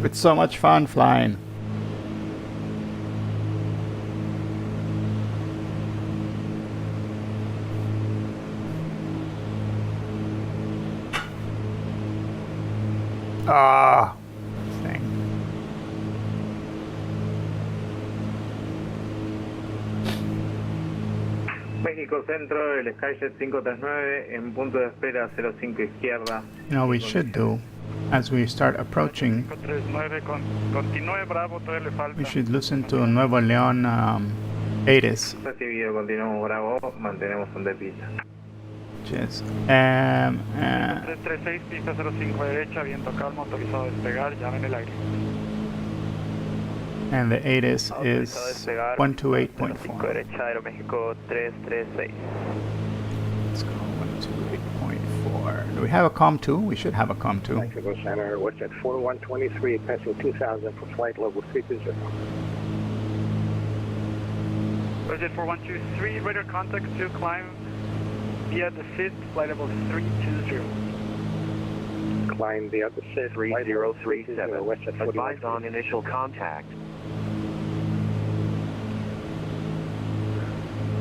It's so much fun flying. Ah, thing. México Centro, el Skyjet 539 en punto de espera 05 izquierda. You know, we should do, as we start approaching, 539, continúe Bravo, todavía le falta. we should listen to Nuevo León ATIS. Recibido, continuamos Bravo, mantenemos un de pista. Cheers. 336, pista 05 derecha, viento calmo, autorizado a despegar, llame en el aire. And the ATIS is Despegar 128.4. derecha, Aeroméxico 336. Let's go 128.4. Do we have a COM2? We should have a COM2. Mexico Center, WestJet 4123, passing 2000 for flight level 320. Budget 4123, radar contact to climb via the SID, flight level 320. Climb via the SID, 3037. Advised on initial contact.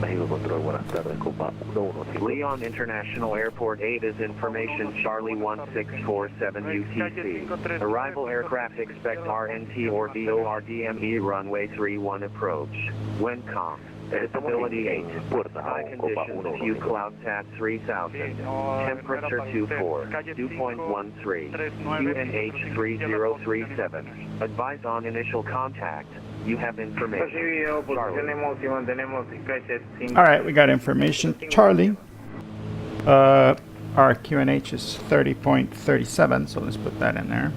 México Control, buenas tardes, Copa 115. Leon International Airport 8 is information Charlie 1647 UTC. Arrival aircraft expect RNT or DORDME runway 31 approach. Wind Visibility 8. Sky conditions few clouds at 3000. Temperature 24. Dew point 13. QNH 3037. Advise on initial contact. You have information. Recibido, posicionemos y mantenemos Skyjet 5. All right, we got information. Charlie. Our QNH is 30.37, so let's put that in there.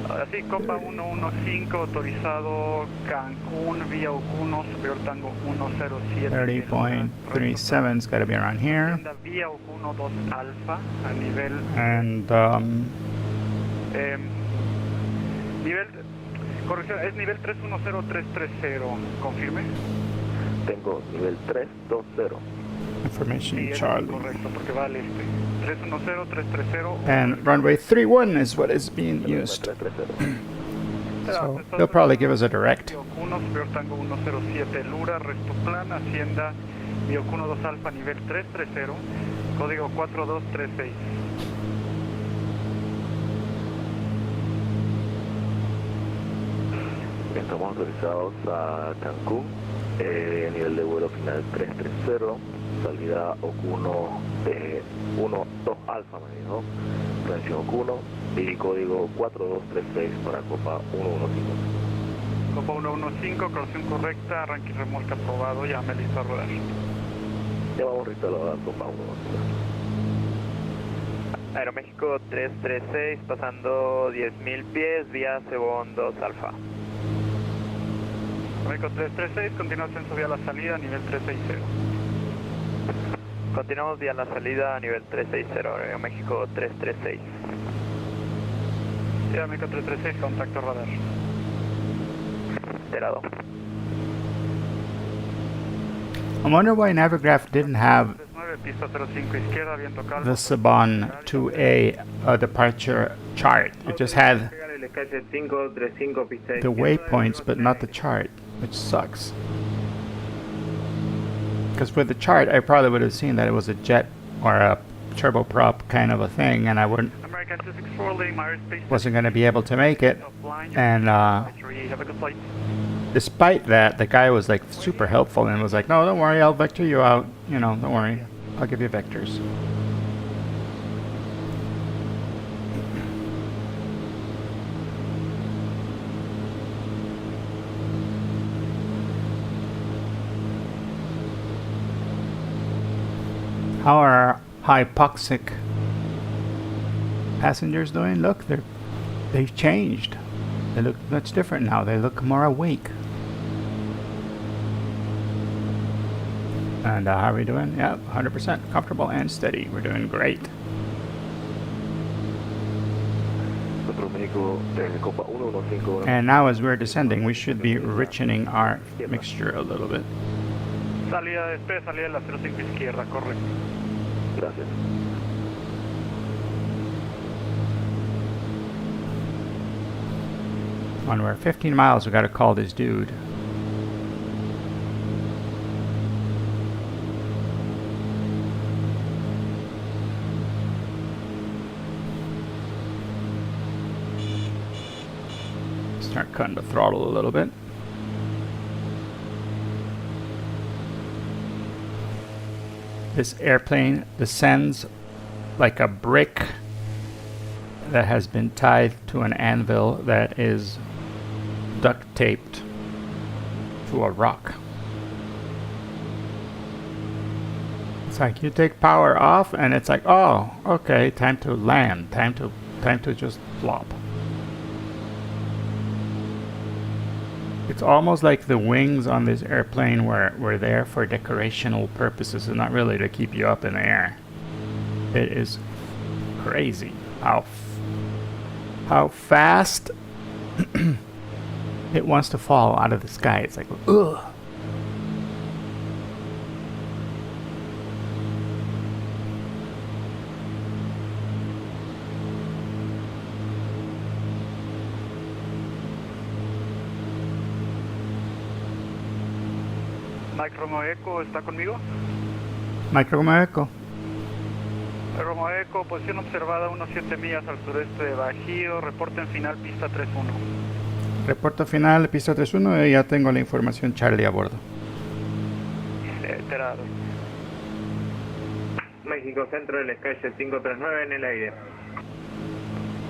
Así, Copa 115, autorizado Cancún, vía Ocuno, superior Tango 107. 30.37's got to be around here. Vía Ocuno 2 Alfa, a nivel... And, nivel... Corrección, es nivel 310330, confirme. Tengo nivel 320. Information Sí, es Charlie. correcto, porque va al este. 310330. And runway 31 is what is being used. So he'll probably give us a direct. Bio 1, Superior Tango 107, Lura, resto plan, Hacienda, Bio 12 Alfa, nivel 330, código 4236. Estamos autorizados a Cancún, nivel de vuelo final 330, salida OQ1, 2 Alfa me dijo, prevención OQ1 y código 4236 para Copa 115. Copa 115, crossing correcta, arranque y remolque aprobado, ya me listo a rodar. Ya vamos a instalar la Copa 115. Aeroméxico 336, pasando 10.000 pies, vía Cebón 2 Alfa. Aeroméxico 336, continúa ascenso vía la salida, nivel 360. Continuamos vía la salida a nivel 360, Aeroméxico 336. Sí, Aeroméxico 336, contacto radar. Enterado. I wonder why Navigraph didn't have 39, pista 05 izquierda, viento calmo. the Saban 2A departure chart. It just had El Skyjet 535, pista the waypoints, but not the chart, which sucks. Because with the chart, I probably would have seen that it was a jet or a turboprop kind of a thing, and I wouldn't American 264, Lima airspace. wasn't going to be able to make it. And Have a good flight. despite that, the guy was like super helpful and was like, "No, don't worry, I'll vector you out. You know, don't worry, I'll give you vectors." How are our hypoxic passengers doing? Look, they've changed. They look much different now. They look more awake. And how are we doing? Yeah, 100% comfortable and steady. We're doing great. And now as we're descending, we should be richening our mixture a little bit. Salida de despegue, salida de la 05 izquierda, correcto. Gracias. When we're 15 miles, we gotta call this dude. Start cutting the throttle a little bit. This airplane descends like a brick that has been tied to an anvil that is duct taped to a rock. It's like you take power off and it's like, oh, okay, time to land, time to just flop. It's almost like the wings on this airplane were there for decorational purposes and not really to keep you up in the air. It is crazy how fast it wants to fall out of the sky. It's like, ugh. Mike Romeo Echo, ¿está conmigo? Mike Romeo Echo. Romeo Echo, posición observada 17 millas al sureste de Bajío, reporte en final pista 31. Reporto final, pista 31, y ya tengo la información Charlie a bordo. Enterado. México Centro del Skyjet 539 en el aire.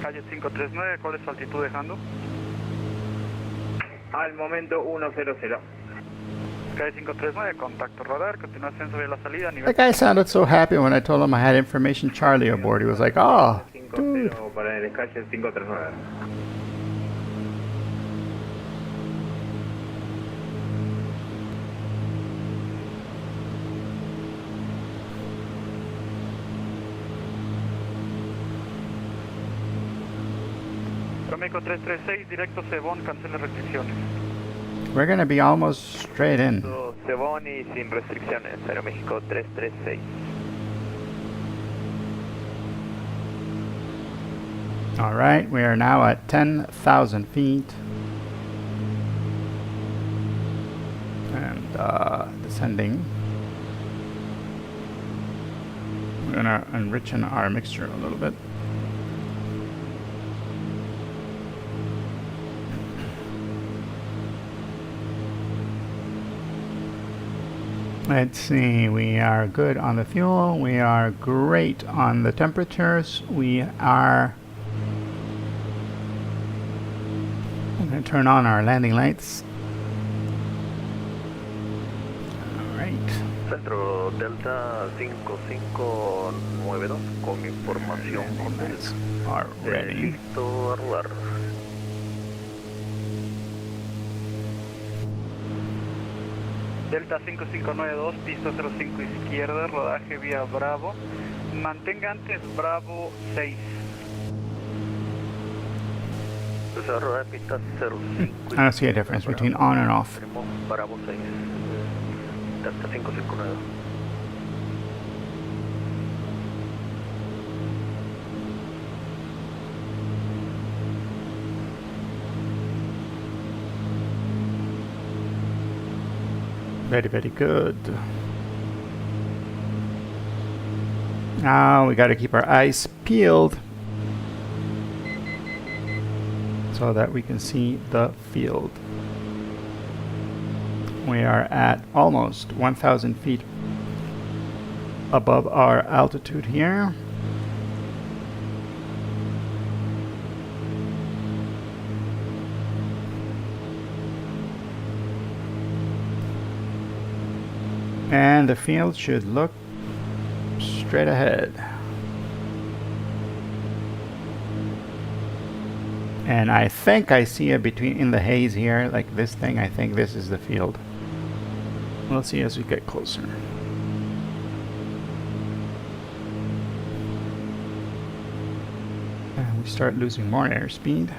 Calle 539, ¿cuál es su altitud dejando? Al momento 100. Calle 539, contacto radar, continúa ascenso de la salida, nivel... That guy sounded so happy when I told him I had information Charlie aboard. He was like, oh, 50 dude. para el Skyjet 539. México 336, directo Cebón, cancele restricciones. We're going to be almost straight in. Cebón y sin restricciones, Aeroméxico 336. All right, we are now at 10,000 feet. descending. We're gonna enrichen our mixture a little bit. Let's see, we are good on the fuel, we are great on the temperatures, we are... I'm going to turn on our landing lights. Alright. Centro Delta 5592 con información Lights are ready. listo a rodar. Delta 5592, pista 05 izquierda, rodaje vía Bravo. Mantenga antes Bravo 6. Desarrollo de pista 05. I don't see a difference between on and off. Tenemos Bravo 6. Delta 559. Very, very good. Now we got to keep our eyes peeled so that we can see the field. We are at almost 1,000 feet above our altitude here. And the field should look straight ahead. And I think I see it in the haze here, like this thing. I think this is the field. We'll see as we get closer. And we start losing more airspeed.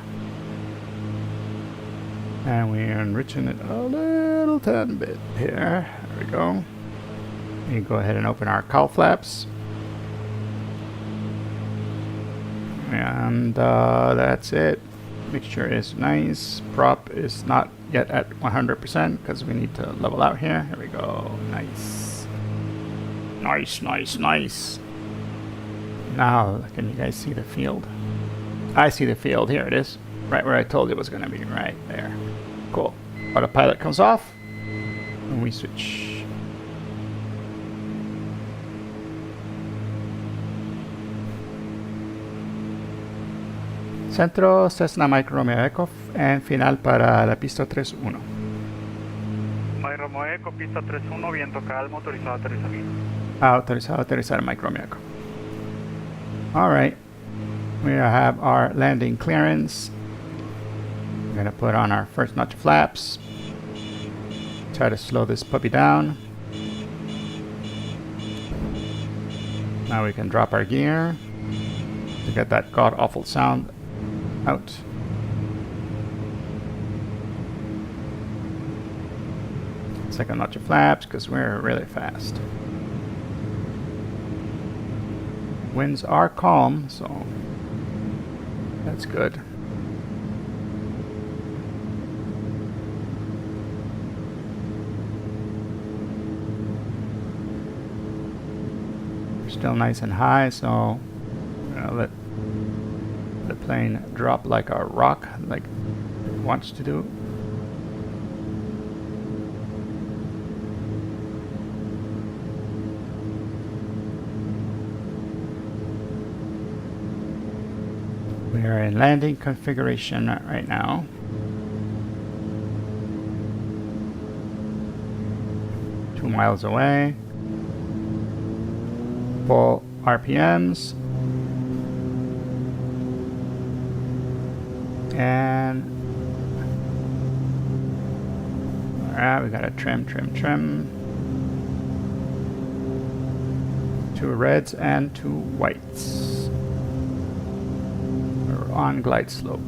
And we're enriching it a little tad bit here. There we go. We go ahead and open our cowl flaps. And that's it. Mixture is nice. Prop is not yet at 100% because we need to level out here. Here we go. Nice. Nice, nice, nice. Now, can you guys see the field? I see the field. Here it is. Right where I told you it was going to be. Right there. Cool. Autopilot comes off. And we switch. Centro, Cessna Mike Romeo Echo, and final para la pista 3-1. Mike Romeo Echo, pista 3-1, viento calmo, autorizado a aterrizar. Autorizado a aterrizar, Mike Romeo Echo. Alright, we have our landing clearance. We're going to put on our first notch flaps. Try to slow this puppy down. Now we can drop our gear to get that god-awful sound out. Second notch of flaps because we're really fast. Winds are calm, so that's good. We're still nice and high, so I'm gonna let the plane drop like a rock, like it wants to do. We are in landing configuration right now. Two miles away. Full RPMs. And alright, we gotta trim. Two reds and two whites. We're on glide slope.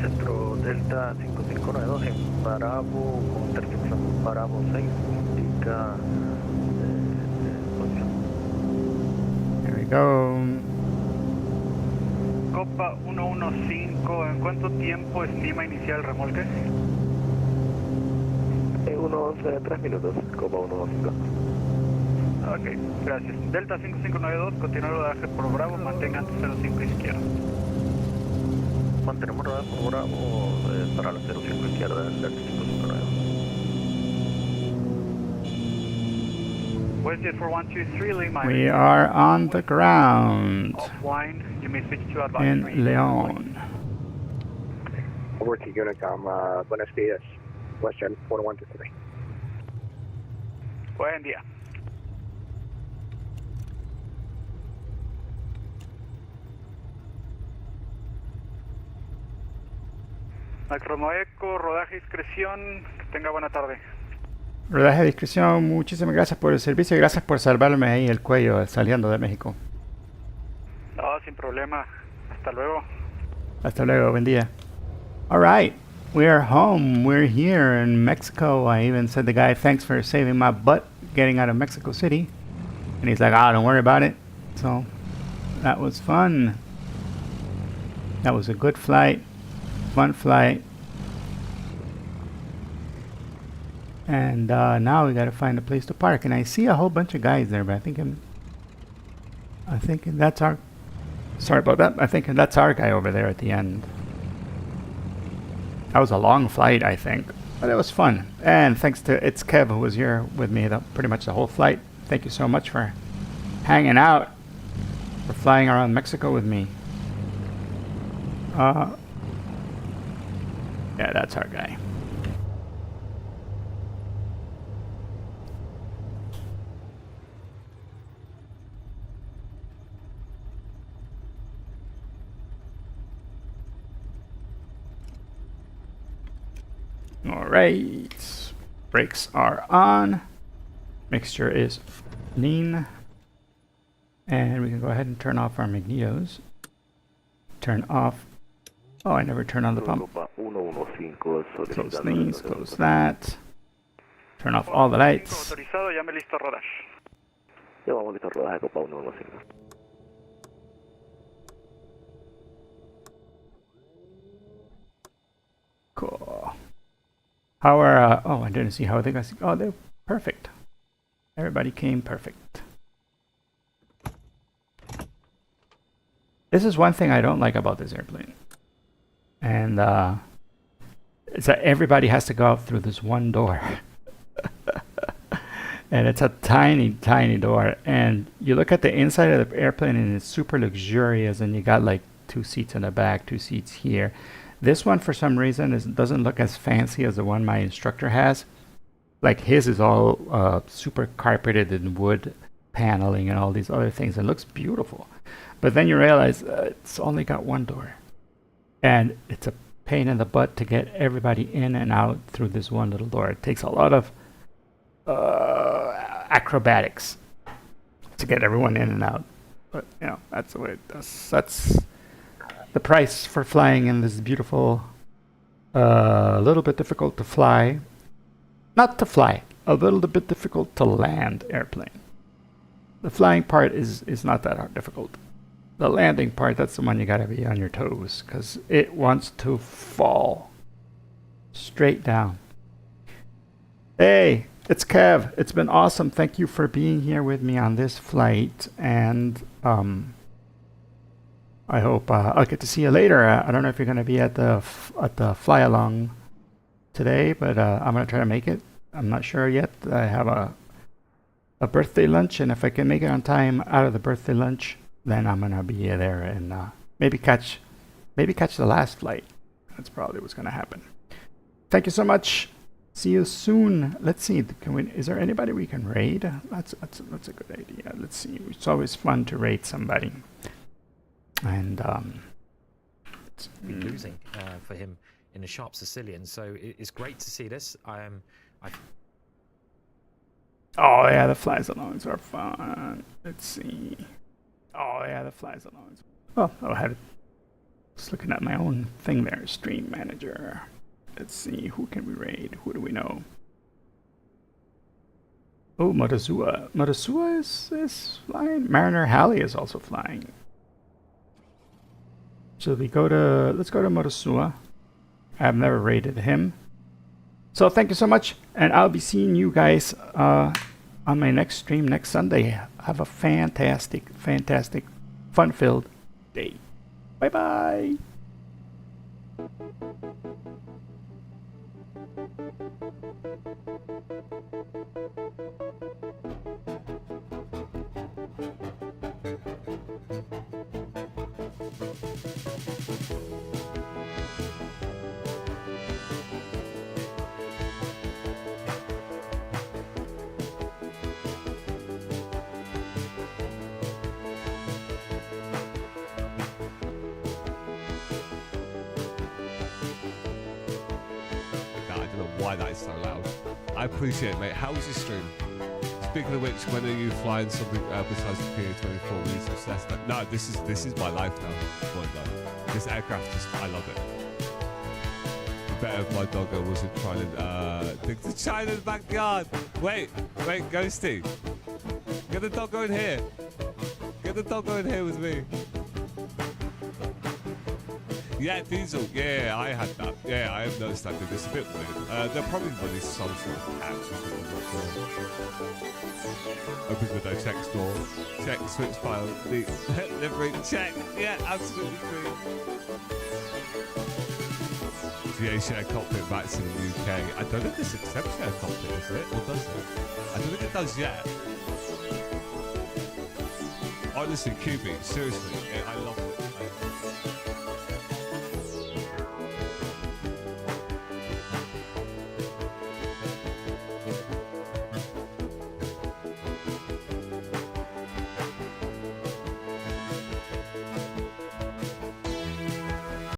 Centro Delta 5592 en Bravo con intersección Bravo 6 indica posición. Here we go. Copa 115, ¿en cuánto tiempo estima iniciar el remolque? 111, 3 minutos, Copa 115. Ok, gracias. Delta 5592, continúa el rodaje por Bravo, mantengan 05 izquierda. Mantenemos rodaje por Bravo para la 05 izquierda del Delta 5592. WestJet 4123, Lima. We are on the ground Offline, you may switch to advisory. in Leon. Over to Unicom, Buenos Dias, WestJet 4123. Buen día. Macronoeco, rodaje discreción, que tenga buena tarde. Rodaje de discreción, muchísimas gracias por el servicio y gracias por salvarme ahí el cuello saliendo de México. No, sin problema. Hasta luego. Hasta luego, buen día. All right, we are home. We're here in Mexico. I even said to the guy, thanks for saving my butt getting out of Mexico City. And he's like, don't worry about it. So that was fun. That was a good flight, fun flight. And now we got to find a place to park. And I see a whole bunch of guys there, but I think that's our... Sorry about that. I think that's our guy over there at the end. That was a long flight, I think. But it was fun. And thanks to It's Kev, who was here with me pretty much the whole flight. Thank you so much for hanging out, for flying around Mexico with me. Yeah, that's our guy. All right, brakes are on, mixture is lean, and we can go ahead and turn off our magnetos. Turn off, oh, I never turned on the pump. Close these, close that. Turn off all the lights. Autorizado, llame listo rodaje. Ya vamos listo rodaje Copa 115. Cool. How are, oh, I didn't see how they got, oh, they're perfect. Everybody came perfect. This is one thing I don't like about this airplane. And it's that everybody has to go out through this one door. And it's a tiny, tiny door. And you look at the inside of the airplane and it's super luxurious, and you got like 2 seats in the back, 2 seats here. This one, for some reason, doesn't look as fancy as the one my instructor has. Like his is all super carpeted in wood paneling and all these other things. It looks beautiful. But then you realize it's only got one door. And it's a pain in the butt to get everybody in and out through this one little door. It takes a lot of acrobatics to get everyone in and out. But, you know, that's the way it does. That's the price for flying in this beautiful, a little bit difficult to fly, not to fly, a little bit difficult to land airplane. The flying part is not that hard, difficult. The landing part, that's the one you gotta be on your toes, because it wants to fall straight down. Hey, it's Kev. It's been awesome. Thank you for being here with me on this flight, and I hope I'll get to see you later. I don't know if you're going to be at the fly along today, but I'm going to try to make it. I'm not sure yet. I have a birthday lunch, and if I can make it on time out of the birthday lunch, then I'm going to be there and maybe catch the last flight. That's probably what's going to happen. Thank you so much. See you soon. Let's see. Is there anybody we can raid? That's a good idea. Let's see. It's always fun to raid somebody. And losing for him in a sharp Sicilian, so it's great to see this. Oh yeah, the flies alongs are fun. Let's see. Oh yeah, the flies alongs. Oh, I had just looking at my own thing there. Stream manager. Let's see. Who can we raid? Who do we know? Oh, Motazua. Motazua is flying. Mariner Halley is also flying. So let's go to Motosua. I've never raided him. So thank you so much, and I'll be seeing you guys on my next stream next Sunday. Have a fantastic, fantastic, fun-filled day. Bye-bye. Why that is so loud. I appreciate it, mate. How was your stream? Speaking of which, when are you flying something besides the PA-24 with some Cessna? No, this is my life now. Oh my God. This aircraft I love it. Better if my doggo wasn't trying to dig to China in the backyard. Wait, Ghosty. Get the doggo in here. Get the doggo in here with me. Yeah, Diesel. Yeah, I had that. Yeah, I have noticed that. It's a bit weird. They'll probably release some sort of tax or something. Open window, check store, check switch file, livery, check. Yeah, absolutely free. GA share cockpit max in the UK. I don't know if this accepts share cockpit, is it? Or does it? I don't think it does yet. Honestly, QB, seriously, I love it.